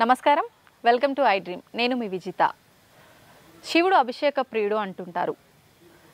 నమస్కారం, welcome to I dream. నేను మీ విజిత. శివుడు అభిషేక ప్రియుడు అంటుంటారు.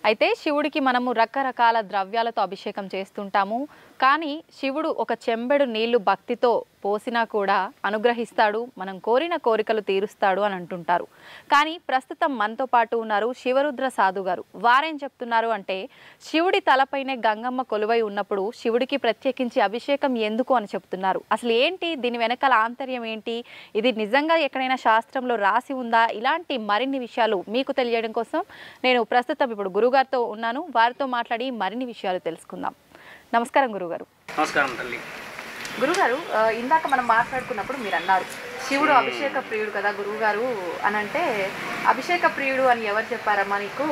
అయితే శివుడికి మనము రకరకాల ద్రవ్యాలతో అభిషేకం చేస్తుంటాము. కానీ శివుడు ఒక చెంబెడు నీళ్లు భక్తితో పోసినా కూడా అనుగ్రహిస్తాడు, మనం కోరిన కోరికలు తీరుస్తాడు అని అంటుంటారు. కానీ ప్రస్తుతం మనతో పాటు ఉన్నారు శివరుద్ర సాధు గారు. వారేం చెప్తున్నారు అంటే, శివుడి తలపైనే గంగమ్మ కొలువై ఉన్నప్పుడు శివుడికి ప్రత్యేకించి అభిషేకం ఎందుకు అని చెప్తున్నారు. అసలు ఏంటి దీని వెనకాల ఆంతర్యం ఏంటి, ఇది నిజంగా ఎక్కడైనా శాస్త్రంలో రాసి ఉందా, ఇలాంటి మరిన్ని విషయాలు మీకు తెలియడం కోసం నేను ప్రస్తుతం ఇప్పుడు గురుగారితో ఉన్నాను. వారితో మాట్లాడి మరిన్ని విషయాలు తెలుసుకుందాం. నమస్కారం గురుగారు. నమస్కారం తల్లి. గురుగారు, ఇందాక మనం మాట్లాడుకున్నప్పుడు మీరు అన్నారు శివుడు అభిషేక ప్రియుడు కదా గురువుగారు అని. అంటే అభిషేక ప్రియుడు అని ఎవరు చెప్పారమ్మా నీకు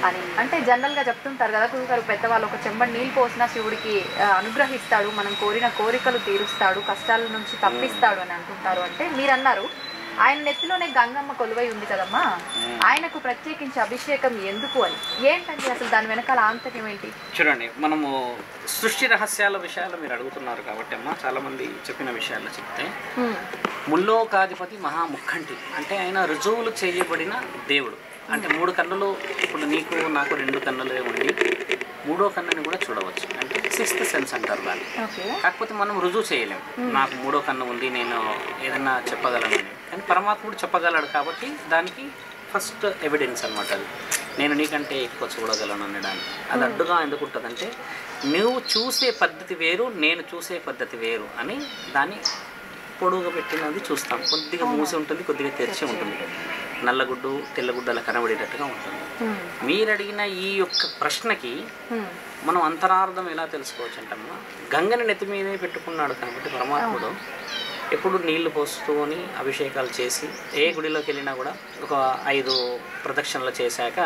అని అంటే జనరల్గా చెప్తుంటారు కదా గురువుగారు, పెద్దవాళ్ళు ఒక చెంబడి నీళ్ళు పోసినా శివుడికి అనుగ్రహిస్తాడు, మనం కోరిన కోరికలు తీరుస్తాడు, కష్టాల నుంచి తప్పిస్తాడు అని అంటుంటారు. అంటే మీరు అన్నారు ఆయన నెత్తిలోనే గంగమ్మ కొలువై ఉంది కదమ్మా, ఆయనకు ప్రత్యేకించి అభిషేకం ఎందుకు అని. ఏంటంటే అసలు దాని వెనకాల ఆంతర్యం ఏంటి? చూడండి, మనము సృష్టి రహస్యాల విషయాలు మీరు అడుగుతున్నారు కాబట్టి అమ్మా, చాలా మంది చెప్పిన విషయాలు చెప్తే, ముల్లోకాధిపతి మహాముఖంటి అంటే ఆయన రుజువులు చేయబడిన దేవుడు. అంటే 3 కన్నులు, ఇప్పుడు నీకు నాకు 2 కన్నులే ఉండి 3వ కన్నుని కూడా చూడవచ్చు, అంటే 6th సెన్స్ అంటారు దాన్ని. కాకపోతే మనం రుజువు చేయలేము, నాకు 3వ కన్ను ఉంది నేను ఏదన్నా చెప్పగలను. కానీ పరమాత్ముడు చెప్పగలడు కాబట్టి దానికి ఫస్ట్ ఎవిడెన్స్ అనమాట. అది నేను నీకంటే ఎక్కువ చూడగలను అనడానికి. అది అడ్డుగా ఎందుకు ఉంటుందంటే, నువ్వు చూసే పద్ధతి వేరు, నేను చూసే పద్ధతి వేరు అని దాన్ని పొడుగుగా పెట్టినది చూస్తాం. కొద్దిగా మూసి ఉంటుంది, కొద్దిగా తెరిచి ఉంటుంది, నల్లగుడ్డు తెల్లగుడ్డు అలా కనబడేటట్టుగా ఉంటుంది. మీరు అడిగిన ఈ యొక్క ప్రశ్నకి మనం అంతరార్థం ఎలా తెలుసుకోవచ్చు అంటమ్మా, గంగని నెత్తి మీదే పెట్టుకున్నాడు కాబట్టి పరమాత్ముడు ఎప్పుడు నీళ్లు పోసుకొని అభిషేకాలు చేసి ఏ గుడిలోకి వెళ్ళినా కూడా ఒక 5 ప్రదక్షిణలు చేశాక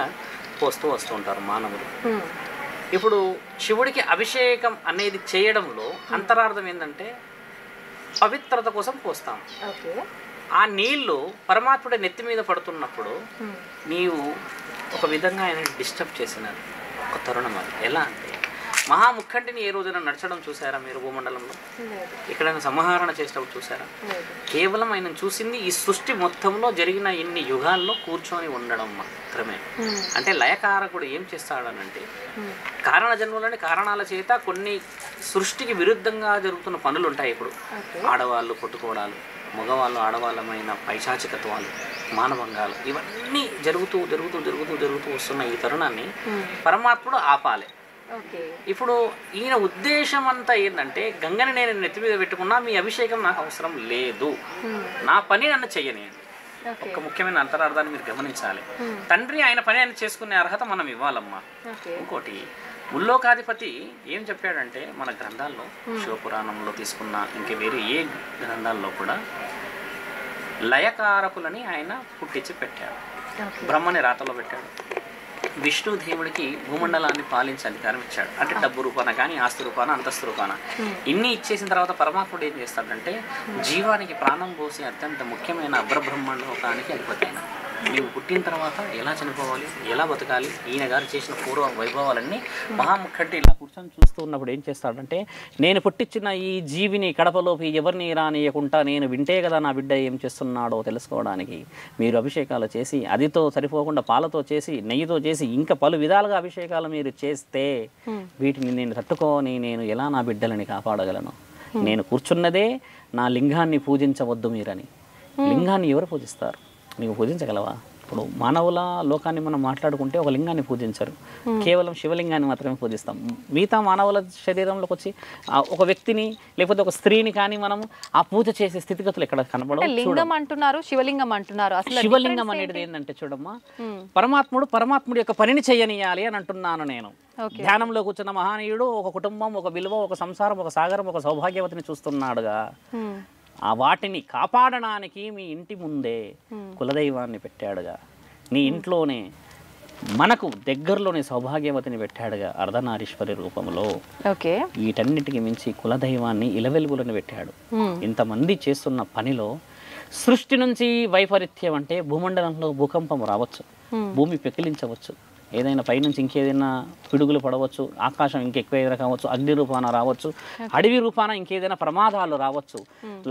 పోస్తూ వస్తూ ఉంటారు మానవులు. ఇప్పుడు శివుడికి అభిషేకం అనేది చేయడంలో అంతరార్థం ఏంటంటే, పవిత్రత కోసం పోస్తాం. ఆ నీళ్లు పరమాత్ముడి నెత్తి మీద పడుతున్నప్పుడు నీవు ఒక విధంగా ఆయన డిస్టర్బ్ చేసినారు ఒక తరుణం. అది ఎలా అంటే, మహాముఖంటిని ఏ రోజున నడచడం చూసారా మీరు భూమండలంలో? ఎక్కడైనా సంహరణ చేసేటప్పుడు చూసారా? కేవలం ఆయన చూసింది ఈ సృష్టి మొత్తంలో జరిగిన ఇన్ని యుగాల్లో కూర్చొని ఉండడం మాత్రమే. అంటే లయకారకుడు ఏం చేస్తాడనంటే, కారణ జన్మలోని కారణాల చేత కొన్ని సృష్టికి విరుద్ధంగా జరుగుతున్న పనులు ఉంటాయి. ఇప్పుడు ఆడవాళ్ళు కొట్టుకోవడాలు, మగవాళ్ళు ఆడవాళ్ళమైన పైశాచికత్వాలు, మానవంగాలు, ఇవన్నీ జరుగుతూ జరుగుతూ జరుగుతూ జరుగుతూ వస్తున్న ఈ తరుణాన్ని పరమాత్ముడు ఆపాలి. ఇప్పుడు ఈయన ఉద్దేశం అంతా ఏంటంటే, గంగని నేను నెత్తి మీద పెట్టుకున్నా, మీ అభిషేకం నాకు అవసరం లేదు, నా పని నన్ను చెయ్యనియండి. ఒక ముఖ్యమైన అంతరార్థాన్ని మీరు గమనించాలి. తండ్రి ఆయన పని ఆయన చేసుకునే అర్హత మనం ఇవ్వాలమ్మా. ఇంకోటి, ముల్లోకాధిపతి ఏం చెప్పాడంటే, మన గ్రంథాల్లో శివపురాణంలో తీసుకున్న ఇంకే వేరే ఏ గ్రంథాల్లో కూడా లయకారకులని ఆయన పుట్టించి పెట్టాడు. బ్రహ్మని రాతలో పెట్టాడు. విష్ణుదేవుడికి భూమండలాన్ని పాలించే అధికారం ఇచ్చాడు. అంటే డబ్బు రూపాన కానీ, ఆస్తి రూపాన, అంతస్తు రూపాన ఇన్ని ఇచ్చేసిన తర్వాత పరమాత్ముడు ఏం చేస్తాడంటే, జీవానికి ప్రాణం పోసి అత్యంత ముఖ్యమైన అగ్రబ్రహ్మాండోకానికి అధిపతి అయిన నీవు పుట్టిన తర్వాత ఎలా చనిపోవాలి, ఎలా బతకాలి, ఈయన గారు చేసిన పూర్వ వైభవాలన్నీ మహాముఖంటి ఇలా కూర్చొని చూస్తూ ఉన్నప్పుడు ఏం చేస్తాడంటే, నేను పుట్టించిన ఈ జీవిని కడపలోకి ఎవరిని రానియకుండా నేను వింటే కదా నా బిడ్డ ఏం చేస్తున్నాడో తెలుసుకోవడానికి మీరు అభిషేకాలు చేసి, అదితో సరిపోకుండా పాలతో చేసి, నెయ్యితో చేసి, ఇంకా పలు విధాలుగా అభిషేకాలు మీరు చేస్తే వీటిని నేను తట్టుకొని నేను ఎలా నా బిడ్డలని కాపాడగలను? నేను కూర్చున్నదే నా లింగాన్ని పూజించవద్దు మీరని. లింగాన్ని ఎవరు పూజిస్తారు? నీవు పూజించగలవా? ఇప్పుడు మానవుల లోకాన్ని మనం మాట్లాడుకుంటే ఒక లింగాన్ని పూజించరు, కేవలం శివలింగాన్ని మాత్రమే పూజిస్తాం. మిగతా మానవుల శరీరంలోకి వచ్చి ఒక వ్యక్తిని లేకపోతే ఒక స్త్రీని కానీ మనం ఆ పూజ చేసే స్థితిగతులు ఎక్కడ కనబడవు. లింగం అంటున్నారు, శివలింగం అంటున్నారు. అసలు శివలింగం అనేది ఏంటంటే చూడమ్మా, పరమాత్ముడి యొక్క పనిని చేయనియాలి అని అంటున్నాను నేను. ధ్యానంలో కూర్చున్న మహానీయుడు ఒక కుటుంబం, ఒక విలువ, ఒక సంసారం, ఒక సాగరం, ఒక సౌభాగ్యవతిని చూస్తున్నాడుగా. ఆ వాటిని కాపాడడానికి మీ ఇంటి ముందే కులదైవాన్ని పెట్టాడుగా, నీ ఇంట్లోనే మనకు దగ్గరలోనే సౌభాగ్యవతిని పెట్టాడుగా అర్ధనారీశ్వరి రూపంలో. వీటన్నిటికి మించి కులదైవాన్ని ఇలవెలుగులను పెట్టాడు. ఇంతమంది చేస్తున్న పనిలో సృష్టి నుంచి వైపరీత్యం అంటే భూమండలంలో భూకంపం రావచ్చు, భూమి పెకిలించవచ్చు, ఏదైనా పైనుంచి ఇంకేదైనా పిడుగులు పడవచ్చు, ఆకాశం ఇంకెక్కువ కావచ్చు, అగ్ని రూపాన రావచ్చు, అడవి రూపాన ఇంకేదైనా ప్రమాదాలు రావచ్చు.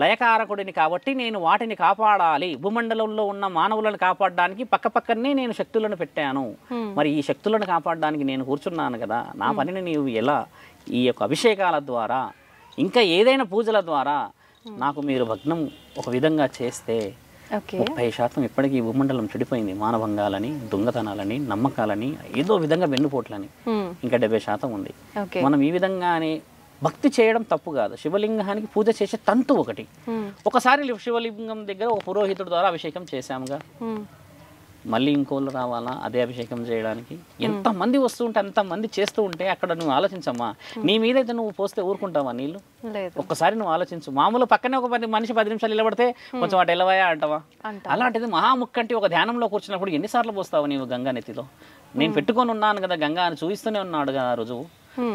లయకారకుడిని కాబట్టి నేను వాటిని కాపాడాలి, భూమండలంలో ఉన్న మానవులను కాపాడడానికి పక్కనే నేను శక్తులను పెట్టాను. మరి ఈ శక్తులను కాపాడడానికి నేను కూర్చున్నాను కదా, నా పనిని నీవు ఎలా ఈ యొక్క అభిషేకాల ద్వారా ఇంకా ఏదైనా పూజల ద్వారా నాకు మీరు భగ్నం ఒక విధంగా చేస్తే 30% ఇప్పటికీ భూమండలం చెడిపోయింది. మానభంగాలని, దొంగతనాలని, నమ్మకాలని, ఏదో విధంగా వెన్నుపోట్లని. ఇంకా 70% ఉంది. మనం ఈ విధంగానే భక్తి చేయడం తప్పు కాదు. శివలింగానికి పూజ చేసే తంతు ఒకటి. ఒకసారి శివలింగం దగ్గర ఒక పురోహితుడి ద్వారా అభిషేకం చేశాముగా, మళ్ళీ ఇంకోళ్ళు రావాలా అదే అభిషేకం చేయడానికి? ఎంతమంది వస్తూ ఉంటే అంతమంది చేస్తూ ఉంటే అక్కడ నువ్వు ఆలోచించమ్మా, నీ మీదైతే నువ్వు పోస్తే ఊరుకుంటావా నీళ్ళు? ఒక్కసారి నువ్వు ఆలోచించు. మామూలు పక్కనే ఒక మనిషి 10 నిమిషాలు నిలబడితే కొంచెం అటు ఎలవయా అంటావా? అలాంటిది మహాముక్కంటి ఒక ధ్యానంలో కూర్చున్నప్పుడు ఎన్నిసార్లు పోస్తావు నీవు గంగా నెత్తిలో? నేను పెట్టుకొని ఉన్నాను కదా గంగా అని చూపిస్తూనే ఉన్నాడు కదా రుజువు.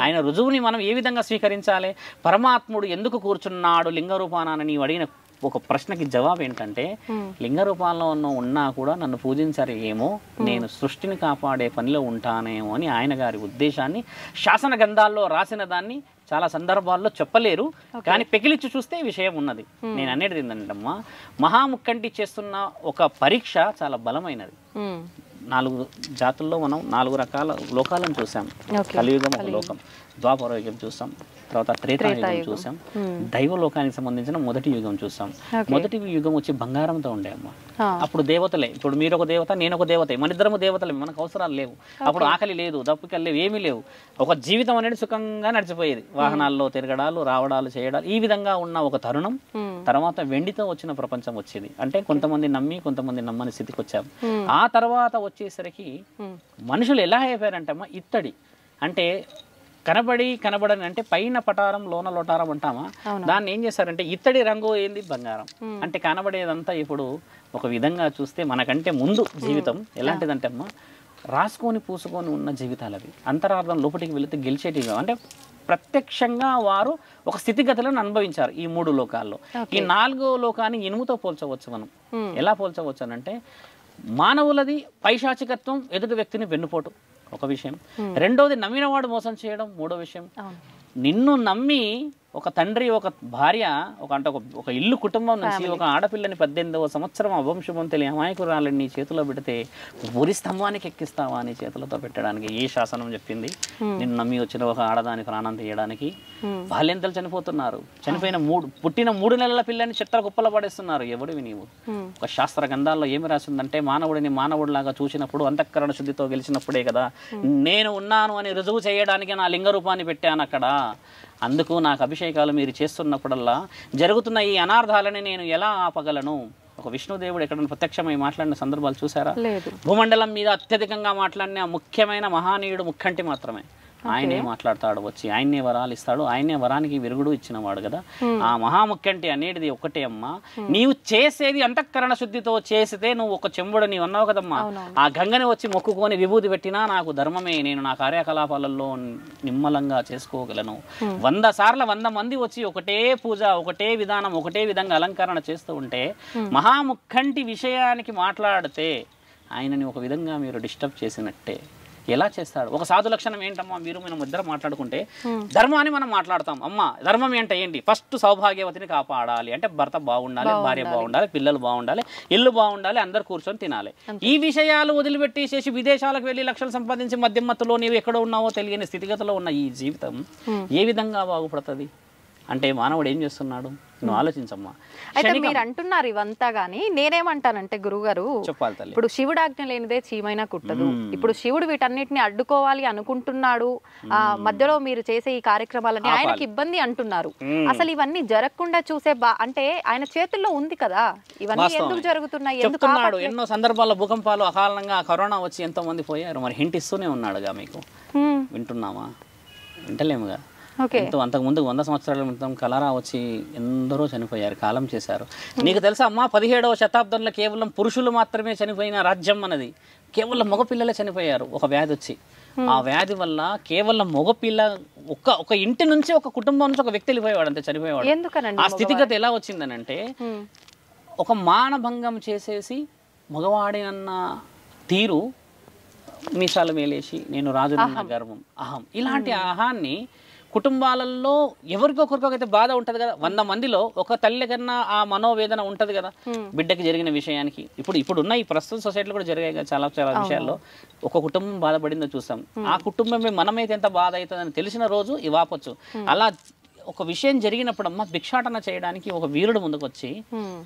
ఆయన రుజువుని మనం ఏ విధంగా స్వీకరించాలి? పరమాత్ముడు ఎందుకు కూర్చున్నాడు లింగ రూపాన నీవు అడిగిన ఒక ప్రశ్నకి జవాబు ఏంటంటే, లింగ రూపాల్లో ఉన్నా కూడా నన్ను పూజించారు ఏమో, నేను సృష్టిని కాపాడే పనిలో ఉంటానేమో అని ఆయన గారి ఉద్దేశాన్ని శాసన గ్రంథాల్లో రాసిన దాన్ని చాలా సందర్భాల్లో చెప్పలేరు, కానీ పెకిలిచ్చి చూస్తే విషయం ఉన్నది. నేను అనేది ఏంటంటమ్మా, మహాముక్కంటి చేస్తున్న ఒక పరీక్ష చాలా బలమైనది. 4 జాతుల్లో మనం 4 రకాల లోకాలను చూసాం. కలియుగం ఒక లోకం, ద్వాపర యుగం చూసాం, తర్వాత త్రేతాయుగం చూసాం, దైవలోకానికి సంబంధించిన మొదటి యుగం చూసాం. మొదటి యుగం వచ్చి బంగారంతో ఉండే అమ్మ. అప్పుడు దేవతలే, ఇప్పుడు మీరు ఒక దేవత, నేను ఒక దేవత, మన ఇద్దరము దేవతలే, మనకు అవసరాలు లేవు. అప్పుడు ఆకలి లేదు, దప్పికలు లేవు, ఏమీ లేవు. ఒక జీవితం అనేది సుఖంగా నడిచిపోయేది. వాహనాల్లో తిరగడాలు, రావడాలు, చేయడాలు, ఈ విధంగా ఉన్న ఒక తరుణం. తర్వాత వెండితో వచ్చిన ప్రపంచం వచ్చేది. అంటే కొంతమంది నమ్మి కొంతమంది నమ్మని స్థితికి వచ్చాం. ఆ తర్వాత వచ్చేసరికి మనుషులు ఎలా అయిపోయారంటే అమ్మ, ఇత్తడి అంటే కనబడని, అంటే పైన పటారం లోన లోటారం అంటామా, దాన్ని ఏం చేశారంటే ఇత్తడి రంగు ఏంది బంగారం. అంటే కనబడేదంతా ఇప్పుడు ఒక విధంగా చూస్తే మనకంటే ముందు జీవితం ఎలాంటిదంటే అమ్మా, రాసుకొని పూసుకొని ఉన్న జీవితాలు అవి. అంతరార్థం లోపలికి వెళితే గెలిచేటివి. అంటే ప్రత్యక్షంగా వారు ఒక స్థితిగతులను అనుభవించారు ఈ 3 లోకాల్లో. ఈ 4వ లోకాన్ని ఇనుముతో పోల్చవచ్చు మనం. ఎలా పోల్చవచ్చు అనంటే, మానవులది పైశాచికత్వం, ఎదుటి వ్యక్తిని వెన్నుపోటు ఒక విషయం. రెండోది నమ్మినవాడు మోసం చేయడం మూడో విషయం. నిన్ను నమ్మి ఒక తండ్రి, ఒక భార్య, ఒక ఇల్లు కుటుంబం నుంచి ఒక ఆడపిల్లని 18వ సంవత్సరం అవంశమం తెలియ అమాయకురాలని నీ చేతిలో పెడితే ఊరి స్తంభానికి ఎక్కిస్తావా నీ చేతులతో పెట్టడానికి? ఏ శాసనం చెప్పింది నిన్ను నమ్మి వచ్చిన ఒక ఆడదాని ప్రాణం తీయడానికి? బాల్యంతలు చనిపోతున్నారు. పుట్టిన 3 నెలల పిల్లని చిత్ర కుప్పల పడేస్తున్నారు. ఎవడివి నీవు? ఒక శాస్త్ర గ్రంథాల్లో ఏమి రాసిందంటే, మానవుడిని మానవుడిలాగా చూసినప్పుడు అంతఃకరణ శుద్ధితో గెలిచినప్పుడే కదా నేను ఉన్నాను అని రుజువు చేయడానికి నా లింగ రూపాన్ని పెట్టాను అక్కడ. అందుకు నాకు అభిషేకాలు మీరు చేస్తున్నప్పుడల్లా జరుగుతున్న ఈ అనార్థాలని నేను ఎలా ఆపగలను? ఒక విష్ణుదేవుడు ఎక్కడైనా ప్రత్యక్షమై మాట్లాడిన సందర్భాలు చూసారా? భూమండలం మీద అత్యధికంగా మాట్లాడిన ముఖ్యమైన మహానీయుడు ముక్కంటి మాత్రమే. ఆయనే మాట్లాడతాడు, వచ్చి ఆయన్నే వరాలు ఇస్తాడు, ఆయనే వరానికి విరుగుడు ఇచ్చినవాడు కదా. ఆ మహాముఖ్యంటి అనేది ఒకటే అమ్మా, నీవు చేసేది అంతఃకరణ శుద్ధితో చేసితే నువ్వు ఒక చెంబుడు నీవు అన్నావు కదమ్మా, ఆ గంగని వచ్చి మొక్కుకొని విభూతి పెట్టినా నాకు ధర్మమే, నేను నా కార్యకలాపాలలో నిమ్మలంగా చేసుకోగలను. 100 సార్లు 100 మంది వచ్చి ఒకటే పూజ, ఒకటే విధానం, ఒకటే విధంగా అలంకరణ చేస్తూ ఉంటే మహాముఖ్యంటి విషయానికి మాట్లాడితే ఆయనని ఒక విధంగా మీరు డిస్టర్బ్ చేసినట్టే. ఎలా చేస్తాడు? ఒక సాధు లక్షణం ఏంటమ్మా, మనం ఇద్దరు మాట్లాడుకుంటే ధర్మాన్ని మనం మాట్లాడతాం. అమ్మ ధర్మం ఏంట ఏంటి? ఫస్ట్ సౌభాగ్యవతిని కాపాడాలి అంటే భర్త బాగుండాలి, భార్య బాగుండాలి, పిల్లలు బాగుండాలి, ఇల్లు బాగుండాలి, అందరు కూర్చొని తినాలి. ఈ విషయాలు వదిలిపెట్టేసేసి విదేశాలకు వెళ్ళి లక్షలు సంపాదించి మధ్యమత్తులో నీవు ఎక్కడ ఉన్నావో తెలియని స్థితిగతిలో ఉన్న ఈ జీవితం ఏ విధంగా బాగుపడుతుంది? అంటే మానవుడు ఏం చేస్తున్నాడు? నువ్వు ఆలోచించమ్మా. అయితే మీరు అంటున్నారు ఇవంతా గానీ నేనేమంటానంటే గురుగారు, ఇప్పుడు శివుడు ఆజ్ఞ లేనిదే చీమైనా కుట్టదు. ఇప్పుడు శివుడు వీటన్నిటిని అడ్డుకోవాలి అనుకుంటున్నాడు. మధ్యలో మీరు చేసే ఈ కార్యక్రమాలని ఆయనకి ఇబ్బంది అంటున్నారు. అసలు ఇవన్నీ జరగకుండా చూసే అంటే ఆయన చేతుల్లో ఉంది కదా, ఇవన్నీ ఎందుకు జరుగుతున్నాయి? చెప్తున్నాడు. ఎన్నో సందర్భాల్లో భూకంపాలు, అకారణంగా కరోనా వచ్చి ఎంతో మంది పోయారు. మరి హింట్ ఇస్తూనే ఉన్నాడుగా మీకు. వింటున్నామా? వింటలేముగా. అంతకుముందు 100 సంవత్సరాల క్రితం కలరా వచ్చి ఎందరో చనిపోయారు, కాలం చేశారు. నీకు తెలుసా అమ్మా, 17వ శతాబ్దంలో కేవలం పురుషులు మాత్రమే చనిపోయిన రాజ్యం అన్నది. కేవలం మగపిల్లలే చనిపోయారు ఒక వ్యాధి వచ్చి. ఆ వ్యాధి వల్ల కేవలం మగపిల్ల ఒక ఇంటి నుంచి, ఒక కుటుంబం నుంచి ఒక వ్యక్తి వెళ్ళిపోయేవాడు, అంతే చనిపోయేవాడు. ఆ స్థితిగతి ఎలా వచ్చిందనంటే, ఒక మానభంగం చేసేసి మగవాడినన్న తీరు మీసాలు మేలేసి నేను రాజునన్న గర్వం, అహం, ఇలాంటి అహాన్ని కుటుంబాలలో ఎవరికొకరికైతే బాధ ఉంటుంది కదా, 100 మందిలో ఒక తల్లి కన్నా ఆ మనోవేదన ఉంటుంది కదా బిడ్డకి జరిగిన విషయానికి. ఇప్పుడున్న ఈ ప్రస్తుత సొసైటీలో కూడా జరిగాయి కదా చాలా చాలా విషయాల్లో ఒక కుటుంబం బాధపడిందో చూసాం. ఆ కుటుంబమే మనమైతే ఎంత బాధ అవుతుందని తెలిసిన రోజు ఇవాపొచ్చు. అలా ఒక విషయం జరిగినప్పుడు అమ్మ భిక్షాటన చేయడానికి ఒక వీరుడు ముందుకు వచ్చి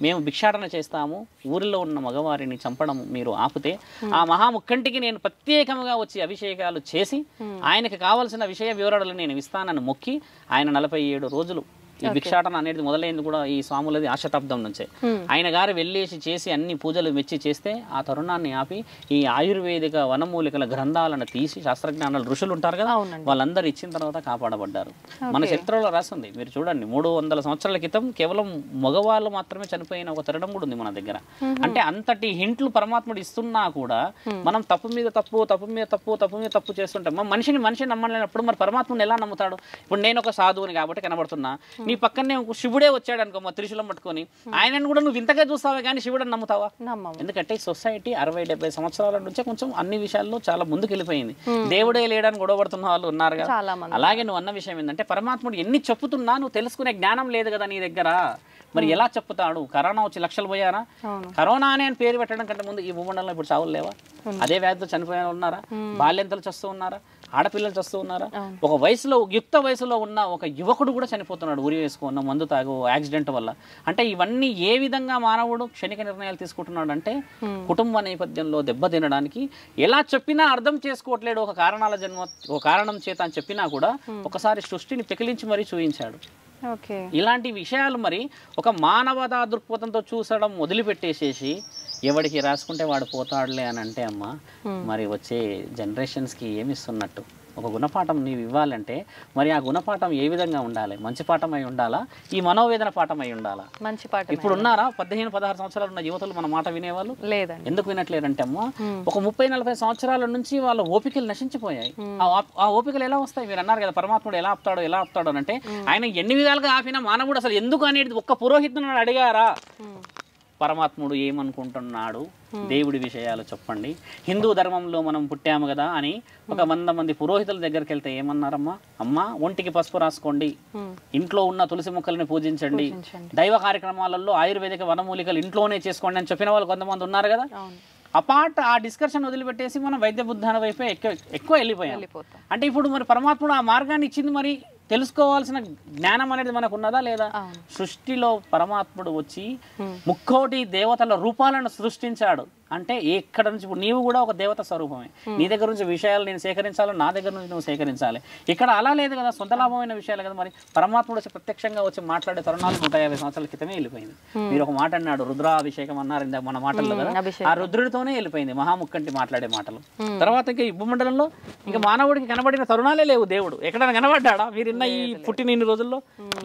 మేము భిక్షాటన చేస్తాము, ఊరిలో ఉన్న మగవారిని చంపడం మీరు ఆపితే ఆ మహాముఖంటికి నేను ప్రత్యేకంగా వచ్చి అభిషేకాలు చేసి ఆయనకి కావాల్సిన విషయ వివరాలు నేను ఇస్తానని మొక్కి ఆయన 47 రోజులు ఈ భిక్షాటన అనేది మొదలైంది కూడా ఈ స్వాములది ఆ శతాబ్దం నుంచే. ఆయన గారు వెళ్ళేసి చేసి అన్ని పూజలు మెచ్చి చేస్తే ఆ తరుణాన్ని ఆపి ఈ ఆయుర్వేదిక వనమూలికల గ్రంథాలను తీసి శాస్త్రజ్ఞానాలు ఋషులు ఉంటారు కదా వాళ్ళందరూ ఇచ్చిన తర్వాత కాపాడబడ్డారు. మన చరిత్రలో రాసింది మీరు చూడండి. 300 సంవత్సరాల క్రితం కేవలం మగవాళ్ళు మాత్రమే చనిపోయిన ఒక తరుణం కూడా ఉంది మన దగ్గర. అంటే అంతటి హింట్లు పరమాత్ముడు ఇస్తున్నా కూడా మనం తప్పు మీద తప్పు, తప్పు మీద తప్పు, తప్పు మీద తప్పు చేస్తుంటాం. మనిషిని నమ్మలేనప్పుడు మరి పరమాత్ముని ఎలా నమ్ముతాడు? ఇప్పుడు నేను ఒక సాధువుని కాబట్టి కనబడుతున్నా, నీ పక్కనే శివుడే వచ్చాడు అనుకో మా త్రిశూలం పట్టుకొని, ఆయనను కూడా నువ్వు ఇంతగా చూస్తావే కానీ శివుడని నమ్ముతావా? ఎందుకంటే సొసైటీ 60-70 సంవత్సరాల నుంచే కొంచెం అన్ని విషయాల్లో చాలా ముందుకు వెళ్ళిపోయింది. దేవుడే లేడని గొడవపడుతున్న వాళ్ళు ఉన్నారు కదా. అలాగే నువ్వు అన్న విషయం ఏంటంటే పరమాత్ముడు ఎన్ని చెప్పుతున్నా నువ్వు తెలుసుకునే జ్ఞానం లేదు కదా నీ దగ్గర. మరి ఎలా చెప్తాడు? కరోనా వచ్చి లక్షలు పోయారా? కరోనా అనే పేరు పెట్టడం కంటే ముందు ఈ భూమండలంలో ఇప్పుడు చావులు లేవా? అదే వ్యాధితో చనిపోయిన ఉన్నారా? బాల్యంతలు చస్తూ ఉన్నారా? ఆడపిల్లలు చస్తూ ఉన్నారా? ఒక వయసులో యుక్త వయసులో ఉన్న ఒక యువకుడు కూడా చనిపోతున్నాడు ఉరి వేసుకున్న మందు తాగు యాక్సిడెంట్ వల్ల. అంటే ఇవన్నీ ఏ విధంగా మానవుడు క్షణిక నిర్ణయాలు తీసుకుంటున్నాడు అంటే కుటుంబ నేపథ్యంలో దెబ్బతినడానికి. ఎలా చెప్పినా అర్థం చేసుకోవట్లేడు. ఒక కారణం చేత అని చెప్పినా కూడా ఒకసారి సృష్టిని పెకిలించి మరీ చూయించాడు. ఇలాంటి విషయాలు మరి ఒక మానవతా దృక్పథంతో చూసడం వదిలిపెట్టేసేసి ఎవడికి రాసుకుంటే వాడు పోతాడులే అని అంటే అమ్మ మరి వచ్చే జనరేషన్స్కి ఏమి ఇస్తున్నట్టు? ఒక గుణపాఠం నీవు ఇవ్వాలంటే మరి ఆ గుణపాఠం ఏ విధంగా ఉండాలి? మంచి పాఠం అయి ఉండాలా? ఈ మనోవేదన పాఠం అయి ఉండాలా? మంచి పాఠం. ఇప్పుడు ఉన్నారా 15-16 సంవత్సరాలు ఉన్న యువతలు మన మాట వినేవాళ్ళు? లేదండి. ఎందుకు వినట్లేదంటే అమ్మ ఒక 30-40 సంవత్సరాల నుంచి వాళ్ళ ఓపికలు నశించిపోయాయి. ఆ ఓపికలు ఎలా వస్తాయి? మీరు అన్నారు కదా పరమాత్ముడు ఎలా ఆపుతాడు అంటే ఆయన ఎన్ని విధాలుగా ఆపినా మానవుడు అసలు ఎందుకు అనేది ఒక్క పురోహితుని అడిగారా? పరమాత్ముడు ఏమనుకుంటున్నాడు? దేవుడి విషయాలు చెప్పండి. హిందూ ధర్మంలో మనం పుట్టాము కదా అని ఒక 100 మంది పురోహితుల దగ్గరికి వెళ్తే ఏమన్నారమ్మా? అమ్మా ఒంటికి పసుపు రాసుకోండి, ఇంట్లో ఉన్న తులసి మొక్కల్ని పూజించండి, దైవ కార్యక్రమాలలో ఆయుర్వేదిక వనమూలికలు ఇంట్లోనే చేసుకోండి అని చెప్పిన వాళ్ళు కొంతమంది ఉన్నారు కదా. ఆ డిస్కషన్ వదిలిపెట్టేసి మనం వైద్య బుద్ధాన వైపే ఎక్కువ వెళ్ళిపోయాం. అంటే ఇప్పుడు మరి పరమాత్ముడు ఆ మార్గాన్ని ఇచ్చింది, మరి తెలుసుకోవాల్సిన జ్ఞానం అనేది మనకు ఉన్నదా లేదా? సృష్టిలో పరమాత్ముడు వచ్చి 30 దేవతల రూపాలను సృష్టించాడు. అంటే ఎక్కడ నుంచి ఇప్పుడు నీవు కూడా ఒక దేవత స్వరూపమే. నీ దగ్గర నుంచి విషయాలు నేను సేకరించాలి, నా దగ్గర నుంచి నువ్వు సేకరించాలి. ఇక్కడ అలా లేదు కదా, సొంత లాభమైన విషయాలు కదా. మరి పరమాత్ముడు వచ్చి ప్రత్యక్షంగా వచ్చి మాట్లాడే తరుణాలు 150 సంవత్సరాల క్రితమే వెళ్ళిపోయింది. మీరు ఒక మాట అన్నాడు, రుద్రాభిషేకం అన్నారు ఇందాక మన మాటల్లో కదా. ఆ రుద్రుడితోనే వెళ్ళిపోయింది మహాముఖంటి మాట్లాడే మాటలు. తర్వాత ఇంకా ఈ భూమండలంలో ఇంకా మానవుడికి కనబడిన తరుణాలే లేవు. దేవుడు ఎక్కడైనా కనబడ్డాడా? మీరు ఈ పుట్టిన ఇన్ని రోజుల్లో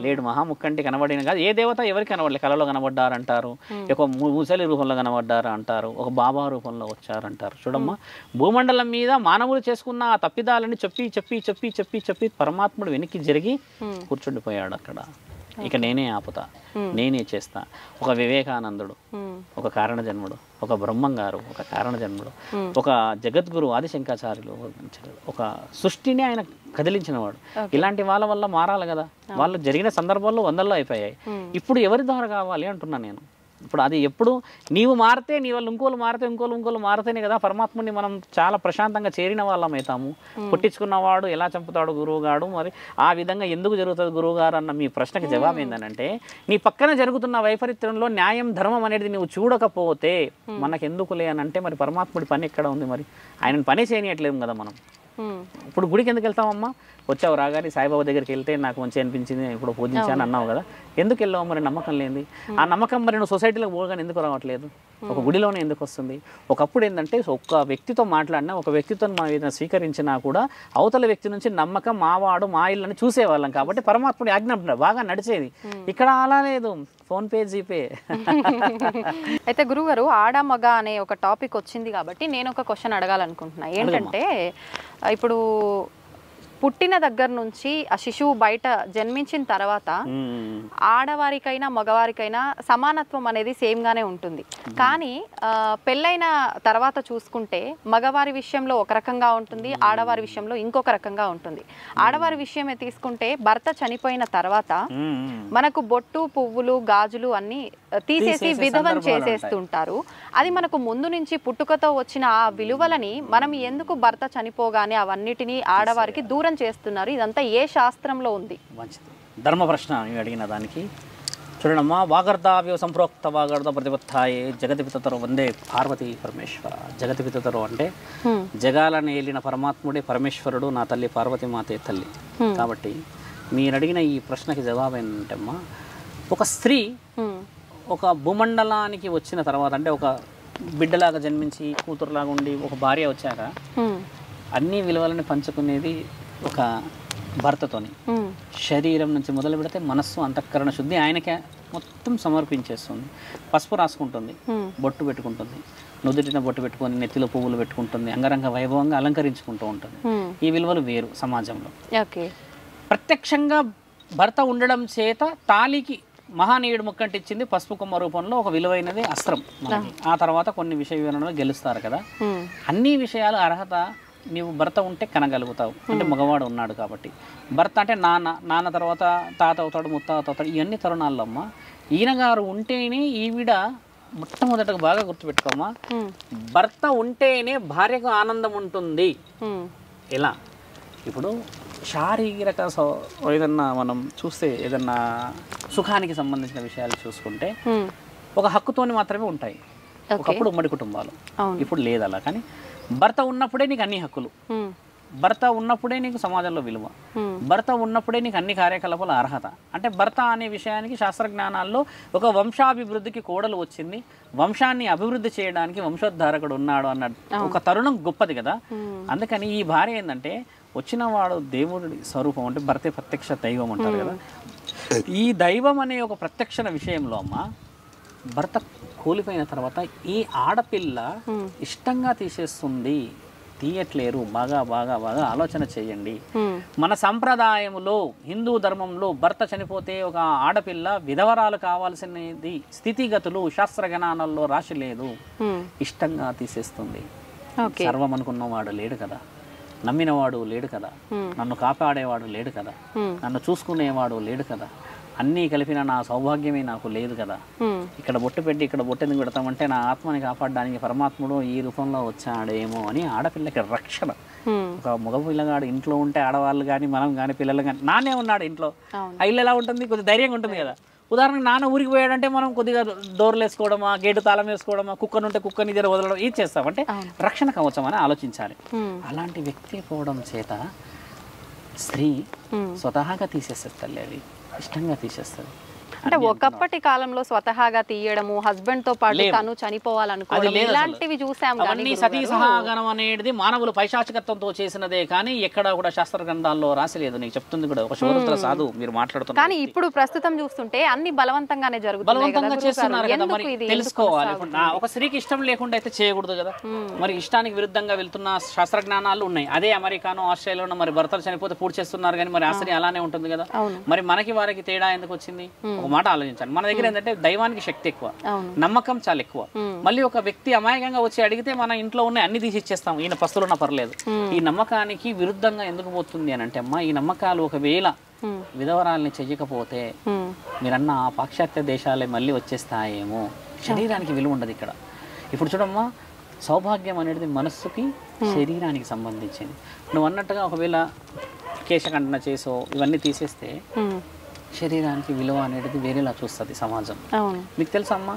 లేడు. మహాముఖంటి కనబడిన కాదు. ఏ దేవత ఎవరికి కనబడలేదు. కళలో కనబడ్డారంటారు, ఒక ముసలి రూపంలో కనబడ్డారు అంటారు, ఒక బాబా రూపంలో వచ్చారంటారు. చూడమ్మా, భూమండలం మీద మానవులు చేసుకున్న ఆ తప్పిదాలని చెప్పి చెప్పి చెప్పి చెప్పి చెప్పి పరమాత్ముడు వెనక్కి జరిగి కూర్చుండిపోయాడు అక్కడ. ఇక నేనే ఆపుతా, నేనే చేస్తా. ఒక వివేకానందుడు, ఒక కారణ జన్ముడు, ఒక బ్రహ్మంగారు, ఒక కారణ జన్ముడు, ఒక జగద్గురు ఆదిశంకరాచార్యులు, ఒక సృష్టిని ఆయన కదిలించిన వాడు. ఇలాంటి వాళ్ళ వల్ల మారాలి కదా. వాళ్ళు జరిగిన సందర్భాల్లో 100లో అయిపోయాయి. ఇప్పుడు ఎవరి ద్వారా కావాలి అంటున్నా నేను. ఇప్పుడు అది ఎప్పుడు నీవు మారితే, నీ వాళ్ళు ఇంకోళ్ళు మారితే, ఇంకోళ్ళు మారితేనే కదా పరమాత్ముని మనం చాలా ప్రశాంతంగా చేరిన వాళ్ళం అవుతాము. పుట్టించుకున్నవాడు ఎలా చంపుతాడు గురువుగాడు? మరి ఆ విధంగా ఎందుకు జరుగుతుంది గురువుగారు అన్న మీ ప్రశ్నకి జవాబు ఏంటంటే, నీ పక్కన జరుగుతున్న వైపరీత్యంలో న్యాయం ధర్మం అనేది నువ్వు చూడకపోతే మనకెందుకులే అని అంటే మరి పరమాత్ముడి పని ఎక్కడ ఉంది? మరి ఆయన పని చేయనియట్లేము కదా మనం. ఇప్పుడు గుడికి ఎందుకు వెళ్తామమ్మా? వచ్చావు రాగానే సాయిబాబా దగ్గరికి వెళ్తే నాకు మంచి అనిపించింది, ఇప్పుడు పూజించాను అన్నావు కదా. ఎందుకు వెళ్ళావు? మరి నమ్మకం లేని ఆ నమ్మకం మరి నువ్వు సొసైటీలో పోగానే ఎందుకు రావట్లేదు? ఒక గుడిలోనే ఎందుకు వస్తుంది? ఒకప్పుడు ఏంటంటే ఒక వ్యక్తితో మాట్లాడినా, ఒక వ్యక్తితో మనం ఏదైనా స్వీకరించినా కూడా అవతల వ్యక్తి నుంచి నమ్మకం మావాడు మా ఇల్లు అని చూసేవాళ్ళం. కాబట్టి పరమాత్ముడి ఆజ్ఞ బాగా నడిచేది. ఇక్కడ అలా లేదు, ఫోన్పే జీపే. అయితే గురుగారు, ఆడ మగ అనే ఒక టాపిక్ వచ్చింది కాబట్టి నేను ఒక క్వశ్చన్ అడగాలనుకుంటున్నా. ఏంటంటే ఇప్పుడు పుట్టిన దగ్గర నుంచి ఆ శిశువు బయట జన్మించిన తర్వాత ఆడవారికైనా మగవారికైనా సమానత్వం అనేది సేమ్ గానే ఉంటుంది. కానీ పెళ్ళైన తర్వాత చూసుకుంటే మగవారి విషయంలో ఒక రకంగా ఉంటుంది, ఆడవారి విషయంలో ఇంకొక రకంగా ఉంటుంది. ఆడవారి విషయమే తీసుకుంటే భర్త చనిపోయిన తర్వాత మనకు బొట్టు, పువ్వులు, గాజులు అన్ని తీసేసి విధవం చేసేస్తుంటారు. అది మనకు ముందు నుంచి పుట్టుకతో వచ్చిన ఆ విలువలని మనం ఎందుకు భర్త చనిపోగానే అవన్నిటినీ ఆడవారికి దూరం చేస్తున్నారు? ఇదంతా ఏ శాస్త్రంలో ఉంది? మంచిది, ధర్మ ప్రశ్న నేను అడిగిన దానికి. చూడమ్మా, వాగర్ధావ్యో సంప్రోక్త వాగర్ధ ప్రతిపత్తాయే జగతి పితతరు వందే పార్వతీ పరమేశ్వర. జగతి పితతరు అంటే జగాలను ఏలిన పరమాత్ముడే పరమేశ్వరుడు, నా తల్లి పార్వతీ మాతే తల్లి. కాబట్టి మీరు అడిగిన ఈ ప్రశ్నకి జవాబు ఏంటంటే అమ్మా, ఒక స్త్రీ ఒక భూమండలానికి వచ్చిన తర్వాత, అంటే ఒక బిడ్డలాగా జన్మించి కూతురులాగా ఉండి ఒక భార్య వచ్చాక అన్ని విలువలను పంచుకునేది ఒక భర్తతోని. శరీరం నుంచి మొదలు పెడితే మనస్సు, అంతఃకరణ శుద్ధి ఆయనకే మొత్తం సమర్పించేస్తుంది. పసుపు రాసుకుంటుంది, బొట్టు పెట్టుకుంటుంది, నుదుటిన బొట్టు పెట్టుకొని నెత్తిలో పువ్వులు పెట్టుకుంటుంది, అంగరంగ వైభవంగా అలంకరించుకుంటూ ఉంటుంది. ఈ విలువలు వేరు సమాజంలో. ప్రత్యక్షంగా భర్త ఉండడం చేత తాళికి మహానీయుడు ముక్కంటిచ్చింది పసుపు కొమ్మ రూపంలో ఒక విలువైనది అస్త్రం మనకి. ఆ తర్వాత కొన్ని విషయ వివరణలో గెలుస్తారు కదా. అన్ని విషయాలు అర్హత నీవు భర్త ఉంటే కనగలుగుతావు, అంటే మగవాడు ఉన్నాడు కాబట్టి. భర్త అంటే నాన్న తర్వాత తాత అవుతాడు, ముత్తాత అవుతాడు. ఇవన్నీ తరుణాల్లో అమ్మ ఈయన గారు ఉంటేనే ఈవిడ మొట్టమొదటగా బాగా గుర్తుపెట్టుకోమ్మా, భర్త ఉంటేనే భార్యకు ఆనందం ఉంటుంది. ఎలా? ఇప్పుడు శారీరక ఏదన్నా మనం చూస్తే, ఏదన్నా సుఖానికి సంబంధించిన విషయాలు చూసుకుంటే ఒక హక్కుతోని మాత్రమే ఉంటాయి. ఒకప్పుడు ఉమ్మడి కుటుంబాలు, ఇప్పుడు లేదు అలా. కానీ భర్త ఉన్నప్పుడే నీకు అన్ని హక్కులు, భర్త ఉన్నప్పుడే నీకు సమాజంలో విలువ, భర్త ఉన్నప్పుడే నీకు అన్ని కార్యకలాపాల అర్హత. అంటే భర్త అనే విషయానికి శాస్త్రజ్ఞానాల్లో ఒక వంశాభివృద్ధికి కోడలు వచ్చింది, వంశాన్ని అభివృద్ధి చేయడానికి వంశోద్ధారకుడు ఉన్నాడు అన్న ఒక తరుణం గొప్పది కదా. అందుకని ఈ భార్య ఏంటంటే వచ్చిన వాడు దేవుడి స్వరూపం, అంటే భర్తే ప్రత్యక్ష దైవం అంటారు కదా. ఈ దైవం అనే ఒక ప్రత్యక్ష విషయంలో అమ్మ భర్త కూలిపోయిన తర్వాత ఈ ఆడపిల్ల ఇష్టంగా తీసేస్తుంది, తీయట్లేరు. బాగా బాగా బాగా ఆలోచన చేయండి. మన సంప్రదాయంలో, హిందూ ధర్మంలో భర్త చనిపోతే ఒక ఆడపిల్ల విధవరాలు కావాల్సినది స్థితిగతులు శాస్త్రగణాలలో రాసి లేదు, ఇష్టంగా తీసేస్తుంది. సర్వం అనుకున్నవాడు లేడు కదా, నమ్మినవాడు లేడు కదా, నన్ను కాపాడేవాడు లేడు కదా, నన్ను చూసుకునేవాడు లేడు కదా, అన్నీ కలిపిన నా సౌభాగ్యమే నాకు లేదు కదా. ఇక్కడ బొట్టు పెట్టి ఇక్కడ బొట్టు ఎందుకు పెడతామంటే నా ఆత్మని కాపాడడానికి పరమాత్ముడు ఈ రూపంలో వచ్చాడేమో అని ఆడపిల్లకి రక్షణ. ఒక మగ పిల్లగాడు ఇంట్లో ఉంటే ఆడవాళ్ళు కానీ మనం కానీ పిల్లలు కానీ, నానే ఉన్నాడు ఇంట్లో, ఆ ఇల్లు ఎలా ఉంటుంది, కొద్దిగా ధైర్యంగా ఉంటుంది కదా. ఉదాహరణకు నాన్న ఊరికి పోయాడంటే మనం కొద్దిగా డోర్లు వేసుకోవడమా, గేటు తాళం వేసుకోవడమా, కుక్కను ఉంటే కుక్కని దగ్గర వదలడం, ఇది చేస్తామంటే రక్షణ కవచం అని ఆలోచించాలి. అలాంటి వ్యక్తి పోవడం చేత స్త్రీ స్వతహాగా తీసేస్తుంది తల్లి, అది ఇష్టంగా తీసేస్తుంది. అంటే ఒకప్పటి కాలంలో స్వతహాగా తీయడము, హస్బెండ్ తో పాటు తను చనిపోవాలనుకోవడం, ఇలాంటివి చూసాం. అవన్నీ సతీ సహగమనం అనేది మానవులు పైశాచికత్వంతో చేసినదే కానీ ఎక్కడ కూడా శాస్త్ర గ్రంథాల్లో రాసిలేదు. నీకు చెప్తుంది కూడా ఒక శోధన సాధు మీరు మాట్లాడుతున్నారు. కానీ ఇప్పుడు ప్రస్తుతం చూస్తుంటే అన్ని బలవంతంగానే జరుగుతుంది, బలవంతంగా చేస్తున్నారు కదా. మరి తెలుసుకోవాలి. ఇప్పుడు ఒక స్త్రీకి ఇష్టం లేకుండా అయితే చేయకూడదు కదా. మరి ఇష్టానికి విరుద్ధంగా వెళ్తున్న శాస్త్ర జ్ఞానాలు ఉన్నాయి. అదే అమెరికానో ఆస్ట్రేలియాలో మరి భర్తలు చనిపోతే పూర్తి చేస్తున్నారు, కానీ మరి ఆ స్త్రీ అలానే ఉంటుంది కదా. మరి మనకి వారికి తేడా ఎందుకు వచ్చింది? ఒక మాట ఆలోచించాలి. మన దగ్గర ఏంటంటే దైవానికి శక్తి ఎక్కువ, నమ్మకం చాలా ఎక్కువ. మళ్ళీ ఒక వ్యక్తి అమాయకంగా వచ్చి అడిగితే మన ఇంట్లో ఉన్న అన్ని తీసి ఇచ్చేస్తాం, ఈయన పస్తులున్నా పర్లేదు. ఈ నమ్మకానికి విరుద్ధంగా ఎందుకు పోతుంది అని అంటే అమ్మా, ఈ నమ్మకాలు ఒకవేళ విధవరాల్ని చెయ్యకపోతే మీరన్న ఆ పాశ్చాత్య దేశాలే మళ్ళీ వచ్చేస్తాయేమో. శరీరానికి విలువ ఉండదు ఇక్కడ. ఇప్పుడు చూడమ్మా, సౌభాగ్యం అనేది మనస్సుకి శరీరానికి సంబంధించింది. నువ్వు అన్నట్టుగా ఒకవేళ కేశఖండన చేసో ఇవన్నీ తీసేస్తే శరీరానికి విలువ అనేది వేరేలా చూస్తుంది సమాజం. మీకు తెలుసమ్మా,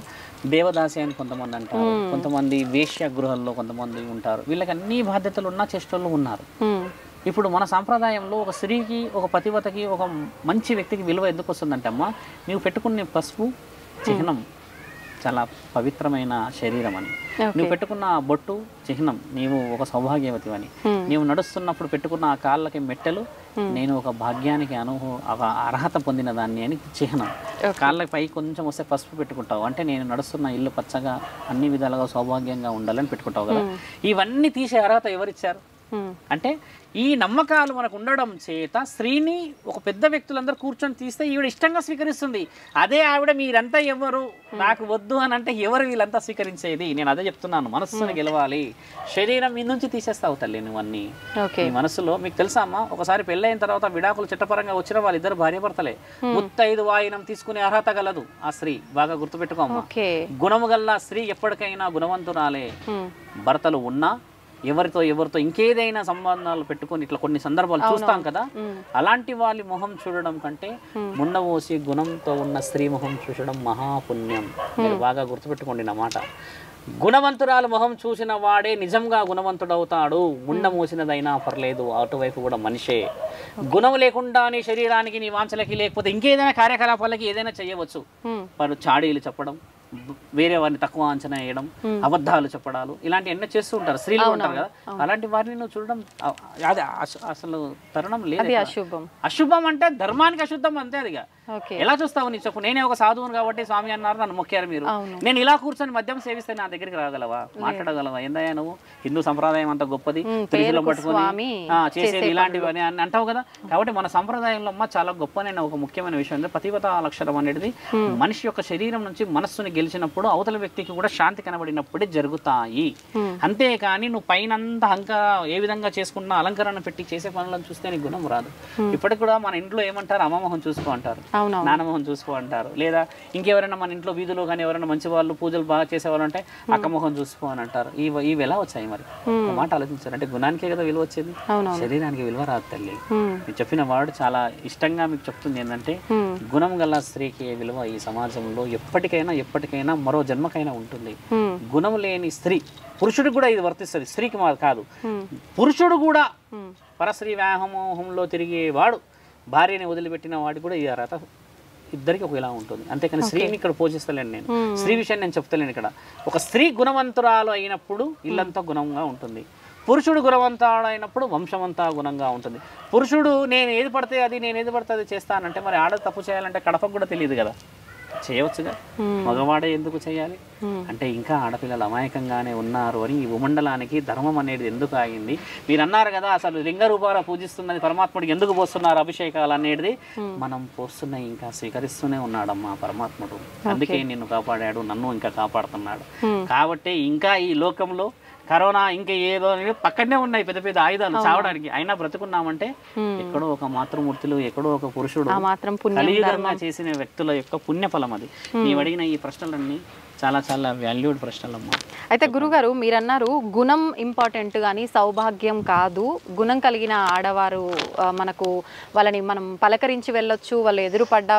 దేవదాసి అని కొంతమంది అంటారు, కొంతమంది వేశ్య గృహాల్లో కొంతమంది ఉంటారు. వీళ్ళకి అన్ని బాధ్యతలు ఉన్న చేష్టలు ఉన్నారు. ఇప్పుడు మన సాంప్రదాయంలో ఒక స్త్రీకి, ఒక పతివతకి, ఒక మంచి వ్యక్తికి విలువ ఎందుకు వస్తుందంటే అమ్మా, నీవు పెట్టుకునే పసుపు చిహ్నం చాలా పవిత్రమైన శరీరం అని, నువ్వు పెట్టుకున్న బొట్టు చిహ్నం నీవు ఒక సౌభాగ్యవతి అని, నీవు నడుస్తున్నప్పుడు పెట్టుకున్న ఆ కాళ్ళకి మెట్టెలు నేను ఒక భాగ్యానికి ఒక అర్హత పొందిన దాన్ని అని చిహ్నం. కాళ్ళకి పై కొంచెం వస్తే పసుపు పెట్టుకుంటావు అంటే నేను నడుస్తున్న ఇల్లు పచ్చగా అన్ని విధాలుగా సౌభాగ్యంగా ఉండాలని పెట్టుకుంటావు కదా. ఇవన్నీ తీసే అర్హత ఎవరిచ్చారు? అంటే ఈ నమ్మకాలు మనకు ఉండడం చేత స్త్రీని ఒక పెద్ద వ్యక్తులందరూ కూర్చొని తీస్తే ఈవిడ ఇష్టంగా స్వీకరిస్తుంది. అదే ఆవిడ మీరంతా ఎవరు నాకు వద్దు అని అంటే ఎవరు వీళ్ళంతా స్వీకరించేది? నేను అదే చెప్తున్నాను, మనస్సును గెలవాలి, శరీరం మీ నుంచి తీసేస్తావు తల్లి నువ్వన్నీ. ఈ మనసులో మీకు తెలుసా అమ్మా, ఒకసారి పెళ్ళైన తర్వాత విడాకులు చట్టపరంగా వచ్చిన వాళ్ళిద్దరు భార్యాభర్తలే, ముత్తైదు వాయినం తీసుకునే అర్హత గలదు ఆ స్త్రీ. బాగా గుర్తుపెట్టుకోమ్మా, గుణము గల్ల స్త్రీ ఎప్పటికైనా గుణవంతురాలే. భర్తలు ఉన్నా ఎవరితో ఇంకేదైనా సంబంధాలు పెట్టుకొని ఇట్లా కొన్ని సందర్భాలు చూస్తాం కదా, అలాంటి వాళ్ళ మొహం చూడడం కంటే ముండమోసి గుణంతో ఉన్న స్త్రీ మొహం చూడడం మహాపుణ్యం. మీరు బాగా గుర్తుపెట్టుకోండి నా మాట. గుణవంతురాలు మొహం చూసిన వాడే నిజంగా గుణవంతుడవుతాడు. ముండ మోసినదైనా పర్లేదు, అటువైపు కూడా మనిషే. గుణం లేకుండానే శరీరానికి నీ వాంఛలకి లేకపోతే ఇంకేదైనా కార్యకలాపాలకి ఏదైనా చేయవచ్చు. వారు చాడీలు చెప్పడం, వేరే వారిని తక్కువ అంచనా వేయడం, అబద్ధాలు చెప్పడాలు, ఇలాంటి ఎన్నో చేస్తూ ఉంటారు, స్త్రీలు ఉంటారు కదా. అలాంటి వారిని నువ్వు చూడడం అది అసలు తరుణం లేదు. అశుభం అంటే ధర్మానికి అశుద్ధం అంతే. అదిగా ఎలా చూస్తావు నీ చెప్పు? నేనే ఒక సాధువును కాబట్టి స్వామి అన్నారు, నన్ను మొక్కారు మీరు, నేను ఇలా కూర్చొని మద్యం సేవిస్తే నా దగ్గరికి రాగలవా, మాట్లాడగలవా? ఏందయ్యా నువ్వు హిందూ సంప్రదాయం అంత గొప్పది, తిరుగులో పట్టుకొని చేసేది ఇలాంటివి అని అంటావు కదా. కాబట్టి మన సంప్రదాయంలో అమ్మ చాలా గొప్పనైన ఒక ముఖ్యమైన విషయం అంటే పతివ్రతా లక్షణం అనేది మనిషి యొక్క శరీరం నుంచి మనస్సుని గెలిచినప్పుడు అవతల వ్యక్తికి కూడా శాంతి కనబడినప్పుడే జరుగుతాయి. అంతేకాని నువ్వు పైనంతా ఏ విధంగా చేసుకున్నా అలంకరణ పెట్టి చేసే పనులను చూస్తే నీ గుణం రాదు. ఇప్పటికి కూడా మన ఇంట్లో ఏమంటారు, అమ్మమోహం చూసుకో అంటారు, నానమోహం చూసుకో అంటారు. లేదా ఇంకెవరైనా మన ఇంట్లో వీధిలో కానీ ఎవరైనా మంచి వాళ్ళు పూజలు బాగా చేసేవాళ్ళు అంటే అక్కమోహం చూసుకో అని అంటారు. ఇవి ఎలా వచ్చాయి మరి? ఒక మాట ఆలోచించారు. అంటే గుణానికే కదా విలువ వచ్చేది, శరీరానికి విలువ రాదు తల్లి. మీరు చెప్పిన వాడు చాలా ఇష్టంగా మీకు చెప్తుంది ఏంటంటే గుణం గల స్త్రీకి విలువ ఈ సమాజంలో ఎప్పటికైనా మరో జన్మకైనా ఉంటుంది. గుణం లేని స్త్రీ, పురుషుడికి కూడా ఇది వర్తిస్తుంది, స్త్రీకి కాదు. పురుషుడు కూడా పరస్త్రీ వ్యామోహంలో తిరిగేవాడు, భార్యని వదిలిపెట్టిన వాడికి కూడా ఈ అర్హత ఇద్దరికి ఒకలా ఉంటుంది. అంతేకాని స్త్రీని ఇక్కడ పోషిస్తలేను నేను, స్త్రీ విషయాన్ని నేను చెప్తలేను ఇక్కడ. ఒక స్త్రీ గుణవంతురాలు అయినప్పుడు ఇల్లంతా గుణంగా ఉంటుంది, పురుషుడు గుణవంతుడు అయినప్పుడు వంశమంతా గుణంగా ఉంటుంది. పురుషుడు నేను ఏది పడితే అది చేస్తానంటే మరి ఆడ తప్పు చేయాలంటే కడపకు కూడా తెలియదు కదా, చేయవచ్చుగా, మగవాడే ఎందుకు చేయాలి అంటే ఇంకా ఆడపిల్లలు అమాయకంగానే ఉన్నారు అని ఈ భూమండలానికి ధర్మం అనేది ఎందుకు ఆగింది? మీరు అన్నారు కదా అసలు లింగ రూపాల పూజిస్తున్నది పరమాత్ముడికి ఎందుకు పోస్తున్నారు అభిషేకాలు అనేది? మనం పోస్తున్నాయి, ఇంకా స్వీకరిస్తూనే ఉన్నాడమ్మా పరమాత్ముడు. అందుకే నిన్ను కాపాడాడు, నన్ను ఇంకా కాపాడుతున్నాడు. కాబట్టి ఇంకా ఈ లోకంలో కరోనా ఇంకా ఏదో పక్కనే ఉన్నాయి పెద్ద పెద్ద ఆయుధాలు చావడానికి, అయినా బ్రతుకున్నామంటే ఎక్కడో ఒక మాతృమూర్తులు, ఎక్కడో ఒక పురుషుడు కలియుగంగా చేసిన వ్యక్తుల యొక్క పుణ్యఫలం అది. నీవు అడిగిన ఈ ప్రశ్నలన్నీ చాలా చాలా వాల్యూడ్ ప్రశ్నలమ్మా. అయితే గురుగారు మీరు అన్నారు గుణం ఇంపార్టెంట్ కానీ సౌభాగ్యం కాదు. గుణం కలిగిన ఆడవారు మనకు వాళ్ళని మనం పలకరించి వెళ్ళొచ్చు, వాళ్ళు ఎదురు పడ్డా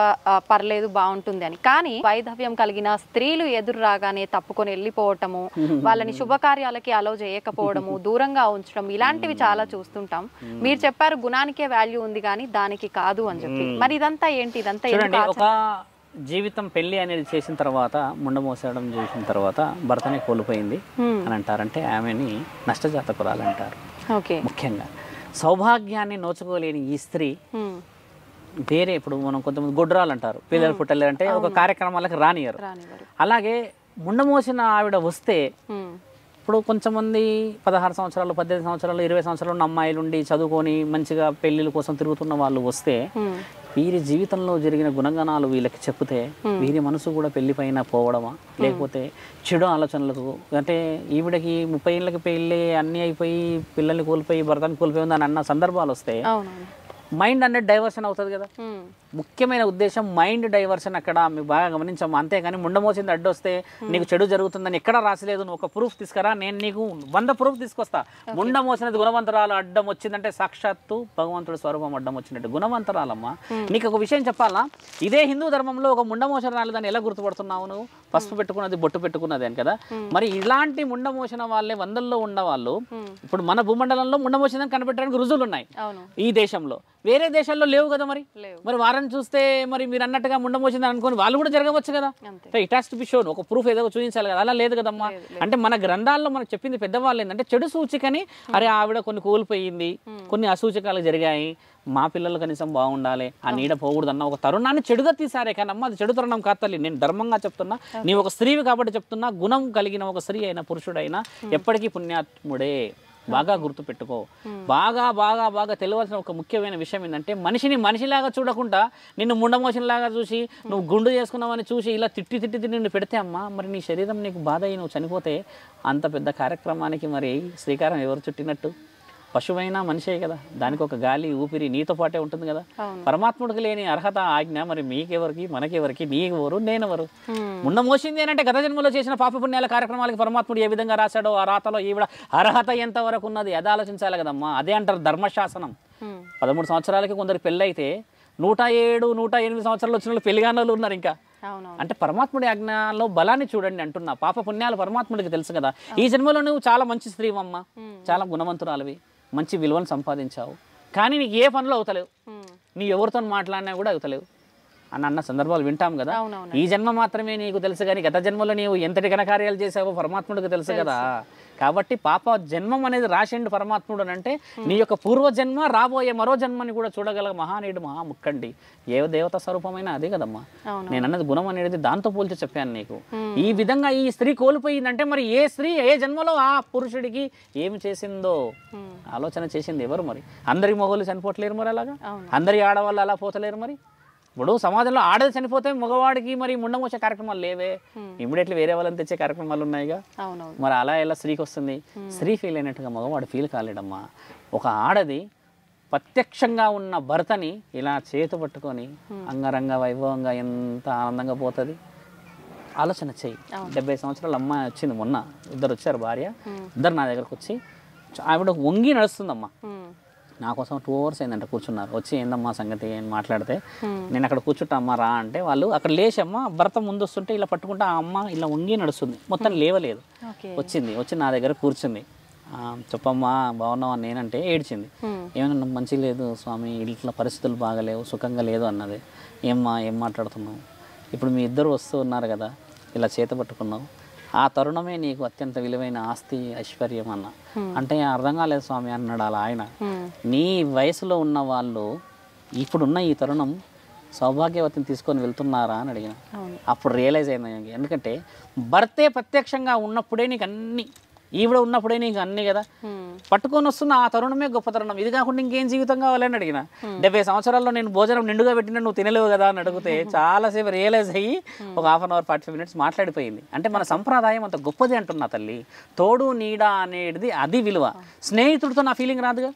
పర్లేదు బాగుంటుంది అని. కానీ వైధవ్యం కలిగిన స్త్రీలు ఎదురు రాగానే తప్పుకొని వెళ్ళిపోవటము, వాళ్ళని శుభకార్యాలకి అలౌ చేయకపోవడము, దూరంగా ఉంచడం, ఇలాంటివి చాలా చూస్తుంటాం. మీరు చెప్పారు గుణానికే వాల్యూ ఉంది కానీ దానికి కాదు అని చెప్పి. మరి ఇదంతా ఏంటి? ఇదంతా జీవితం పెళ్లి అనేది చేసిన తర్వాత ముండమోసడం చేసిన తర్వాత భర్తనే కోల్పోయింది అని అంటారంటే ఆమెని నష్టజాతకురాలు అంటారు. ముఖ్యంగా సౌభాగ్యాన్ని నోచుకోలేని ఈ స్త్రీ వేరే, ఇప్పుడు మనం కొంతమంది గొడ్రాలు అంటారు, పిల్లలు పుట్టలేరంటే ఒక కార్యక్రమాలకు రానియరు. అలాగే ముండమోసిన ఆవిడ వస్తే ఇప్పుడు కొంతమంది 16 సంవత్సరాలు 18 సంవత్సరాలు 20 సంవత్సరాలు ఉన్న అమ్మాయిలు ఉండి చదువుకొని మంచిగా పెళ్లిళ్ళ కోసం తిరుగుతున్న వాళ్ళు వస్తే వీరి జీవితంలో జరిగిన గుణగణాలు వీళ్ళకి చెప్తే వీరి మనసు కూడా పెళ్లి పైన పోవడమా, లేకపోతే చెడు ఆలోచనలకు, అంటే ఈవిడకి 30 ఏళ్ళకి పెళ్ళి అన్నీ అయిపోయి పిల్లల్ని కోల్పోయి భర్తని కోల్పోయి ఉందని అన్న సందర్భాలు వస్తే మైండ్ అనేది డైవర్షన్ అవుతుంది కదా. ముఖ్యమైన ఉద్దేశం మైండ్ డైవర్షన్ అక్కడ మీకు బాగా గమనించాము. అంతేగాని ముండమోసింది అడ్డొస్తే నీకు చెడు జరుగుతుందని ఎక్కడ రాసలేదు. నువ్వు ఒక ప్రూఫ్ తీసుకురా, నేను నీకు 100 ప్రూఫ్ తీసుకొస్తా. ముండమోసినది గుణవంతరాలు అడ్డం వచ్చిందంటే సాక్షాత్తు భగవంతుడి స్వరూపం అడ్డం వచ్చినట్టు గుణవంతరాలమ్మా. నీకు ఒక విషయం చెప్పాలా, ఇదే హిందూ ధర్మంలో ఒక ముండమోసిన రాళ్ళు దాన్ని ఎలా గుర్తుపడుతున్నావు నువ్వు? పసుపు పెట్టుకున్నది బొట్టు పెట్టుకున్నది అని కదా. మరి ఇలాంటి ముండమోసిన వాళ్ళే వందల్లో ఉన్నవాళ్ళు ఇప్పుడు మన భూమండలంలో ముండమోసిందని కనిపెట్టడానికి రుజువులు ఉన్నాయి ఈ దేశంలో. వేరే దేశాల్లో లేవు కదా. మరి వారిని చూస్తే మరి మీరు అన్నట్టుగా ముండమోసిందని అనుకోని వాళ్ళు కూడా జరగవచ్చు కదా. It has to be shown, ఒక ప్రూఫ్ ఏదో చూపించాలి కదా. అలా లేదు కదమ్మా. అంటే మన గ్రంథాల్లో మనకు చెప్పింది పెద్దవాళ్ళు ఏంటంటే చెడు సూచికని, అరే ఆవిడ కొన్ని కోల్పోయింది, కొన్ని అసూచకాలు జరిగాయి, మా పిల్లలు కనీసం బాగుండాలి, ఆ నీడ పోకూడదన్న ఒక తరుణాన్ని చెడుగా తీసారే. కానీ అమ్మ అది చెడు తరుణం కాదు తల్లి. నేను ధర్మంగా చెప్తున్నా, నీవు ఒక స్త్రీవి కాబట్టి చెప్తున్నా. గుణం కలిగిన ఒక స్త్రీ అయినా పురుషుడైనా ఎప్పటికీ పుణ్యాత్ముడే. బాగా గుర్తుపెట్టుకో. బాగా బాగా బాగా తెలియాల్సిన ఒక ముఖ్యమైన విషయం ఏంటంటే మనిషిని మనిషిలాగా చూడకుండా నిన్ను ముండమోషన్లాగా చూసి నువ్వు గుండు చేసుకున్నావని చూసి ఇలా తిట్టి తిట్టి తిట్టి నిన్ను పెడితే అమ్మా మరి నీ శరీరం నీకు బాధ అయ్యి నువ్వు చనిపోతే అంత పెద్ద కార్యక్రమానికి మరి శ్రీకారం ఎవరు చుట్టినట్టు? పశువైనా మనిషే కదా, దానికి ఒక గాలి ఊపిరి నీతో పాటే ఉంటుంది కదా. పరమాత్ముడికి లేని అర్హత ఆజ్ఞ మరి మీకెవరికి మనకెవరికి, నీకెవరు నేనెవరు? మున్న మోసింది ఏంటంటే గత జన్మలో చేసిన పాపపుణ్యాల కార్యక్రమాలకి పరమాత్ముడు ఏ విధంగా రాశాడో ఆ రాతలో ఈవిడ అర్హత ఎంతవరకు ఉన్నది అది ఆలోచించాలి కదమ్మా. అదే అంటారు ధర్మశాసనం. 13 సంవత్సరాలకి కొందరు పెళ్ళైతే 107, 108 సంవత్సరాలు వచ్చిన వాళ్ళు పెళ్లిగానే వాళ్ళు ఉన్నారు ఇంకా. అంటే పరమాత్ముడి ఆజ్ఞలో బలాన్ని చూడండి అంటున్నా. పాప పుణ్యాలు పరమాత్ముడికి తెలుసు కదా. ఈ జన్మలో నువ్వు చాలా మంచి స్త్రీవమ్మ, చాలా గుణవంతురాలివి, మంచి విలువను సంపాదించావు, కానీ నీకు ఏ పనులు అవుతలేవు, నీ ఎవరితో మాట్లాడినా కూడా అవుతలేవు అన్న సందర్భాలు వింటాం కదా. ఈ జన్మ మాత్రమే నీకు తెలుసు కానీ గత జన్మలో నీవు ఎంతటి ఘనకార్యాలు చేసావో పరమాత్ముడికి తెలుసు కదా. కాబట్టి పాప జన్మం అనేది రాసిండు పరమాత్ముడు అని అంటే నీ యొక్క పూర్వజన్మ రాబోయే మరో జన్మని కూడా చూడగల మహానీయుడు మహాముక్కండి. ఏ దేవత స్వరూపమైన అదే కదమ్మా. నేను అన్నది గుణం అనేది దాంతో పోల్చి చెప్పాను నీకు. ఈ విధంగా ఈ స్త్రీ కోల్పోయిందంటే మరి ఏ స్త్రీ ఏ జన్మలో ఆ పురుషుడికి ఏమి చేసిందో ఆలోచన చేసింది ఎవరు? మరి అందరి మగవాళ్ళు చనిపోవట్లేరు మరి అలాగా, అందరి ఆడవాళ్ళు అలా పోతలేరు మరి. ఇప్పుడు సమాజంలో ఆడది చనిపోతే మగవాడికి మరి ముండమోసే కార్యక్రమాలు లేవే, ఇమ్మీడియట్లీ వేరే వాళ్ళని తెచ్చే కార్యక్రమాలు ఉన్నాయిగా. మరి అలా ఎలా స్త్రీకి వస్తుంది? స్త్రీ ఫీల్ అయినట్టుగా మగవాడు ఫీల్ కాలేడమ్మా. ఒక ఆడది ప్రత్యక్షంగా ఉన్న భర్తని ఇలా చేతు పట్టుకొని అంగరంగ వైభవంగా ఎంత ఆనందంగా పోతుంది ఆలోచన చెయ్యి. 70 సంవత్సరాల అమ్మాయి వచ్చింది మొన్న, ఇద్దరు వచ్చారు భార్య, ఇద్దరు నా దగ్గరకు వచ్చి ఆవిడ వంగి నడుస్తుందమ్మా. నా కోసం 2 hours అయిందంట కూర్చున్నారు. వచ్చి ఏందమ్మా సంగతి అని మాట్లాడితే నేను అక్కడ కూర్చుంటా అమ్మ రా అంటే వాళ్ళు అక్కడ లేచమ్మ భర్త ముందు వస్తుంటే ఇలా పట్టుకుంటే ఆ అమ్మ ఇలా వంగి నడుస్తుంది, మొత్తం లేవలేదు. వచ్చి నా దగ్గర కూర్చుంది. చెప్పమ్మా బాగున్నావు అని నేనంటే ఏడ్చింది. ఏమన్నా మంచి లేదు స్వామి, ఇంట్లో పరిస్థితులు బాగలేవు, సుఖంగా లేదు అన్నది. ఏమ్మా ఏం మాట్లాడుతున్నావు? ఇప్పుడు మీ ఇద్దరు వస్తూ ఉన్నారు కదా, ఇలా చేత పట్టుకున్నావు, ఆ తరుణమే నీకు అత్యంత విలువైన ఆస్తి ఐశ్వర్యం అన్న. అంటే అర్థం కాలేదు స్వామి అన్నాడు అలా ఆయన. నీ వయసులో ఉన్న వాళ్ళు ఇప్పుడున్న ఈ తరుణం సౌభాగ్యవతిని తీసుకొని వెళ్తున్నారా అని అడిగిన. అప్పుడు రియలైజ్ అయింది. ఎందుకంటే భర్తే ప్రత్యక్షంగా ఉన్నప్పుడే నీకు అన్ని, ఈవిడ ఉన్నప్పుడే నీకు అన్ని కదా. పట్టుకొని వస్తున్న ఆ తరుణమే గొప్ప తరుణం. ఇది కాకుండా ఇంకేం జీవితం కావాలని అడిగిన. 70 సంవత్సరాల్లో నేను భోజనం నిండుగా పెట్టినా నువ్వు తినలేవు కదా అని అడిగితే చాలాసేపు రియలైజ్ అయ్యి ఒక 1/2 hour 45 minutes మాట్లాడిపోయింది. అంటే మన సంప్రదాయం అంత గొప్పది అంటున్నా తల్లి. తోడు నీడ అనేది అది విలువ. స్నేహితుడితో నా ఫీలింగ్ రాదుగా,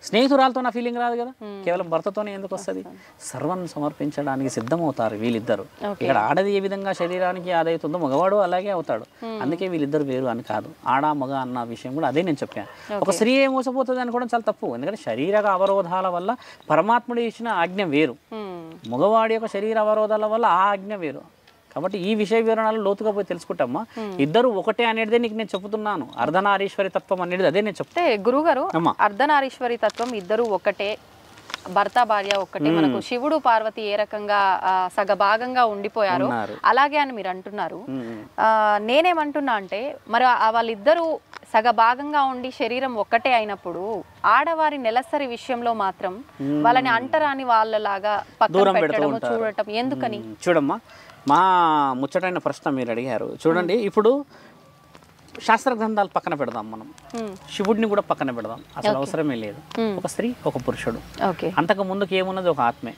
స్నేహితురాలతో నా ఫీలింగ్ రాదు కదా, కేవలం భర్తతోనే ఎందుకు వస్తుంది? సర్వాన్ని సమర్పించడానికి సిద్ధమవుతారు వీళ్ళిద్దరు. ఇక్కడ ఆడది ఏ విధంగా శరీరానికి ఆదవుతుందో మగవాడు అలాగే అవుతాడు. అందుకే వీళ్ళిద్దరు వేరు అని కాదు, ఆడ మగ అన్న విషయం కూడా అదే నేను చెప్పాను. ఒక స్త్రీ ఏ మోసపోతుంది అనుకోవడం చాలా తప్పు. ఎందుకంటే శరీర అవరోధాల వల్ల పరమాత్ముడు ఇచ్చిన ఆజ్ఞ వేరు, మగవాడి యొక్క శరీర అవరోధాల వల్ల ఆ ఆజ్ఞ వేరు. కాబట్టి ఈ విషయ వివరణలు లోతుగా పోయి తెలుసుకుంటామా. ఇద్దరు ఒకటే అనేది నీకు నేను చెప్తున్నాను. అర్ధనారీశ్వరి తత్వం అనేది అదే నేను చెప్తే. గురుగారు అర్ధనారీశ్వరి తత్వం ఇద్దరు ఒకటే, భర్త భార్య ఒక్కటే. మనకు శివుడు పార్వతి ఏ రకంగా సగభాగంగా ఉండిపోయారో అలాగే అని మీరు అంటున్నారు. నేనేమంటున్నా అంటే మరి వాళ్ళిద్దరూ సగభాగంగా ఉండి శరీరం ఒక్కటే అయినప్పుడు ఆడవారి నెలసరి విషయంలో మాత్రం వాళ్ళని అంటరాని వాళ్ళలాగా పక్కన పెట్టడం చూడటం ఎందుకని? చూడమ్మా, మా ముచ్చటైన ప్రశ్న మీరు అడిగారు. చూడండి, ఇప్పుడు శాస్త్ర గ్రంథాలు పక్కన పెడదాం, మనం శివుడిని కూడా పక్కన పెడదాం, అసలు అవసరమే లేదు. ఒక స్త్రీ ఒక పురుషుడు, అంతకు ముందుకు ఏమున్నది? ఒక ఆత్మే.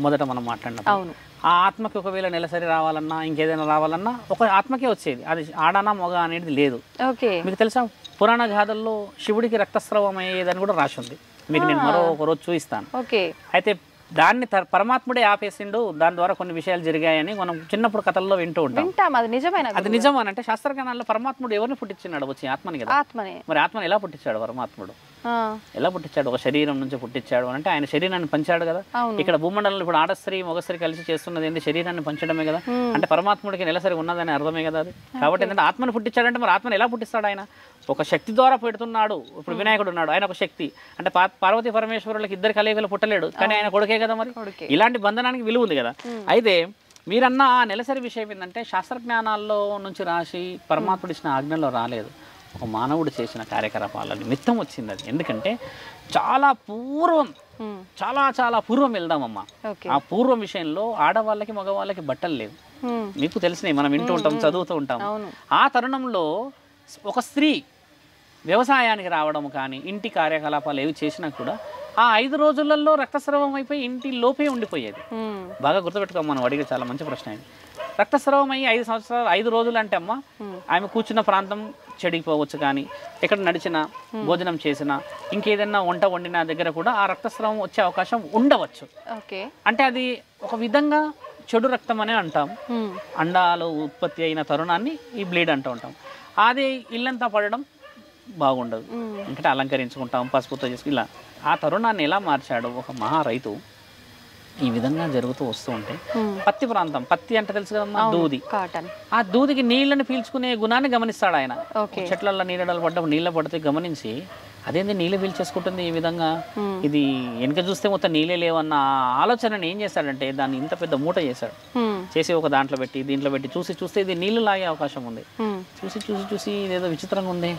మొదట మనం మాట్లాడినప్పుడు ఆ ఆత్మకి ఒకవేళ నెలసరి రావాలన్నా ఇంకేదైనా రావాలన్నా ఒక ఆత్మకే వచ్చేది. అది ఆడనా మొగ అనేది లేదు. మీకు తెలుసా, పురాణ గాథల్లో శివుడికి రక్తస్రావం అయ్యేదని కూడా రాసి ఉంది. మీకు నేను మరో ఒక రోజు చూపిస్తాను. అయితే దాన్ని పరమాత్ముడే ఆపేసిండు, దాని ద్వారా కొన్ని విషయాలు జరిగాయని మనం చిన్నప్పుడు కథల్లో వింటూ ఉంటాం. అది నిజమేనంటే శాస్త్రజ్ఞానాల్లో పరమాత్ముడు ఎవరిని పుట్టించినాడు? వచ్చి ఆత్మని కదా. మరి ఆత్మని ఎలా పుట్టించాడు పరమాత్ముడు? ఎలా పుట్టించాడు? ఒక శరీరం నుంచి పుట్టించాడు అంటే ఆయన శరీరాన్ని పంచాడు కదా. ఇక్కడ భూమండలంలో ఇప్పుడు ఆడస్త్రీ మొగస్త్రీ కలిసి చేస్తున్నది ఏంటి? శరీరాన్ని పంచడమే కదా. అంటే పరమాత్ముడికి నెలసరి ఉన్నదని అర్థమే కదా అది. కాబట్టి ఏంటంటే ఆత్మని పుట్టించాడంటే మరి ఆత్మని ఎలా పుట్టిస్తాడు? ఆయన ఒక శక్తి ద్వారా పెడుతున్నాడు. ఇప్పుడు వినాయకుడు ఉన్నాడు, ఆయన ఒక శక్తి. అంటే పార్వతీ పరమేశ్వరులకు ఇద్దరు కలయికలు పుట్టలేడు, కానీ ఆయన కొడుకే కదా. మరి ఇలాంటి బంధనానికి విలువ ఉంది కదా. అయితే మీరన్న ఆ నెలసరి విషయం ఏంటంటే శాస్త్రజ్ఞానాల్లో నుంచి రాసి పరమాత్ముడు ఇచ్చిన ఆజ్ఞలో రాలేదు. ఒక మానవుడు చేసిన కార్యకలాపాల నిమిత్తం వచ్చింది అది. ఎందుకంటే చాలా పూర్వం, చాలా చాలా పూర్వం వెళ్దామమ్మా. ఆ పూర్వం విషయంలో ఆడవాళ్ళకి మగవాళ్ళకి బట్టలు లేవు. మీకు తెలిసినవి, మనం వింటూ ఉంటాం, చదువుతూ ఉంటాం. ఆ తరుణంలో ఒక స్త్రీ వ్యవసాయానికి రావడం కానీ ఇంటి కార్యకలాపాలు ఏవి చేసినా కూడా ఆ 5 రోజులలో రక్తస్రావం అయిపోయి ఇంటి లోపే ఉండిపోయేది. బాగా గుర్తుపెట్టుకో, మనం అడిగే చాలా మంచి ప్రశ్న ఇది. రక్తస్రావం అయ్యి 5 సంవత్సరాలు 5 రోజులు అంటే అమ్మ ఆమె కూర్చున్న ప్రాంతం చెడిపోవచ్చు, కానీ ఎక్కడ నడిచినా భోజనం చేసినా ఇంకేదైనా వంట వండిన దగ్గర కూడా ఆ రక్తస్రావం వచ్చే అవకాశం ఉండవచ్చు. అంటే అది ఒక విధంగా చెడు రక్తం అనే అంటాం. అండాలు ఉత్పత్తి అయిన తరుణాన్ని ఈ బ్లీడ్ అంటూ ఉంటాం. అది ఇల్లంతా పడడం బాగుండదు. ఎందుకంటే అలంకరించుకుంటాం, పసుపుతో చేసి ఇలా ఆ తరుణాన్ని ఎలా మార్చాడు ఒక మహా రైతు. ఈ విధంగా జరుగుతూ వస్తూ ఉంటే పత్తి ప్రాంతం, పత్తి అంటే తెలుసు కదమ్మా, దూది. ఆ దూదికి నీళ్ళని పీల్చుకునే గుణాన్ని గమనిస్తాడు ఆయన. చెట్లలో నీళ్ళలు పడ్డప్పుడు నీళ్ళ పడితే గమనించి అదేంది నీళ్ళు పీల్చేసుకుంటుంది ఈ విధంగా, ఇది వెనక చూస్తే మొత్తం నీళ్ళే లేవన్న ఆలోచనని ఏం చేశాడంటే దాన్ని ఇంత పెద్ద మూట చేశాడు. చేసి ఒక దాంట్లో పెట్టి దీంట్లో పెట్టి చూస్తే ఇది నీళ్లు లాగే అవకాశం ఉంది. చూసి ఇదేదో విచిత్రంగా ఉంది,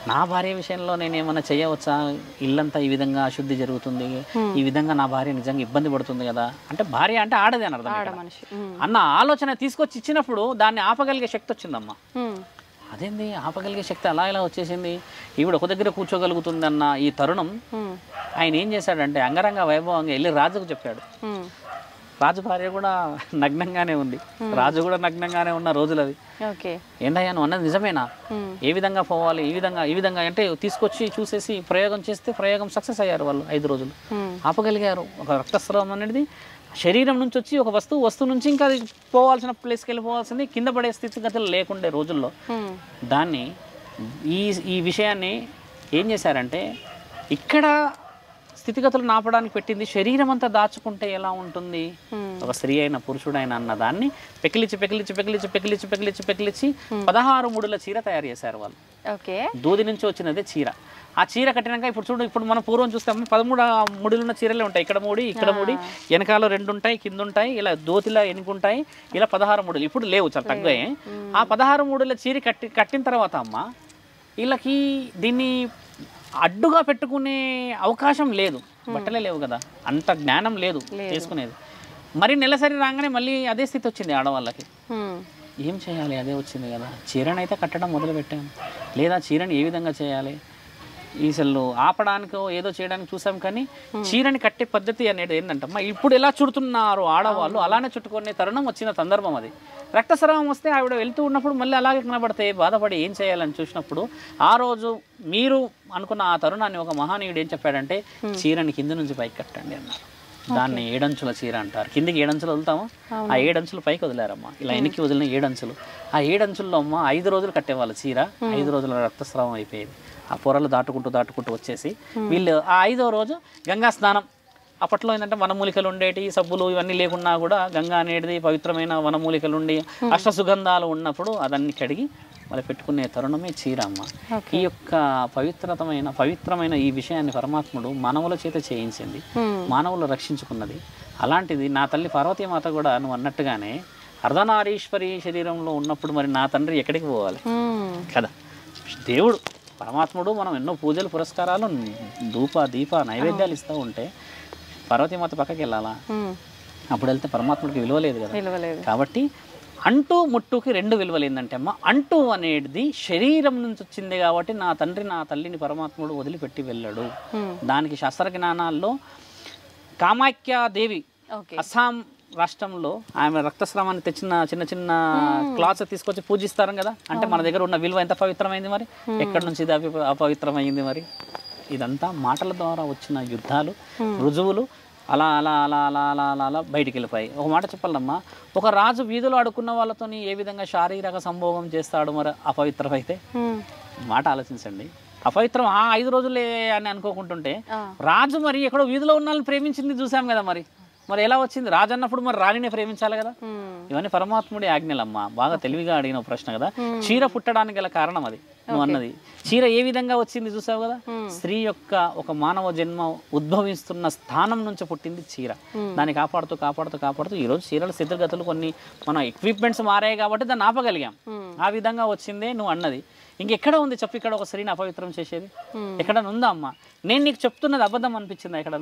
నా భార్య విషయంలో నేను ఏమన్నా చేయవచ్చా, ఇల్లంతా ఈ విధంగా అశుద్ధి జరుగుతుంది, ఈ విధంగా నా భార్య నిజంగా ఇబ్బంది పడుతుంది కదా, అంటే భార్య అంటే ఆడదే అని అర్థం అన్న ఆలోచన తీసుకొచ్చి ఇచ్చినప్పుడు దాన్ని ఆపగలిగే శక్తి వచ్చిందమ్మా. అదేంది ఆపగలిగే శక్తి అలా ఇలా వచ్చేసింది, ఈవిడ ఒక దగ్గర కూర్చోగలుగుతుంది అన్న ఈ తరుణం ఆయన ఏం చేశాడంటే అంగరంగ వైభవంగా వెళ్ళి రాజుకు చెప్పాడు. రాజు భార్య కూడా నగ్నంగానే ఉంది, రాజు కూడా నగ్నంగానే ఉన్న రోజులు అవి. ఏంటయ్యా నువ్వు అన్నది నిజమేనా, ఏ విధంగా పోవాలి, ఈ విధంగా అంటే తీసుకొచ్చి చూసేసి ప్రయోగం చేస్తే ప్రయోగం సక్సెస్ అయ్యారు వాళ్ళు. 5 రోజులు ఆపగలిగారు. ఒక రక్తస్రావం అనేది శరీరం నుంచి వచ్చి ఒక వస్తువు నుంచి ఇంకా అది పోవాల్సిన ప్లేస్కి వెళ్ళిపోవాల్సింది కింద పడే స్థితిగతులు లేకుండే రోజుల్లో దాన్ని ఈ విషయాన్ని ఏం చేశారంటే ఇక్కడ స్థితిగతులు నాపడానికి పెట్టింది. శరీరం అంతా దాచుకుంటే ఎలా ఉంటుంది, ఒక స్త్రీ అయిన పురుషుడైన అన్న దాన్ని పెకిలిచ్చి 16 ముడుల చీర తయారు చేశారు వాళ్ళు. దూది నుంచి వచ్చినదే చీర. ఆ చీర కట్టినాక ఇప్పుడు మనం పూర్వం చూస్తాము 13 ముడులున్న చీరలే ఉంటాయి. ఇక్కడ ముడి వెనకాల 2 ఉంటాయి, కింద ఉంటాయి, ఇలా దోతిలా ఎనుకుంటాయి, ఇలా 16 ముడులు. ఇప్పుడు లేవు, చాలా తగ్గాయి. ఆ 16 ముడుల చీర కట్టిన తర్వాత అమ్మ వీళ్ళకి దీన్ని అడ్డుగా పెట్టుకునే అవకాశం లేదు, బట్టలే లేవు కదా, అంత జ్ఞానం లేదు చేసుకునేది. మరి నెలసరి రాగానే మళ్ళీ అదే స్థితి వచ్చింది ఆడవాళ్ళకి. ఏం చేయాలి, అదే వచ్చింది కదా, చీరని అయితే కట్టడం మొదలు పెట్టాం, లేదా చీరని ఏ విధంగా చేయాలి, ఈసలు ఆపడానికో ఏదో చేయడానికి చూసాం, కానీ చీరని కట్టే పద్ధతి అనేది ఏంటంటమ్మా ఇప్పుడు ఎలా చుడుతున్నారు ఆడవాళ్ళు అలానే చుట్టుకునే తరుణం వచ్చిన సందర్భం అది. రక్తస్రావం వస్తే ఆవిడ వెళ్తూ ఉన్నప్పుడు మళ్ళీ అలాగే కనబడితే బాధపడి ఏం చేయాలని చూసినప్పుడు ఆ రోజు మీరు అనుకున్న ఆ తరుణాన్ని ఒక మహానీయుడు ఏం చెప్పాడంటే చీరని కింద నుంచి పైకి కట్టండి అన్నారు. దాన్ని 7 అంచుల చీర అంటారు. కిందికి 7 అంచులు వదులుతామా, ఆ 7 అంచులు పైకి వదిలేరమ్మా. ఇలా వెనక్కి వదిలిన 7 అంచులు, ఆ 7 అంచుల్లో అమ్మ 5 రోజులు కట్టేవాళ్ళు చీర. 5 రోజుల రక్తస్రావం అయిపోయేది. ఆ పొరలు దాటుకుంటూ వచ్చేసి వీళ్ళు ఆ 5వ రోజు గంగా స్నానం. అప్పట్లో ఏంటంటే వనమూలికలు ఉండేటి, సబ్బులు ఇవన్నీ లేకున్నా కూడా గంగా అనేది పవిత్రమైన వనమూలికలు ఉండి అష్టసుగంధాలు ఉన్నప్పుడు అదన్నీ కడిగి మళ్ళీ పెట్టుకునే తరుణమే చీర అమ్మ. ఈ యొక్క పవిత్రమైన ఈ విషయాన్ని పరమాత్ముడు మానవుల చేత చేయించింది, మానవులు రక్షించుకున్నది. అలాంటిది నా తల్లి పార్వతీమాత కూడా నువ్వు అన్నట్టుగానే అర్ధనారీశ్వరి శరీరంలో ఉన్నప్పుడు మరి నా తండ్రి ఎక్కడికి పోవాలి కదా. దేవుడు పరమాత్ముడు మనం ఎన్నో పూజలు పురస్కారాలు దీప నైవేద్యాలు ఇస్తూ ఉంటే పార్వతీమాత పక్కకి వెళ్ళాలా, అప్పుడు వెళ్తే పరమాత్ముడికి విలువ లేదు కదా. కాబట్టి అంటూ ముట్టుకి 2 విలువలు ఏంటంటే అమ్మ, అంటూ అనేది శరీరం నుంచి వచ్చింది కాబట్టి నా తండ్రి నా తల్లిని పరమాత్ముడు వదిలిపెట్టి వెళ్ళాడు. దానికి శాస్త్రజ్ఞానాల్లో కామాఖ్యాదేవి అస్సాం రాష్ట్రంలో ఆమె రక్తస్రావాన్ని తెచ్చిన చిన్న క్లాత్స్ తీసుకొచ్చి పూజిస్తారు కదా. అంటే మన దగ్గర ఉన్న విలువ ఎంత పవిత్రమైంది మరి, ఎక్కడి నుంచి ఇది అపవిత్రమైంది మరి. ఇదంతా మాటల ద్వారా వచ్చిన యుద్ధాలు, రుజువులు అలా అలా అలా అలా అలా అలా అలా బయటికి వెళ్ళిపోయి. ఒక మాట చెప్పాలమ్మా, ఒక రాజు వీధిలో అడుక్కున్న వాళ్ళతోని ఏ విధంగా శారీరక సంభోగం చేస్తాడు మరి అపవిత్రమైతే. మాట ఆలోచించండి. అపవిత్రం ఆ 5 రోజులే అని అనుకోకుంటుంటే రాజు మరి ఎక్కడో వీధిలో ఉన్న వాళ్ళని ప్రేమించింది చూసాం కదా. మరి ఎలా వచ్చింది, రాజు అన్నప్పుడు మరి రాణినే ప్రేమించాలి కదా. ఇవన్నీ పరమాత్ముడి ఆజ్ఞలమ్మా. బాగా తెలివిగా అడిగిన ప్రశ్న కదా. చీర పుట్టడానికి గల కారణం అది నువ్వు అన్నది. చీర ఏ విధంగా వచ్చింది చూసావు కదా. స్త్రీ యొక్క ఒక మానవ జన్మ ఉద్భవిస్తున్న స్థానం నుంచి పుట్టింది చీర. దాన్ని కాపాడుతూ ఈరోజు చీరల స్థితిగతులు కొన్ని మన ఎక్విప్మెంట్స్ మారాయి కాబట్టి దాన్ని ఆపగలిగాం. ఆ విధంగా వచ్చిందే నువ్వు అన్నది. ఇంకెక్కడ ఉంది చెప్పు, ఇక్కడ ఒక స్త్రీని అపవిత్రం చేసేది ఎక్కడ ఉందా అమ్మా? నేను నీకు చెప్తున్నది అబద్ధం అనిపించింది ఎక్కడ?